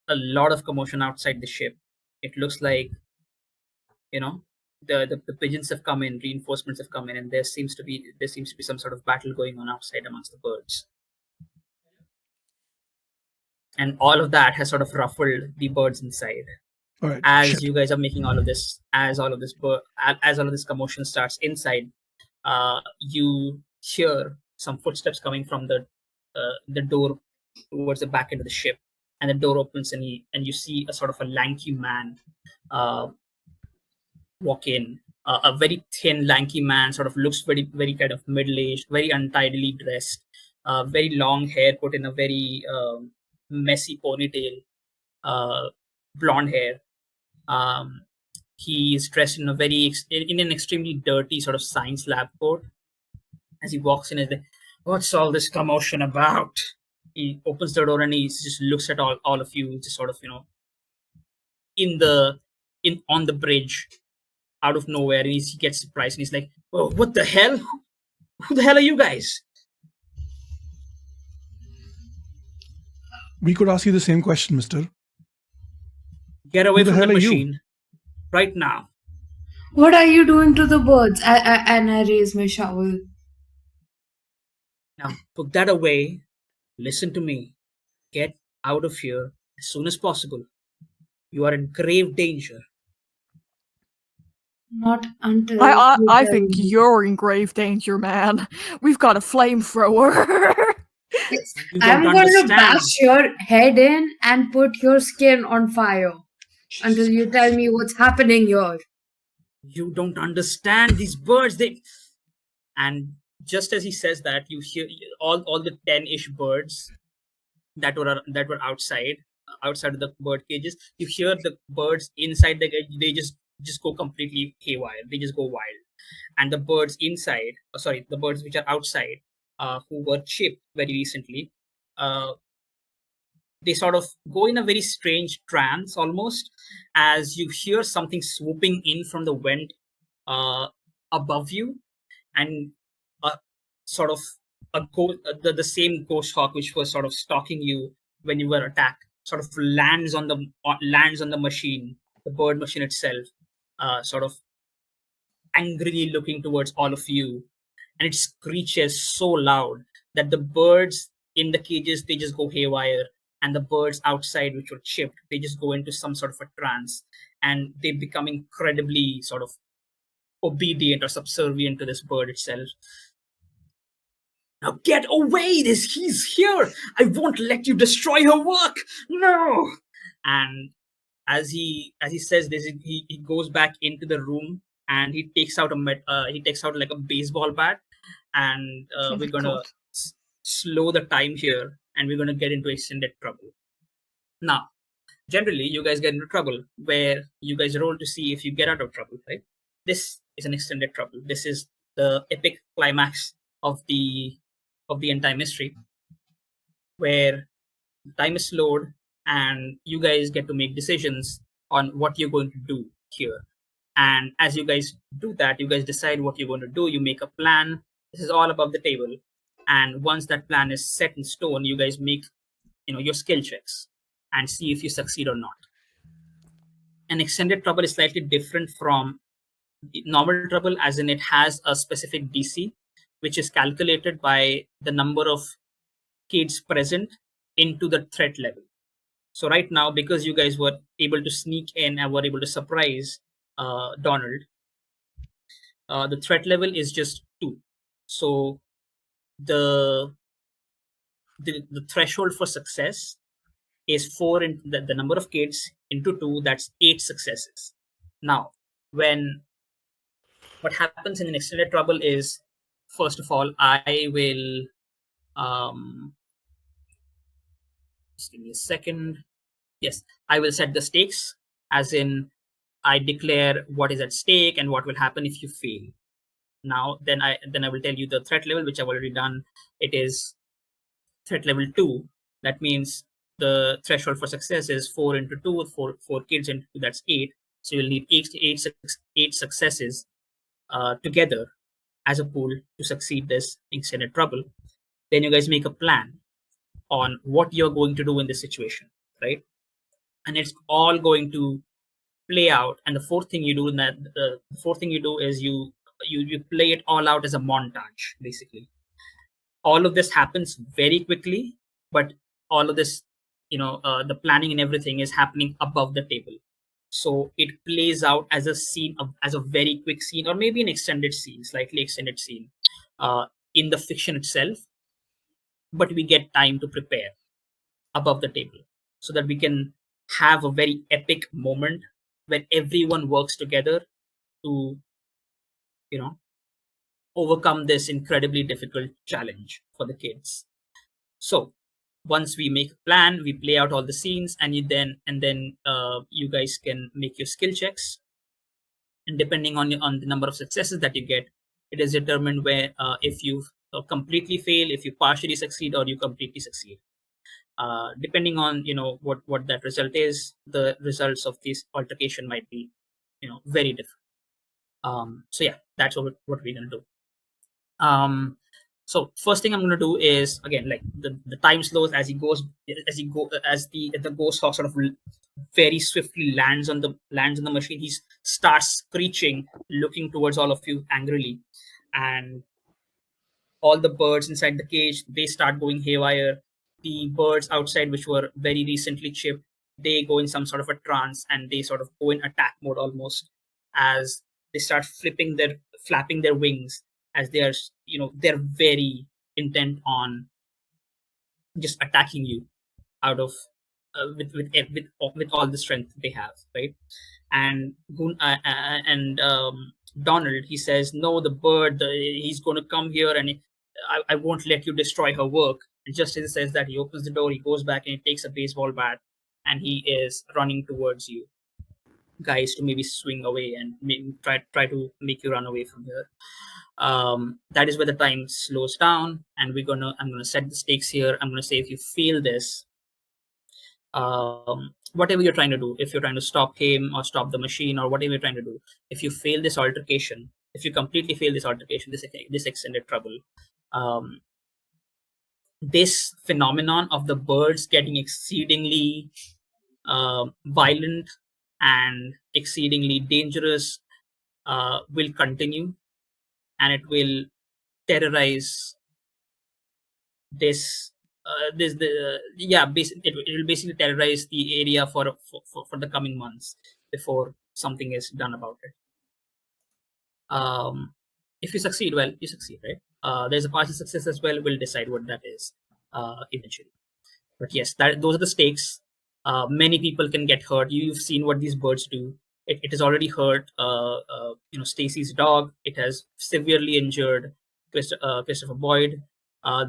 a lot of commotion outside the ship. It looks like, you know, the pigeons have come in, reinforcements have come in, and there seems to be some sort of battle going on outside amongst the birds. And all of that has sort of ruffled the birds inside. All right. As Shit. you guys are making all of this, as all of this commotion starts inside, you hear some footsteps coming from the door towards the back end of the ship, and the door opens, and you see a sort of a lanky man uh, walk in. A very thin, lanky man, sort of looks very, very kind of middle-aged, very untidily dressed, very long hair put in a very messy ponytail, uh, blonde hair. Um, he is dressed in in an extremely dirty sort of science lab coat. As he walks in, he's like, "What's all this commotion about?" He opens the door and he just looks at all of you, just sort of, in the in on the bridge, out of nowhere, and he gets surprised and he's like, "Oh, what the hell? Who the hell are you guys?" We could ask you the same question, mister. Get away Who the from hell the are you? machine right now. What are you doing to the birds? And I raise my shovel. Now put that away. Listen to me. Get out of here as soon as possible. You are in grave danger. Not until I you I tell think me. you're in grave danger, man. We've got a flamethrower. You I'm don't going to understand. bash your head in and put your skin on fire until you tell me what's happening here. You don't understand these birds. And just as he says that, you hear all the 10-ish birds that were outside of the bird cages. You hear the birds inside the cage. They just go completely haywire. They just go wild. And the birds inside, the birds which are outside, who were chipped very recently, uh, they sort of go in a very strange trance almost, as you hear something swooping in from the vent above you, and sort of the same ghost hawk which was sort of stalking you when you were attacked sort of lands on the machine, the bird machine itself, sort of angrily looking towards all of you, and it screeches so loud that the birds in the cages, they just go haywire, and the birds outside which were chipped, they just go into some sort of a trance, and they become incredibly sort of obedient or subservient to this bird itself. Now get away! He's here! I won't let you destroy her work! No! And as he says this, he goes back into the room, and he takes out like a baseball bat, and Oh we're my gonna God. slow the time here, and we're gonna get into extended trouble. Now, generally, you guys get into trouble where you guys roll to see if you get out of trouble, right? This is an extended trouble. This is the epic climax of the entire mystery, where time is slowed and you guys get to make decisions on what you're going to do here. And as you guys do that, you guys decide what you're going to do. You make a plan. This is all above the table. And once that plan is set in stone, you guys make your skill checks and see if you succeed or not. An extended trouble is slightly different from normal trouble, as in it has a specific DC, which is calculated by the number of kids present into the threat level. So right now, because you guys were able to sneak in and were able to surprise Donald, the threat level is just 2. So the threshold for success is 4 into the number of kids into 2. That's 8 successes. Now, what happens in an extended trouble is, first of all, I will just give me a second. Yes, I will set the stakes, as in I declare what is at stake and what will happen if you fail. Now, then I will tell you the threat level, which I've already done. It is threat level 2. That means the threshold for success is 4 into 2, 4 kids into 2, that's 8. So you'll need 8 successes together. as a pool to succeed this extended trouble. Then you guys make a plan on what you're going to do in this situation, right? And it's all going to play out. And the fourth thing you do in that, the fourth thing you do is you play it all out as a montage, basically. All of this happens very quickly, but all of this, the planning and everything is happening above the table. So it plays out as a scene as a very quick scene, or maybe an extended scene, slightly extended scene, in the fiction itself. But we get time to prepare above the table so that we can have a very epic moment when everyone works together to, overcome this incredibly difficult challenge for the kids. So once we make a plan, we play out all the scenes, and then you guys can make your skill checks, and depending on the number of successes that you get, it is determined where if you completely fail, if you partially succeed, or you completely succeed. Depending on what that result is, the results of this altercation might be very different. So yeah, that's what we're gonna do. So first thing I'm going to do is, again, like the time slows as as the ghost hawk sort of very swiftly lands on the machine. He starts screeching, looking towards all of you angrily, and all the birds inside the cage, they start going haywire. The birds outside, which were very recently chipped, they go in some sort of a trance, and they sort of go in attack mode almost, as they start flapping their wings, as they're very intent on just attacking you out of with all the strength they have, right? And Donald, he says, no, the bird, he's going to come here, and I won't let you destroy her work. And just as he says that, he opens the door, he goes back, and he takes a baseball bat, and he is running towards you guys to maybe swing away and maybe try to make you run away from here. That is where the time slows down, and I'm gonna set the stakes here. I'm gonna say, if you fail this, whatever you're trying to do, if you're trying to stop him or stop the machine or whatever you're trying to do, if you fail this altercation, if you completely fail this altercation, this extended trouble, this phenomenon of the birds getting exceedingly violent and exceedingly dangerous will continue, and it will terrorize it will basically terrorize the area for the coming months before something is done about it. If you succeed, well, you succeed, right? There's a partial success as well. We'll decide what that is eventually. But yes, those are the stakes. Many people can get hurt. You've seen what these birds do. It has already hurt Stacy's dog. It has severely injured Christopher Boyd.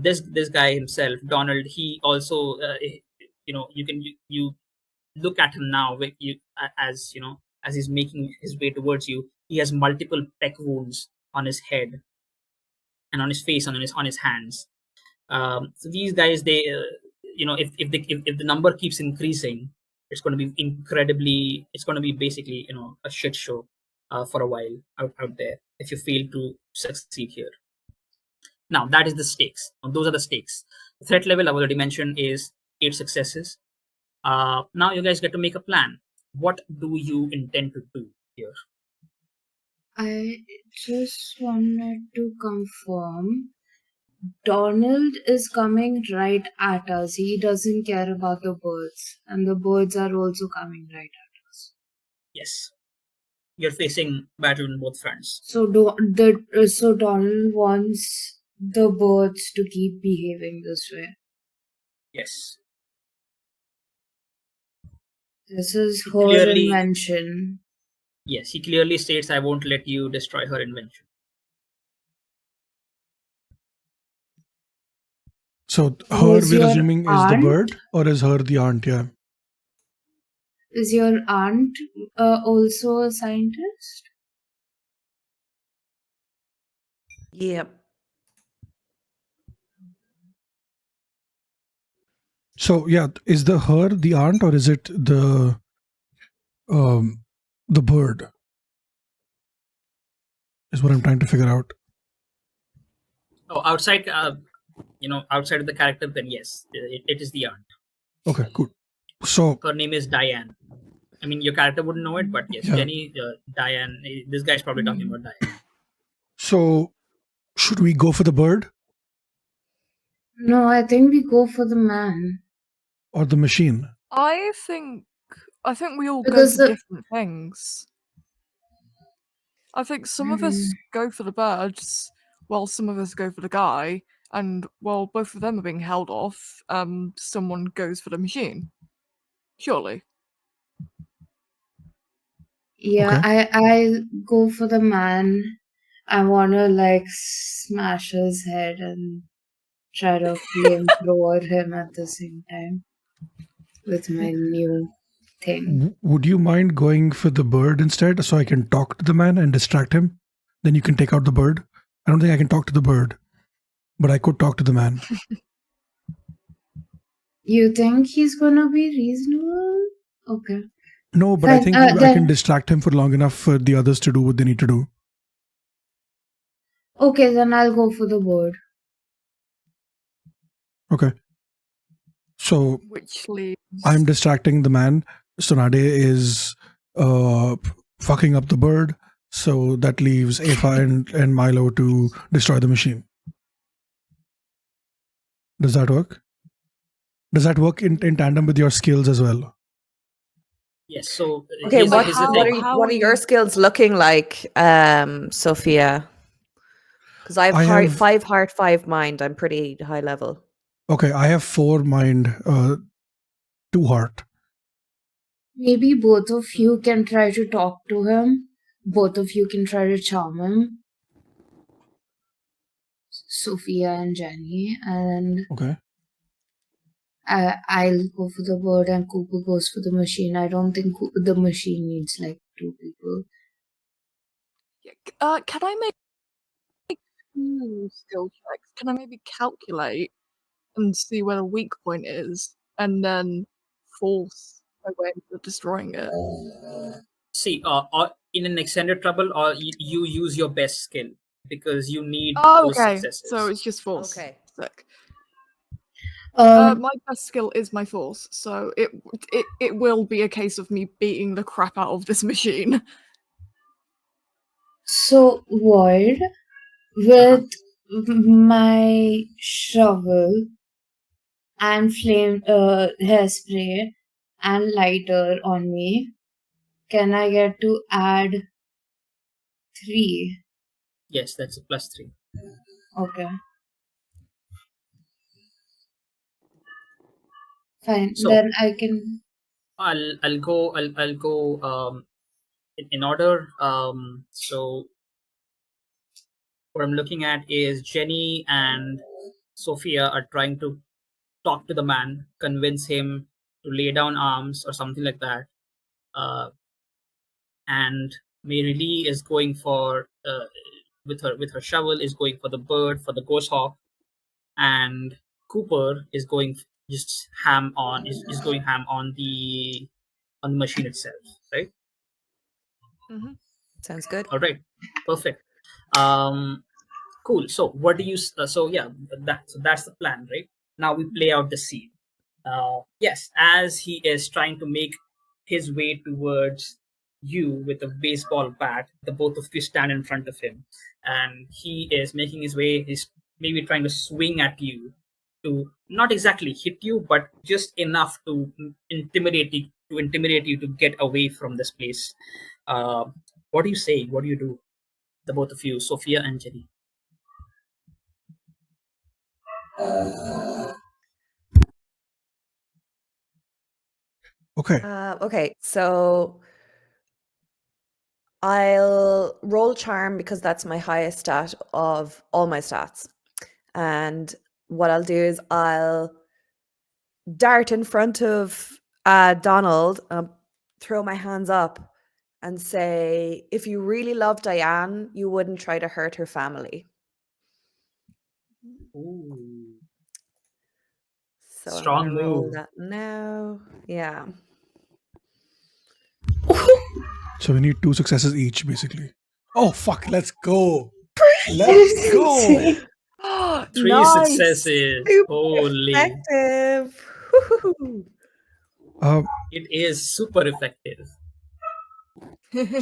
This guy himself, Donald, he also you look at him now, as he's making his way towards you. He has multiple peck wounds on his head and on his face and on his hands. So these guys, they if the number keeps increasing, it's going to be it's going to be basically a shit show for a while out there if you fail to succeed here. Now that is the stakes. Those are the stakes. The threat level I've already mentioned is 8 successes. Now you guys get to make a plan. What do you intend to do here? I just wanted to confirm Donald is coming right at us. He doesn't care about the birds, and the birds are also coming right at us. Yes, you're facing battle on both fronts. So Donald wants the birds to keep behaving this way. Yes. This is her invention. Yes, he clearly states, I won't let you destroy her invention. So her, we're assuming, is the bird, or is her the aunt? Yeah. Is your aunt also a scientist? Yep. So yeah, is her the aunt, or is it the bird? Is what I'm trying to figure out. Oh, outside, outside of the character, then yes, it is the aunt. Okay, cool. So Her name is Diane. I mean, your character wouldn't know it, but yes, yeah. Jenny, Diane. This guy's probably talking about Diane. So should we go for the bird No, I think we go for the man. or the machine? I think we all go Because for the- different things. I think some of us go for the birds, while some of us go for the guy, and while both of them are being held off, someone goes for the machine. Surely. Yeah, Okay. I'll go for the man. I wanna like smash his head and try to flamethrower him at the same time with my new thing. Would you mind going for the bird instead so I can talk to the man and distract him? Then you can take out the bird. I don't think I can talk to the bird, but I could talk to the man. You think he's gonna be reasonable? Okay. No, but I Fine, think I can then distract him for long enough for the others to do what they need to do. okay, then I'll go for the bird. Okay. So Which leaves. I'm distracting the man. Sonade is fucking up the bird. So that leaves Afa and Milo to destroy the machine. Does that work? Does that work in tandem with your skills as well? Yes. So Okay, here's, But here's the how- thing. how what are are your you- skills looking like, Sophia? Because I I have have- 5 heart, 5 mind. I'm pretty high level. Okay, I have 4 mind, 2 heart. Maybe both of you can try to talk to him. Both of you can try to charm him. Sophia and Jenny. And Okay. I'll go for the bird and Cooper goes for the machine. I don't think the machine needs like 2 people. Can I make 2 skill checks? Can I maybe calculate and see where the weak point is, and then force my way into destroying it? See, in an extended trouble, or you use your best skill because you need Oh, those okay. successes. So it's just force. Okay. Sick. Um, My best skill is my force, so it will be a case of me beating the crap out of this machine. so Void, with my shovel and flame hairspray and lighter on me, can I get to add 3? Yes, that's a +3. Okay. Fine. So- then I can. I'll go in order. So what I'm looking at is Jenny and Sophia are trying to talk to the man, convince him to lay down arms or something like that. And Mary Lee is going for with her shovel is going for the bird, for the ghost hawk, and Cooper is going just ham on is going ham on the machine itself, right? Sounds good. All right, perfect. Cool. So what do you? So yeah, that's the plan, right? Now we play out the scene. Yes, as he is trying to make his way towards you with a baseball bat, the both of you stand in front of him, and he is making his way. He's maybe trying to swing at you to not exactly hit you, but just enough to intimidate you to get away from this place. What do you say? What do you do? The both of you, Sophia and Jenny. Okay. Okay, so I'll roll charm because that's my highest stat of all my stats. And what I'll do is I'll dart in front of Donald, throw my hands up and say, if you really love Diane, you wouldn't try to hurt her family. Ooh. So Strong I'm gonna roll move. that now. Yeah. So we need 2 successes each, basically. Oh fuck! Let's go. Let's go. 3 Nice. successes. Super Holy. effective. Woo-hoo-hoo. It is super effective.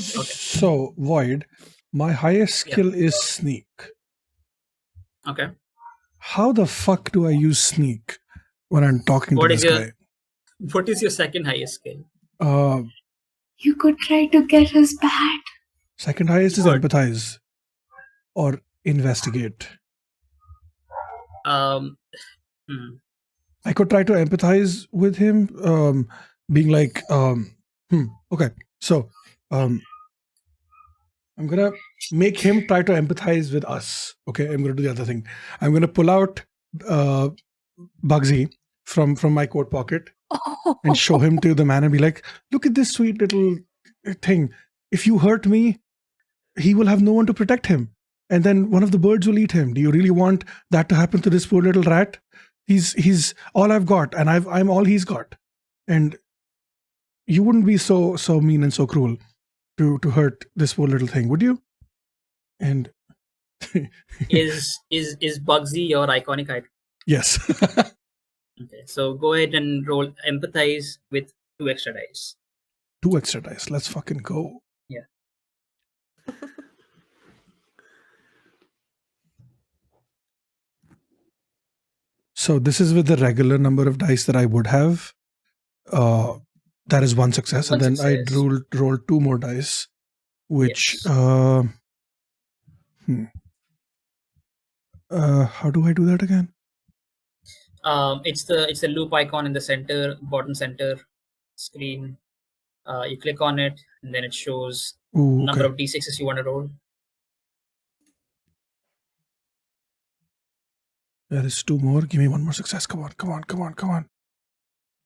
So, Void, my highest Yeah. skill is sneak. Okay. How the fuck do I use sneak when I'm talking What to is this your guy? what is your second highest skill? You could try to get his bat. Second highest is What? empathize or investigate. Hmm. I could try to empathize with him, being like, okay, so I'm gonna make him try to empathize with us. Okay, I'm gonna do the other thing. I'm gonna pull out Bugsy from my coat pocket and show him to the man and be like, look at this sweet little thing. If you hurt me, he will have no one to protect him. And then one of the birds will eat him. Do you really want that to happen to this poor little rat? He's all I've got, and I'm all he's got. And you wouldn't be so mean and so cruel to hurt this poor little thing, would you? And Is Bugsy your iconic item? yes. Okay. So go ahead and roll empathize with 2 extra dice. 2 extra dice. Let's fucking go. Yeah. So this is with the regular number of dice that I would have. That is 1 success, One and then I success. roll 2 more dice, which Yes. how do I do that again? It's the loop icon in the center, bottom center screen. You click on it, and then it shows Ooh, number okay. of d6s you want to roll. There is 2 more. Give me 1 more success. Come on.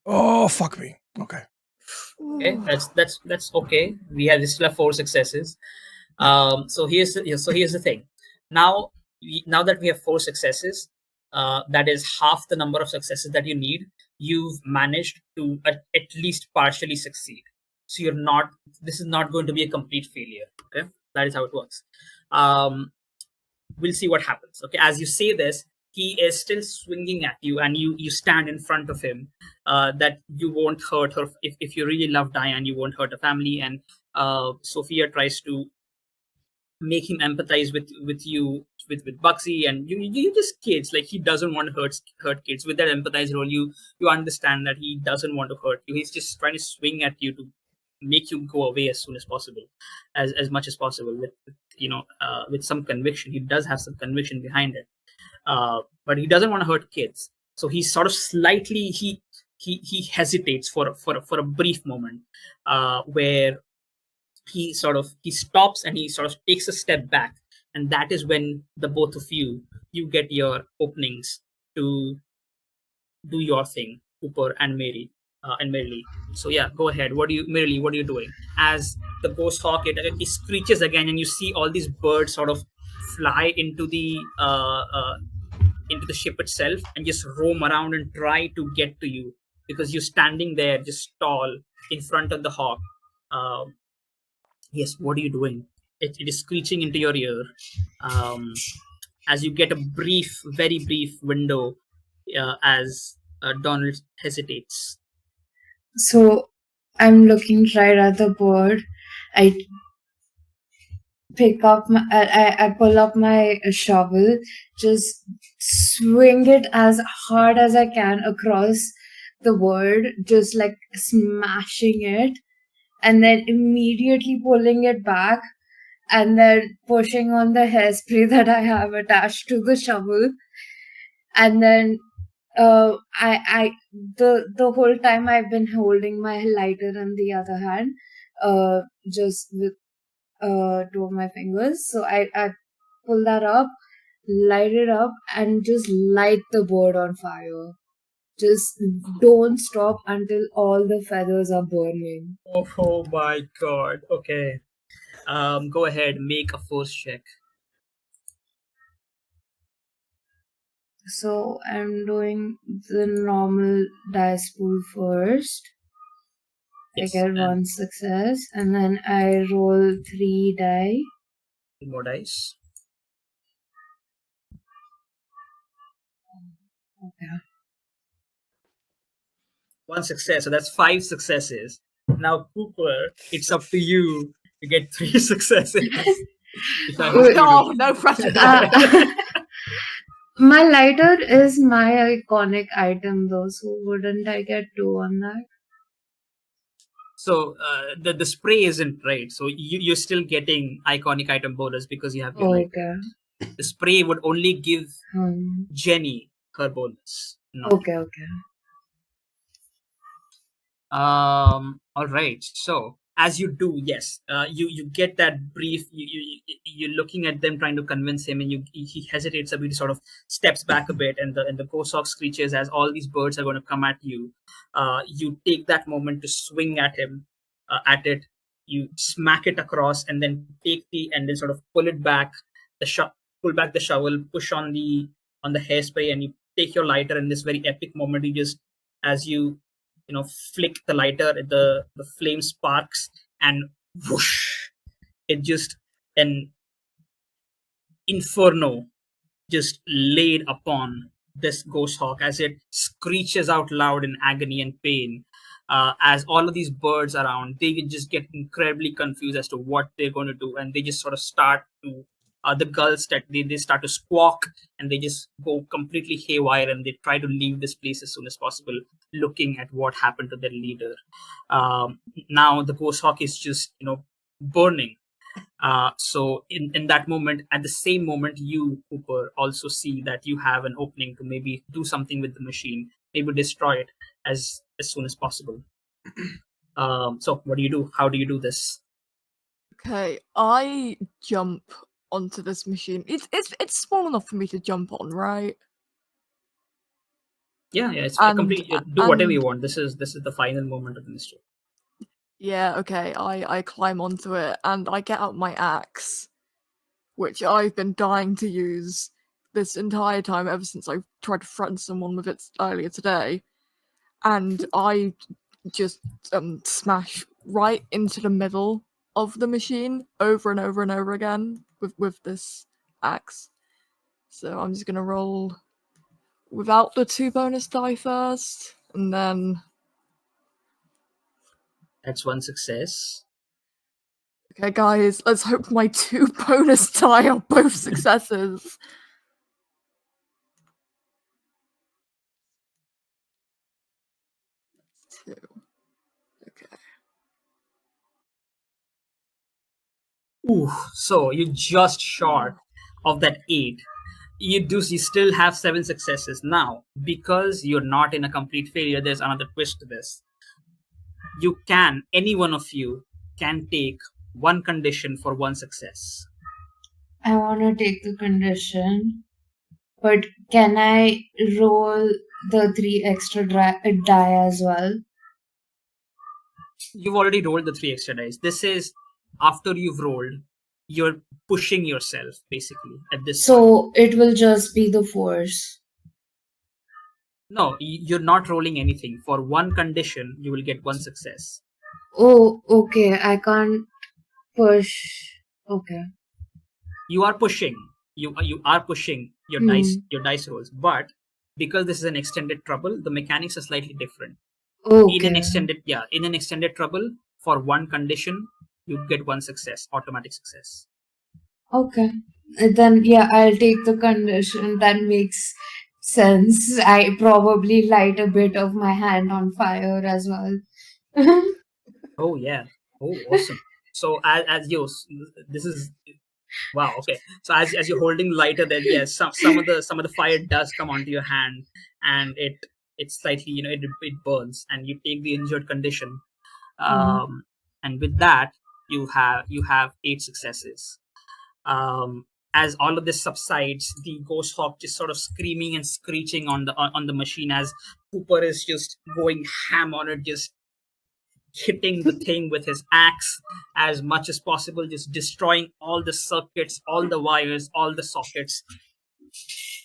Oh, fuck me. Okay. Okay, that's okay. We still have 4 successes. So here's the thing. Now that we have 4 successes, that is half the number of successes that you need. You've managed to at least partially succeed. So this is not going to be a complete failure. Okay, that is how it works. We'll see what happens. Okay, as you say this, he is still swinging at you, and you stand in front of him. That you won't hurt her. If you really love Diane, you won't hurt her family. And Sophia tries to make him empathize with you, with Bugsy, and you just kids. Like, he doesn't want to hurt kids. With that empathize role, you understand that he doesn't want to hurt you. He's just trying to swing at you to make you go away as soon as possible, as much as possible, with with some conviction. He does have some conviction behind it, but he doesn't want to hurt kids. So he sort of slightly he hesitates for a brief moment, where he stops, and he sort of takes a step back, and that is when the both of you get your openings to do your thing, Cooper and Mary, and Merrily. So yeah, go ahead. Merrily, what are you doing? As the ghost hawk, it screeches again, and you see all these birds sort of fly into the ship itself, and just roam around and try to get to you, because you're standing there just tall in front of the hawk. Yes, what are you doing? It is screeching into your ear, as you get a very brief window, as Donald hesitates. So I'm looking right at the board. I pull up my shovel, just swing it as hard as I can across the board, just like smashing it, and then immediately pulling it back, and then pushing on the hairspray that I have attached to the shovel, and then the whole time I've been holding my lighter in the other hand, just with 2 of my fingers. So I pull that up, light it up, and just light the board on fire. Just don't stop until all the feathers are burning. Oh my god. Okay. Go ahead, make a force check. So I'm doing the normal dice pool first. Yes, I get 1 success, and then I roll 3 die. 3 more dice. Okay. One success. So that's 5 successes. Now, Cooper, it's up to you to get 3 successes. If I hope you do. Oh, no pressure. Uh, my lighter is my iconic item though, so wouldn't I get 2 on that? So the spray isn't right. So you're still getting iconic item bonus because you have your lighter. Okay. The spray would only give Hmm. Jenny her bonus. Not Okay, okay. all right. So as you do, yes, you get that brief. You're looking at them trying to convince him, and he hesitates a bit, sort of steps back a bit, and the goshawk screeches as all these birds are going to come at you. You take that moment to swing at him, at it. You smack it across, and then and then sort of pull it back. Pull back the shovel, push on the hairspray, and you take your lighter. In this very epic moment, you just as you flick the lighter, the flame sparks, and whoosh, it just an inferno just laid upon this ghost hawk as it screeches out loud in agony and pain. As all of these birds around, they just get incredibly confused as to what they're going to do, and they just sort of start to the gulls that they start to squawk, and they just go completely haywire, and they try to leave this place as soon as possible, looking at what happened to their leader. Now the ghost hawk is just burning. So in that moment, at the same moment, you, Cooper, also see that you have an opening to maybe do something with the machine, maybe destroy it as soon as possible. So what do you do? How do you do this? Okay, I jump onto this machine. It's small enough for me to jump on, right? Yeah, it's And- complete. Do whatever you and- want. This is the final moment of the mystery. Yeah, okay, I climb onto it and I get out my axe, which I've been dying to use this entire time ever since I tried to threaten someone with it earlier today. And I just smash right into the middle of the machine over and over and over again with this axe. So I'm just gonna roll without the 2 bonus die first, and then That's one success. okay, guys, let's hope my 2 bonus die are both successes. That's 2. Okay. Ooh, so you just short of that 8. You still have 7 successes now. Because you're not in a complete failure, there's another twist to this. Any one of you can take one condition for one success. I want to take the condition, but can I roll the 3 extra die as well? You've already rolled the 3 extra dice. This is after you've rolled, you're pushing yourself basically at this point. So it will just be the force. No, you're not rolling anything. For one condition, you will get one success. Oh, okay. I can't push. Okay. You are pushing. You are pushing your dice rolls, but because this is an extended trouble, the mechanics are slightly different. Okay. In an extended trouble, for one condition, you get one success, automatic success. Okay. Then, yeah, I'll take the condition. That makes sense. I probably light a bit of my hand on fire as well. Oh yeah. Oh, awesome. So as you, this is wow. Okay. So as you're holding lighter, then yes, some of the fire does come onto your hand, and it's slightly it burns, and you take the injured condition, and with that you have 8 successes. As all of this subsides, the ghost hawk just sort of screaming and screeching on the machine as Cooper is just going ham on it, just hitting the thing with his axe as much as possible, just destroying all the circuits, all the wires, all the sockets.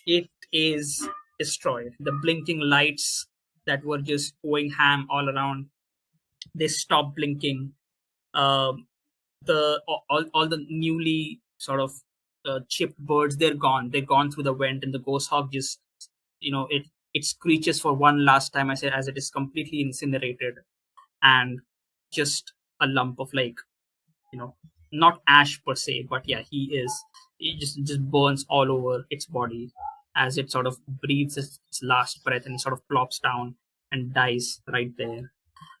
It is destroyed. The blinking lights that were just going ham all around, they stop blinking. All the newly sort of chipped birds, they're gone. They're gone through the vent, and the ghost hawk just it it screeches for one last time as it is completely incinerated, and just a lump of, like, not ash per se, but yeah, it just burns all over its body as it sort of breathes its last breath and sort of plops down and dies right there.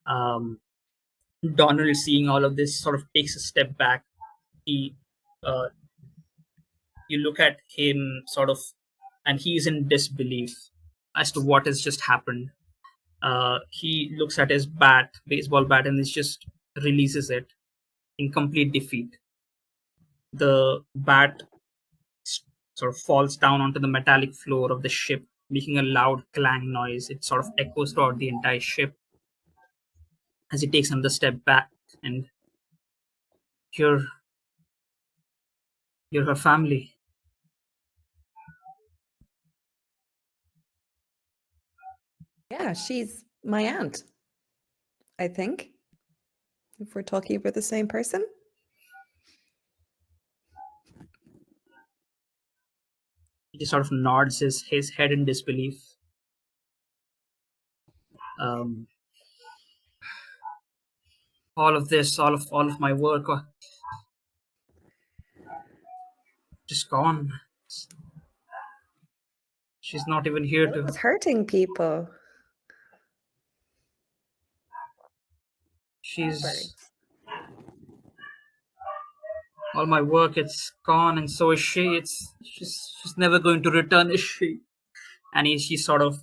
um, Donald, seeing all of this, sort of takes a step back. He uh, You look at him sort of, and he's in disbelief as to what has just happened. He looks at his baseball bat, and just releases it in complete defeat. The bat sort of falls down onto the metallic floor of the ship, making a loud clang noise. It sort of echoes throughout the entire ship as he takes another step back. And you're her family. Yeah, she's my aunt, I think, if we're talking about the same person. He just sort of nods his head in disbelief. All of this, all of my work, just gone. She's not even here It to. was hurting people. She's all my work. It's gone, and so is she. She's never going to return, is she? And she sort of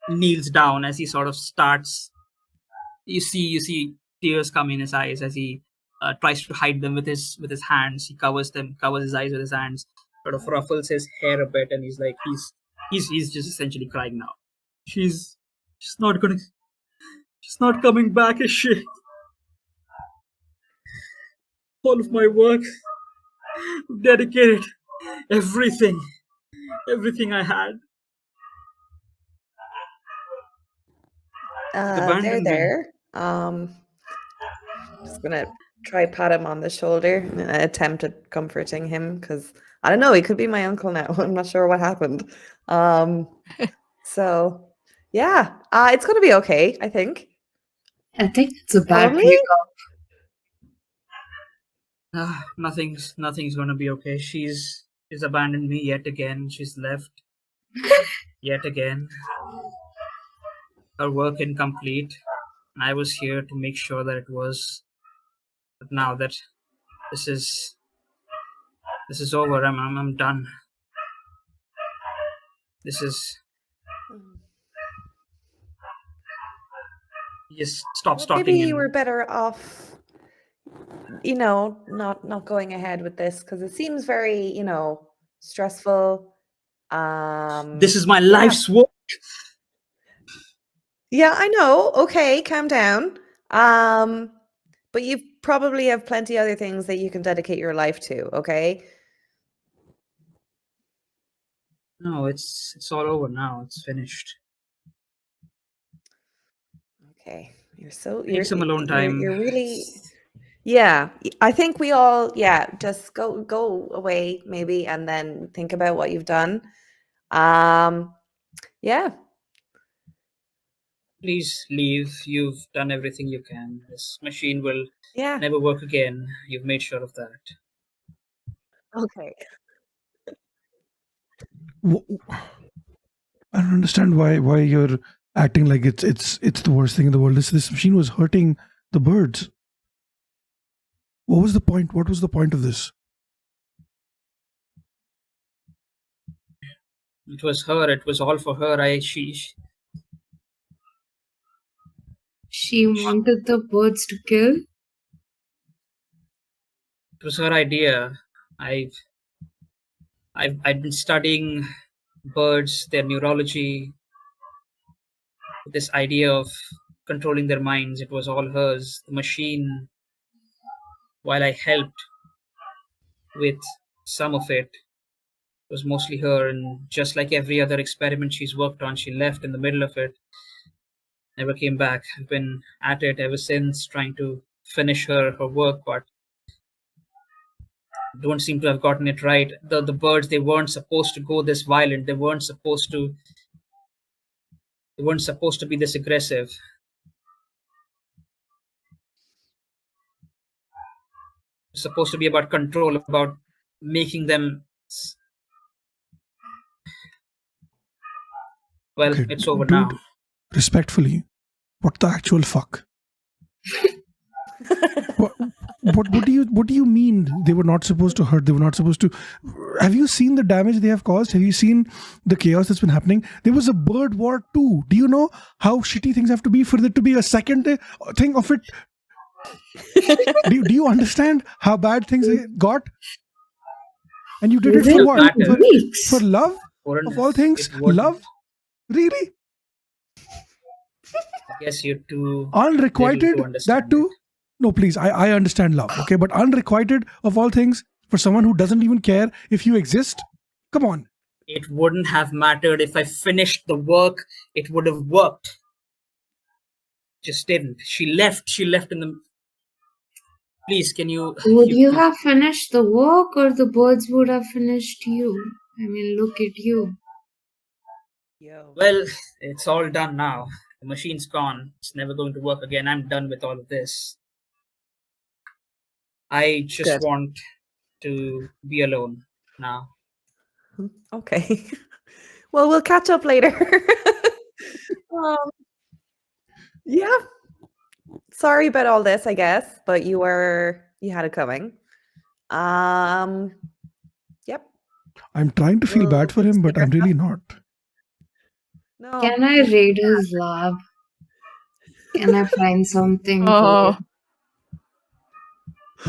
kneels down as he sort of starts. You see tears come in his eyes as he tries to hide them with his hands. He covers his eyes with his hands, sort of ruffles his hair a bit, and he's like he's just essentially crying now. She's not gonna. She's not coming back, is she? All of my work, dedicated, everything I had. There. Just gonna try pat him on the shoulder and attempt at comforting him, because I don't know, he could be my uncle now. I'm not sure what happened. So yeah, it's gonna be okay, I think. I think it's a bad Probably. breakup. Nothing's gonna be okay. She's abandoned me yet again. She's left yet again. Her work incomplete. I was here to make sure that it was. But now that this is over, I'm done. This is. Just stops talking. Maybe you were better off, not going ahead with this, because it seems very, stressful. This is my life's work. Yeah, I know. Okay, calm down. But you probably have plenty other things that you can dedicate your life to, okay? No, it's all over now. It's finished. Okay. You're some alone time. You're really. Yeah, I think we all, just go away maybe, and then think about what you've done. Yeah. Please leave. You've done everything you can. This machine will Yeah. never work again. You've made sure of that. Okay. I don't understand why you're acting like it's the worst thing in the world. This machine was hurting the birds. What was the point? What was the point of this? It was her. It was all for her. She wanted the birds to kill? It was her idea. I'd been studying birds, their neurology, this idea of controlling their minds. It was all hers. The machine, while I helped with some of it, was mostly her. And just like every other experiment she's worked on, she left in the middle of it. Never came back. I've been at it ever since, trying to finish her work, but don't seem to have gotten it right. The birds, they weren't supposed to go this violent. They weren't supposed to They weren't supposed to be this aggressive. It's supposed to be about control, about making them. Well, Okay, it's over dude, now. respectfully, what the actual fuck? What do you mean they were not supposed to hurt? They were not supposed to. Have you seen the damage they have caused? Have you seen the chaos that's been happening? There was a bird war too. Do you know how shitty things have to be for there to be a second thing of it? do you understand how bad things got? And you did it for what? For love? Of all things, love? Really? I guess you're too Unrequited? little to understand That too? it. No, please, I understand love, okay? But unrequited of all things, for someone who doesn't even care if you exist? Come on. It wouldn't have mattered if I finished the work. It would have worked. Just didn't. She left in the... Please, can you... Would you have finished the work, or the birds would have finished you? I mean, look at you. Well, it's all done now. The machine's gone. It's never going to work again. I'm done with all of this. I just want to be alone now. Okay. Well, we'll catch up later. Yeah. Sorry about all this, I guess, but you had it coming. Yep. I'm trying to feel bad for him, but I'm really not. No. Can I raid his lab? Can I find something? Oh,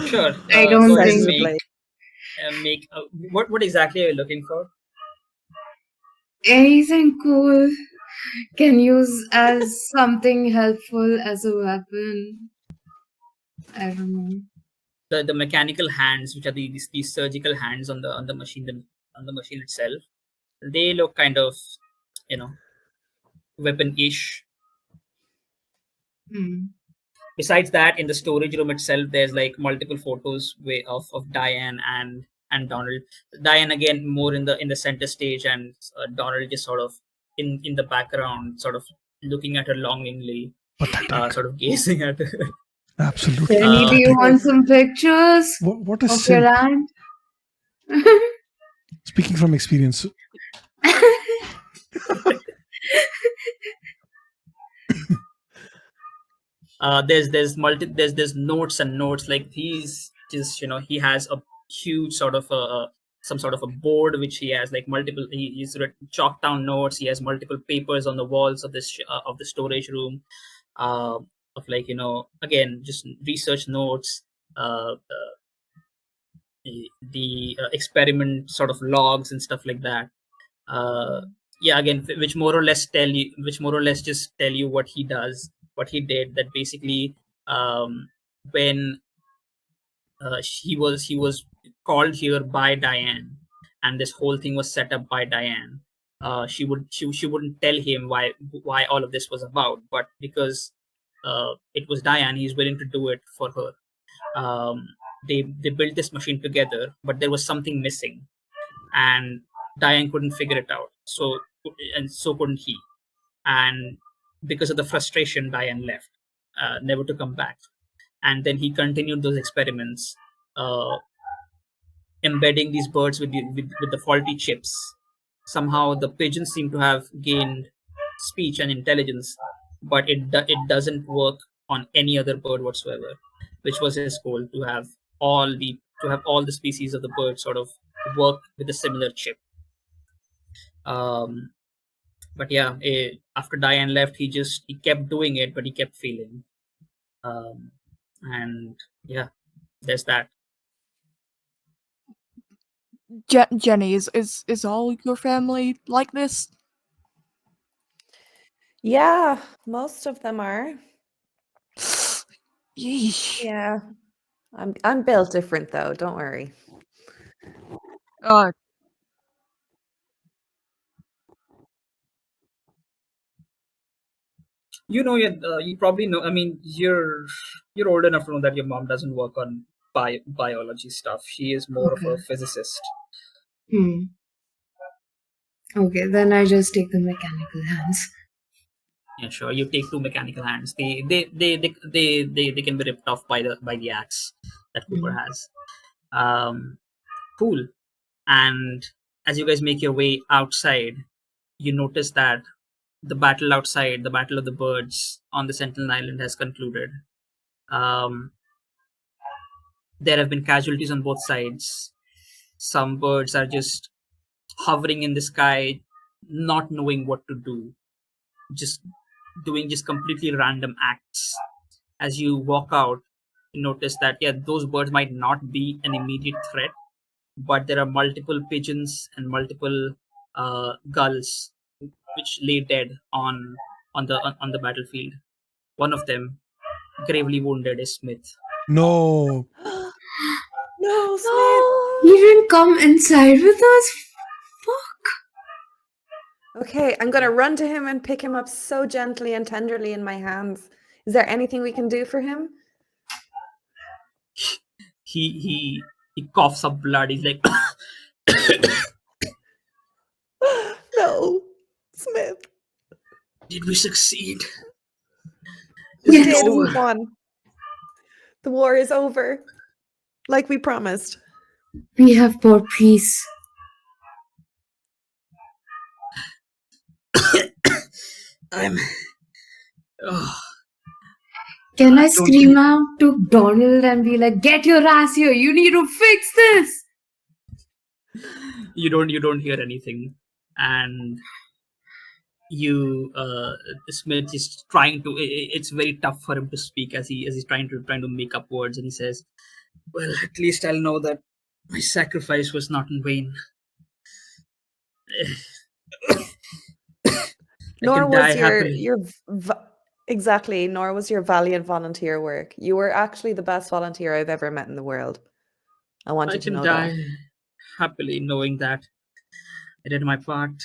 Sure. I don't go ahead think- and make what exactly are you looking for? Anything cool can use as something helpful as a weapon. I don't know. The mechanical hands, which are these surgical hands on the machine, on the machine itself, they look kind of, weapon-ish. Besides that, in the storage room itself, there's like multiple photos of Diane and Donald. Diane again more in the center stage, and Donald just sort of in the background, sort of looking at her longingly, sort of gazing at her. Absolutely. Penny, do you want some pictures What a of your simp. land? Speaking from experience. There's notes and notes, like he's just he has a huge sort of some sort of a board which he has like multiple, he's chalked down notes. He has multiple papers on the walls of this of the storage room, of like again just research notes, the experiment sort of logs and stuff like that. Yeah, again, which more or less just tell you what he does, what he did. That basically, when he was called here by Diane, and this whole thing was set up by Diane. She wouldn't tell him why all of this was about, but because it was Diane, he's willing to do it for her. They built this machine together, but there was something missing, and Diane couldn't figure it out. So couldn't he. And because of the frustration, Diane left, never to come back. And then he continued those experiments, embedding these birds with the faulty chips. Somehow the pigeons seem to have gained speech and intelligence, but it doesn't work on any other bird whatsoever, which was his goal, to have all the species of the bird sort of work with a similar chip. But yeah, after Diane left, he kept doing it, but he kept failing. And yeah, there's that. Jenny, is all your family like this? Yeah, most of them are. Yeesh. Yeah. I'm built different though, don't worry. You probably know. I mean, you're old enough to know that your mom doesn't work on biology stuff. She is more of a physicist. Okay, then I just take the mechanical hands. Yeah, sure. You take 2 mechanical hands. They can be ripped off by the axe that Cooper has. Cool. And as you guys make your way outside, you notice that the battle outside, the battle of the birds on the Sentinel Island, has concluded. There have been casualties on both sides. Some birds are just hovering in the sky, not knowing what to do, just doing just completely random acts. As you walk out, you notice that those birds might not be an immediate threat, but there are multiple pigeons and multiple gulls which lay dead on the battlefield. One of them, gravely wounded, is Smith. No. No, Smith. No, he didn't come inside with us. Fuck. Okay, I'm gonna run to him and pick him up so gently and tenderly in my hands. Is there anything we can do for him? He coughs up blood. He's like, No, Smith. "Did we succeed? We Is it did. We over?" won. The war is over, like we promised. We have brought peace. I'm. Oh, Can I don't scream you- out to Donald and be like, "Get your ass here! You need to fix this!" You don't hear anything, and Smith is trying to. It's very tough for him to speak as he's trying to make up words, and he says, "Well, at least I'll know that my sacrifice was not in vain. I Nor can die was happily." exactly. Nor was your valiant volunteer work. You were actually the best volunteer I've ever met in the world. I want I you to can know die that. happily knowing that I did my part,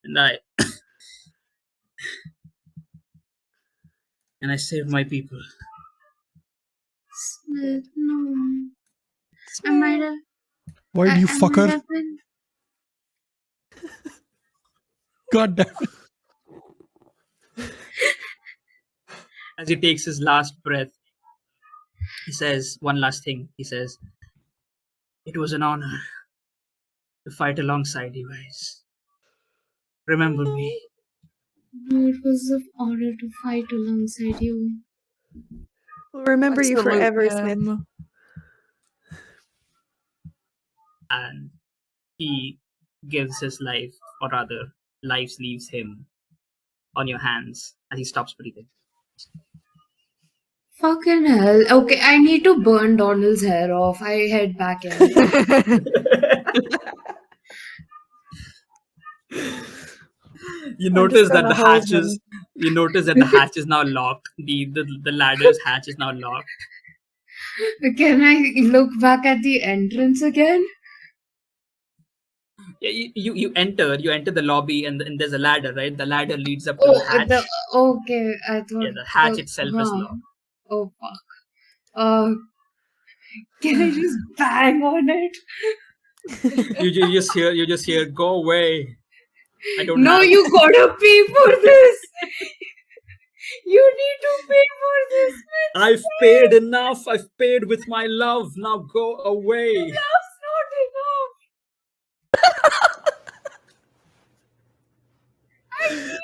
and I saved my people. Smith, no. I might have. Why do you I fuck might her? have been. God damn it. As he takes his last breath, he says one last thing. He says, "It was an honor to fight alongside you guys. Remember me." No, it was an honor to fight alongside you. We'll remember I you salute forever, Smith. him. And he gives his life, or rather, life leaves him on your hands as he stops breathing. Fucking hell. Okay, I need to burn Donald's hair off. I head back in. You I'm just notice that gonna the hold hatch him. is. You notice that the hatch is now locked. The ladder's hatch is now locked. Can I look back at the entrance again? Yeah, you enter the lobby, and there's a ladder, right? The ladder leads up to the hatch. Okay, I thought. Yeah, the hatch itself is locked. Oh fuck. Can I just bang on it? You just hear, "Go away. I don't No, have." you gotta pay for this. You need to pay for this. I've paid enough. I've paid with my love. Now go away. That's not enough.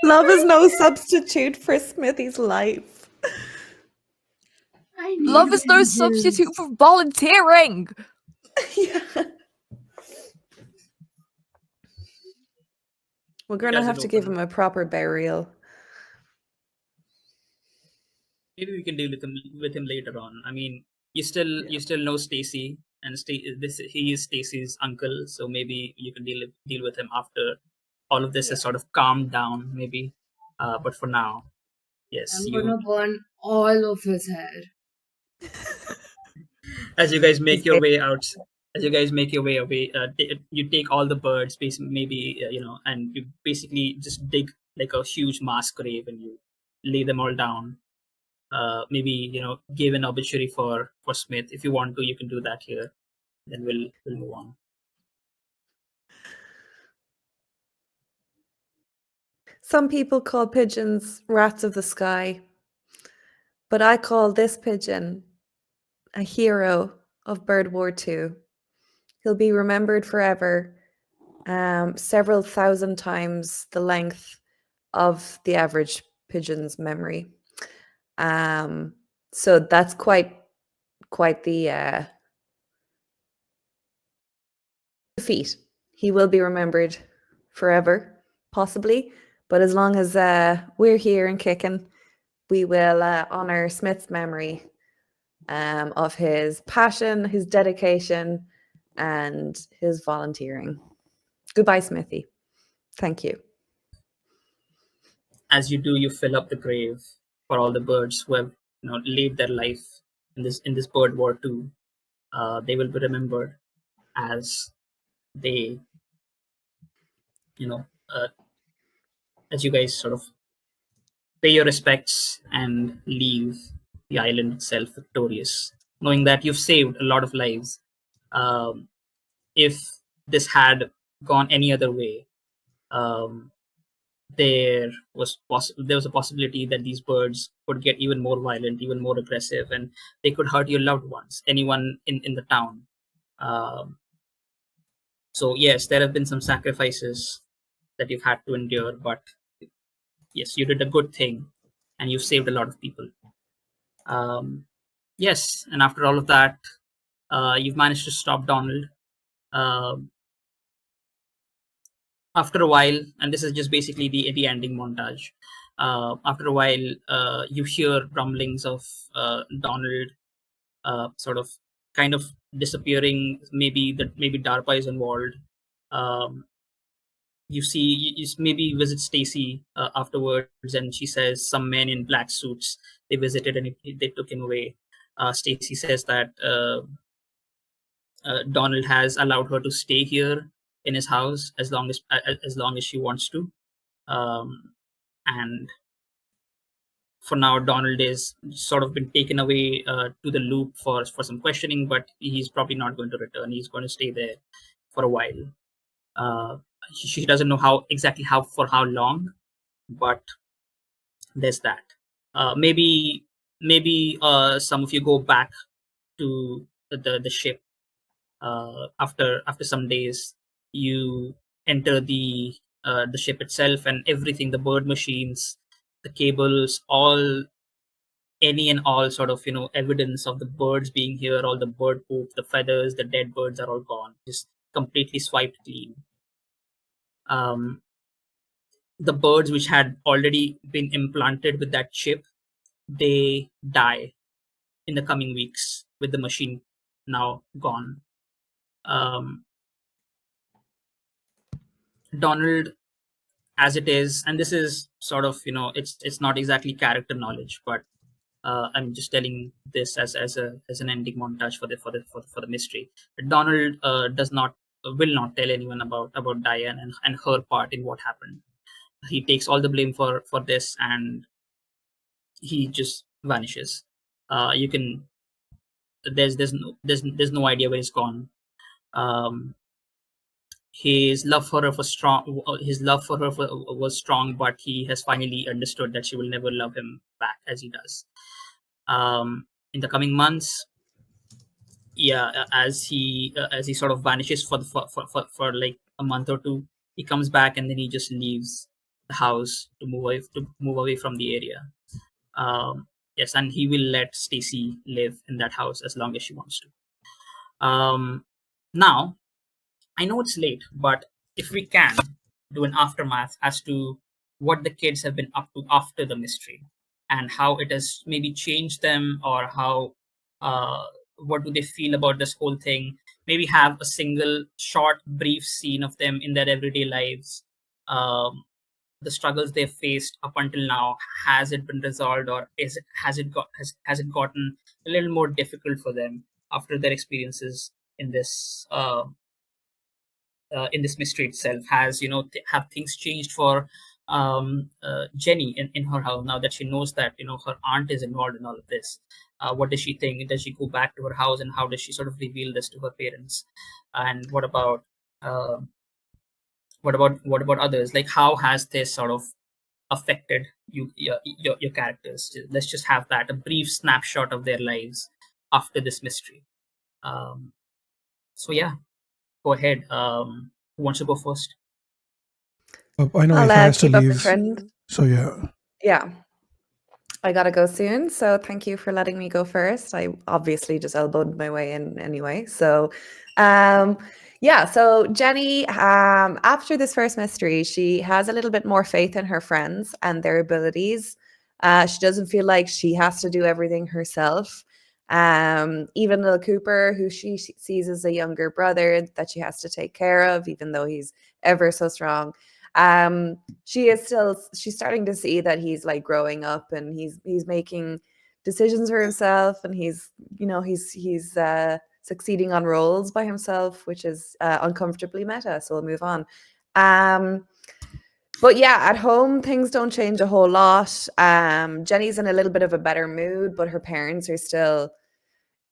Love is no substitute for Smithy's life. I need Love is no vengeance. substitute for volunteering. Yeah. We're gonna doesn't have to give open him a proper burial. Maybe we can deal with him later on. I mean, you still know Stacy, and he is Stacy's uncle, so maybe you can deal with him after all of this has sort of calmed down, maybe. But for now, yes, I'm gonna burn all of his hair. as you guys make He's your dead. way out, you take all the birds, basically, maybe and you basically just dig like a huge mass grave, and you lay them all down. Maybe give an obituary for Smith if you want to. You can do that here. Then we'll move on. Some people call pigeons rats of the sky, but I call this pigeon a hero of Bird War II. He'll be remembered forever, several thousand times the length of the average pigeon's memory. So that's quite the feat. He will be remembered forever, possibly, but as long as we're here and kicking, we will honor Smith's memory of his passion, his dedication, and his volunteering. Goodbye, Smithy. Thank you. As you do, you fill up the grave for all the birds who have laid their life in this bird war too. They will be remembered as they as you guys sort of pay your respects and leave the island itself victorious, knowing that you've saved a lot of lives. If this had gone any other way, um, there was a possibility that these birds could get even more violent, even more aggressive, and they could hurt your loved ones, anyone in the town. Um, so yes, there have been some sacrifices that you've had to endure, but yes, you did a good thing, and you saved a lot of people. Yes, and after all of that, you've managed to stop Donald. Um After a while, and this is just basically the ending montage. After a while, you hear rumblings of Donald sort of kind of disappearing. Maybe DARPA is involved. Um, you maybe visit Stacy afterwards, and she says some men in black suits they visited and they took him away. Stacy says that Donald has allowed her to stay here in his house as long as she wants to, and for now Donald is sort of been taken away to the loop for some questioning, but he's probably not going to return. He's going to stay there for a while. She doesn't know how for how long, but there's that. Maybe some of you go back to the ship after some days. You enter the ship itself, and everything, the bird machines, the cables, any and all sort of evidence of the birds being here, all the bird poop, the feathers, the dead birds are all gone, just completely swiped clean. The birds which had already been implanted with that chip, they die in the coming weeks with the machine now gone. Donald, as it is, and this is sort of it's not exactly character knowledge, but I'm just telling this as an ending montage for the mystery. Donald will not tell anyone about Diane and her part in what happened. He takes all the blame for this, and he just vanishes. You can there's no idea where he's gone. Um, his love for her was strong. Was strong, but he has finally understood that she will never love him back as he does. In the coming months, as he sort of vanishes for like a month or two, he comes back and then he just leaves the house to move away from the area. Yes, and he will let Stacy live in that house as long as she wants to. Now, I know it's late, but if we can do an aftermath as to what the kids have been up to after the mystery and how it has maybe changed them, or how what do they feel about this whole thing. Maybe have a single short brief scene of them in their everyday lives, the struggles they've faced up until now. Has it been resolved, or has it gotten a little more difficult for them after their experiences in this mystery itself? Has have things changed for Jenny in her house now that she knows that her aunt is involved in all of this? What does she think? Does she go back to her house, and how does she sort of reveal this to her parents? And what about others? Like, how has this sort of affected your characters. Let's just have that, a brief snapshot of their lives after this mystery. Um, so yeah, go ahead. Who wants to go first? I know I'll Ethan has to keep up the leave. trend. So yeah. Yeah. I gotta go soon, so thank you for letting me go first. I obviously just elbowed my way in anyway. So, yeah. So Jenny, after this first mystery, she has a little bit more faith in her friends and their abilities. She doesn't feel like she has to do everything herself. Even little Cooper, who she sees as a younger brother that she has to take care of, even though he's ever so strong. She's starting to see that he's like growing up and he's making decisions for himself, and he's succeeding on roles by himself, which is uncomfortably meta, so we'll move on. But yeah, at home things don't change a whole lot. Jenny's in a little bit of a better mood, but her parents are still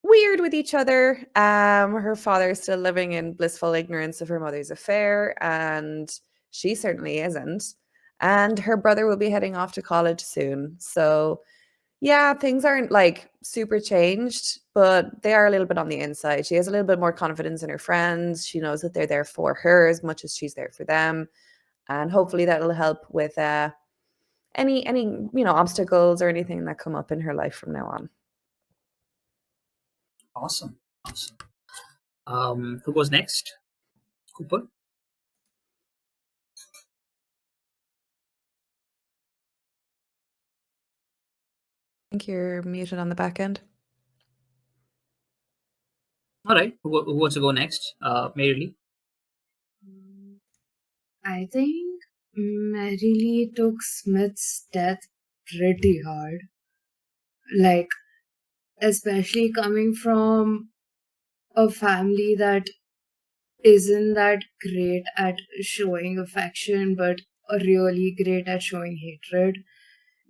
weird with each other. Her father is still living in blissful ignorance of her mother's affair, and she certainly isn't. And her brother will be heading off to college soon. So, yeah, things aren't like super changed, but they are a little bit on the inside. She has a little bit more confidence in her friends. She knows that they're there for her as much as she's there for them. And hopefully that'll help with any obstacles or anything that come up in her life from now on. Awesome. Who goes next? Cooper? I think you're muted on the back end. All right. Who wants to go next? Mary Lee? I think Mary Lee took Smith's death pretty hard. Like, especially coming from a family that isn't that great at showing affection, but are really great at showing hatred.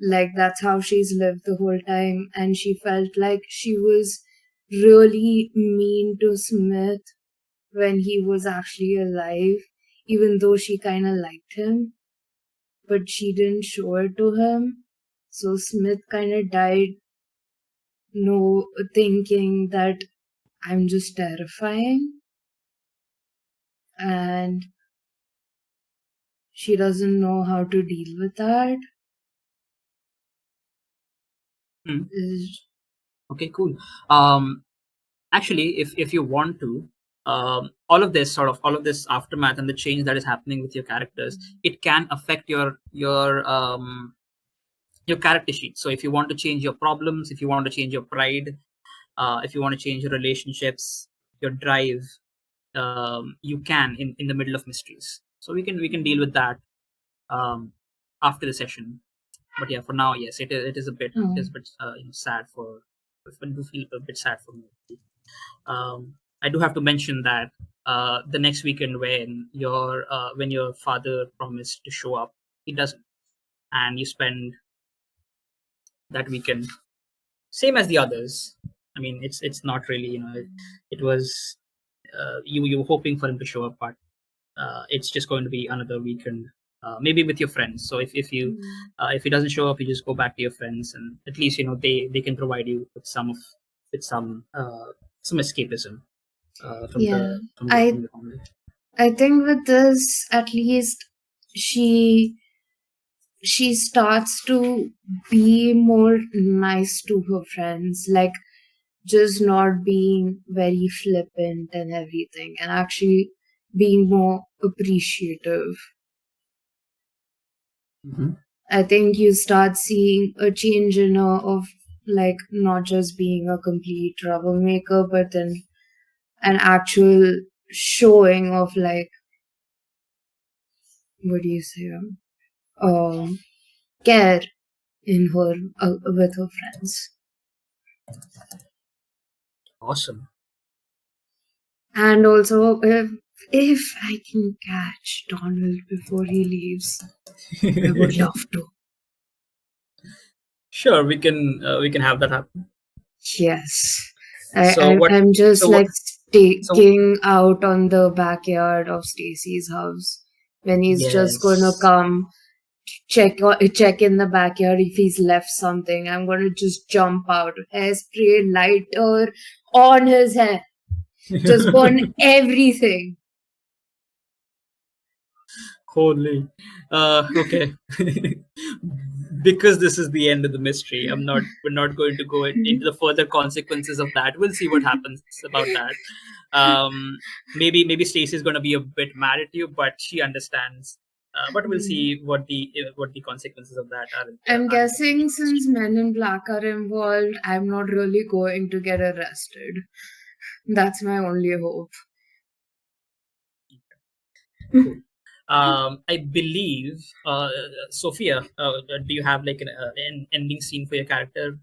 Like, that's how she's lived the whole time, and she felt like she was really mean to Smith when he was actually alive, even though she kind of liked him, but she didn't show it to him. So Smith kind of died thinking that I'm just terrifying, and she doesn't know how to deal with that. Okay, cool. Actually, if you want to, all of this aftermath and the change that is happening with your characters, it can affect your character sheet. So if you want to change your problems, if you want to change your pride, if you want to change your relationships, your drive, you can in the middle of mysteries. So we can deal with that after the session. But yeah, for now, yes, it is a bit sad for. I do feel a bit sad for me. I do have to mention that the next weekend when your father promised to show up, he doesn't, and you spend that weekend same as the others. I mean, it's not really, it was you were hoping for him to show up, but it's just going to be another weekend, maybe with your friends. So if he doesn't show up, you just go back to your friends, and at least they can provide you with some escapism from Yeah, from the family. I think with this, at least she starts to be more nice to her friends, like just not being very flippant and everything, and actually being more appreciative. I think you start seeing a change in her of like not just being a complete troublemaker, but then an actual showing of like, what do you say, care in her with her friends. Awesome. And also, if I can catch Donald before he leaves, I would love to. Sure, we can have that happen. Yes. So I'm just so like what- staking out on the backyard of Stacy's house when he's just gonna Yes. come check in the backyard if he's left something. I'm gonna just jump out, hairspray, lighter on his hair, just burn everything. Holy. Okay. Because this is the end of the mystery, we're not going to go into the further consequences of that. We'll see what happens about that. Maybe Stacey is going to be a bit mad at you, but she understands. But we'll see what the consequences of that are. I'm guessing since Men in Black are involved, I'm not really going to get arrested. That's my only hope. I believe, Sophia, do you have like an ending scene for your character,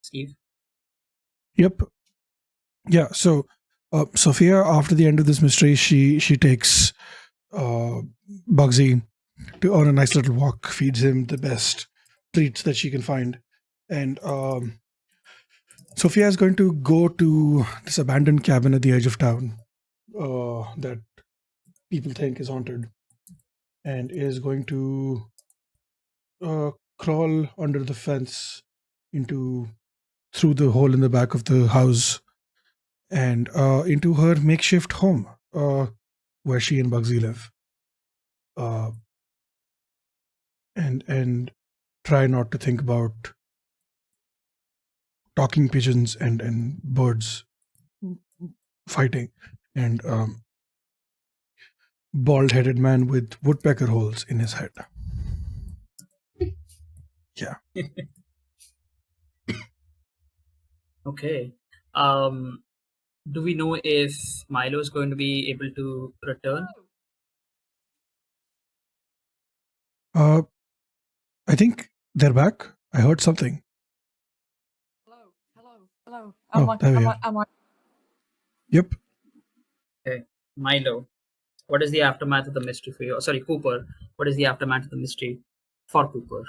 Steve? Yep. Yeah. So, Sophia, after the end of this mystery, she takes Bugsy on a nice little walk, feeds him the best treats that she can find, and Sophia is going to go to this abandoned cabin at the edge of town that people think is haunted, and is going to crawl under the fence through the hole in the back of the house and into her makeshift home where she and Bugsy live, and try not to think about talking pigeons and birds fighting and bald-headed man with woodpecker holes in his head. Yeah. Okay. Do we know if Milo is going to be able to return? I think they're back. I heard something. Hello. Oh, there we are. Am I? Yep. Okay. Milo, what is the aftermath of the mystery for you? Oh, sorry, Cooper. What is the aftermath of the mystery for Cooper?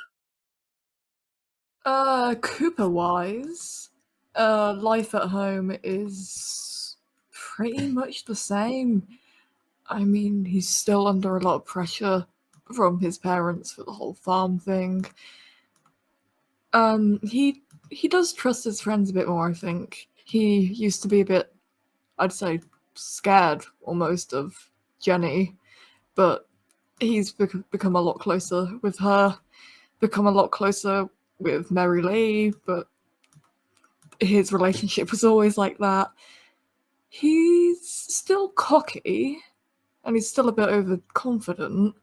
Cooper-wise, life at home is pretty much the same. I mean, he's still under a lot of pressure from his parents for the whole farm thing. He does trust his friends a bit more, I think. He used to be a bit, I'd say, scared almost of Jenny, but he's become a lot closer with her, become a lot closer with Mary Lee, but his relationship was always like that. He's still cocky, and he's still a bit overconfident,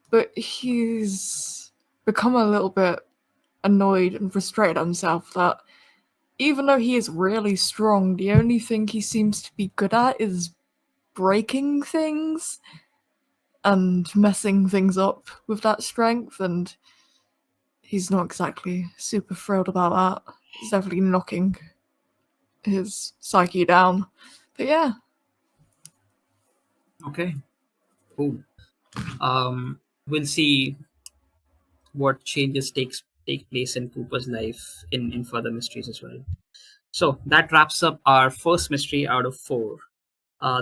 but he's become a little bit annoyed and frustrated at himself that even though he is really strong, the only thing he seems to be good at is breaking things and messing things up with that strength, and he's not exactly super thrilled about that. He's definitely knocking his psyche down. But yeah. Okay. Cool. We'll see what changes take place in Cooper's life in further mysteries as well. So that wraps up our first mystery out of 4.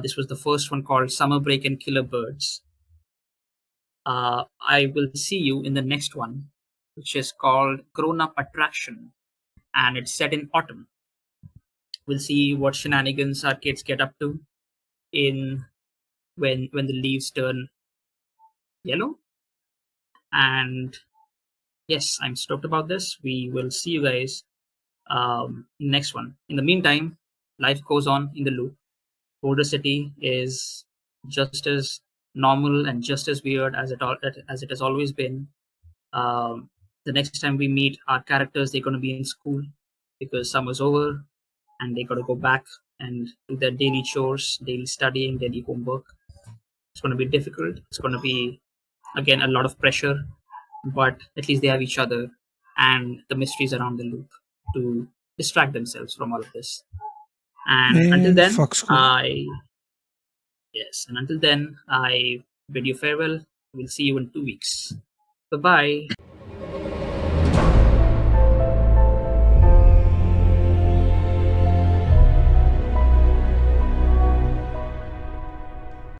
This was the first one called Summer Break and Killer Birds. I will see you in the next one, which is called Grown Up Attraction, and it's set in autumn. We'll see what shenanigans our kids get up to in when the leaves turn yellow. And yes, I'm stoked about this. We will see you guys next one. In the meantime, life goes on in the loop. Boulder City is just as normal and just as weird as it has always been. The next time we meet our characters, they're going to be in school because summer's over, and they got to go back and do their daily chores, daily studying, daily homework. It's going to be difficult. It's going to be, again, a lot of pressure, but at least they have each other and the mysteries around the loop to distract themselves from all of this. And until then, I bid you farewell. We'll see you in 2 weeks. Bye-bye.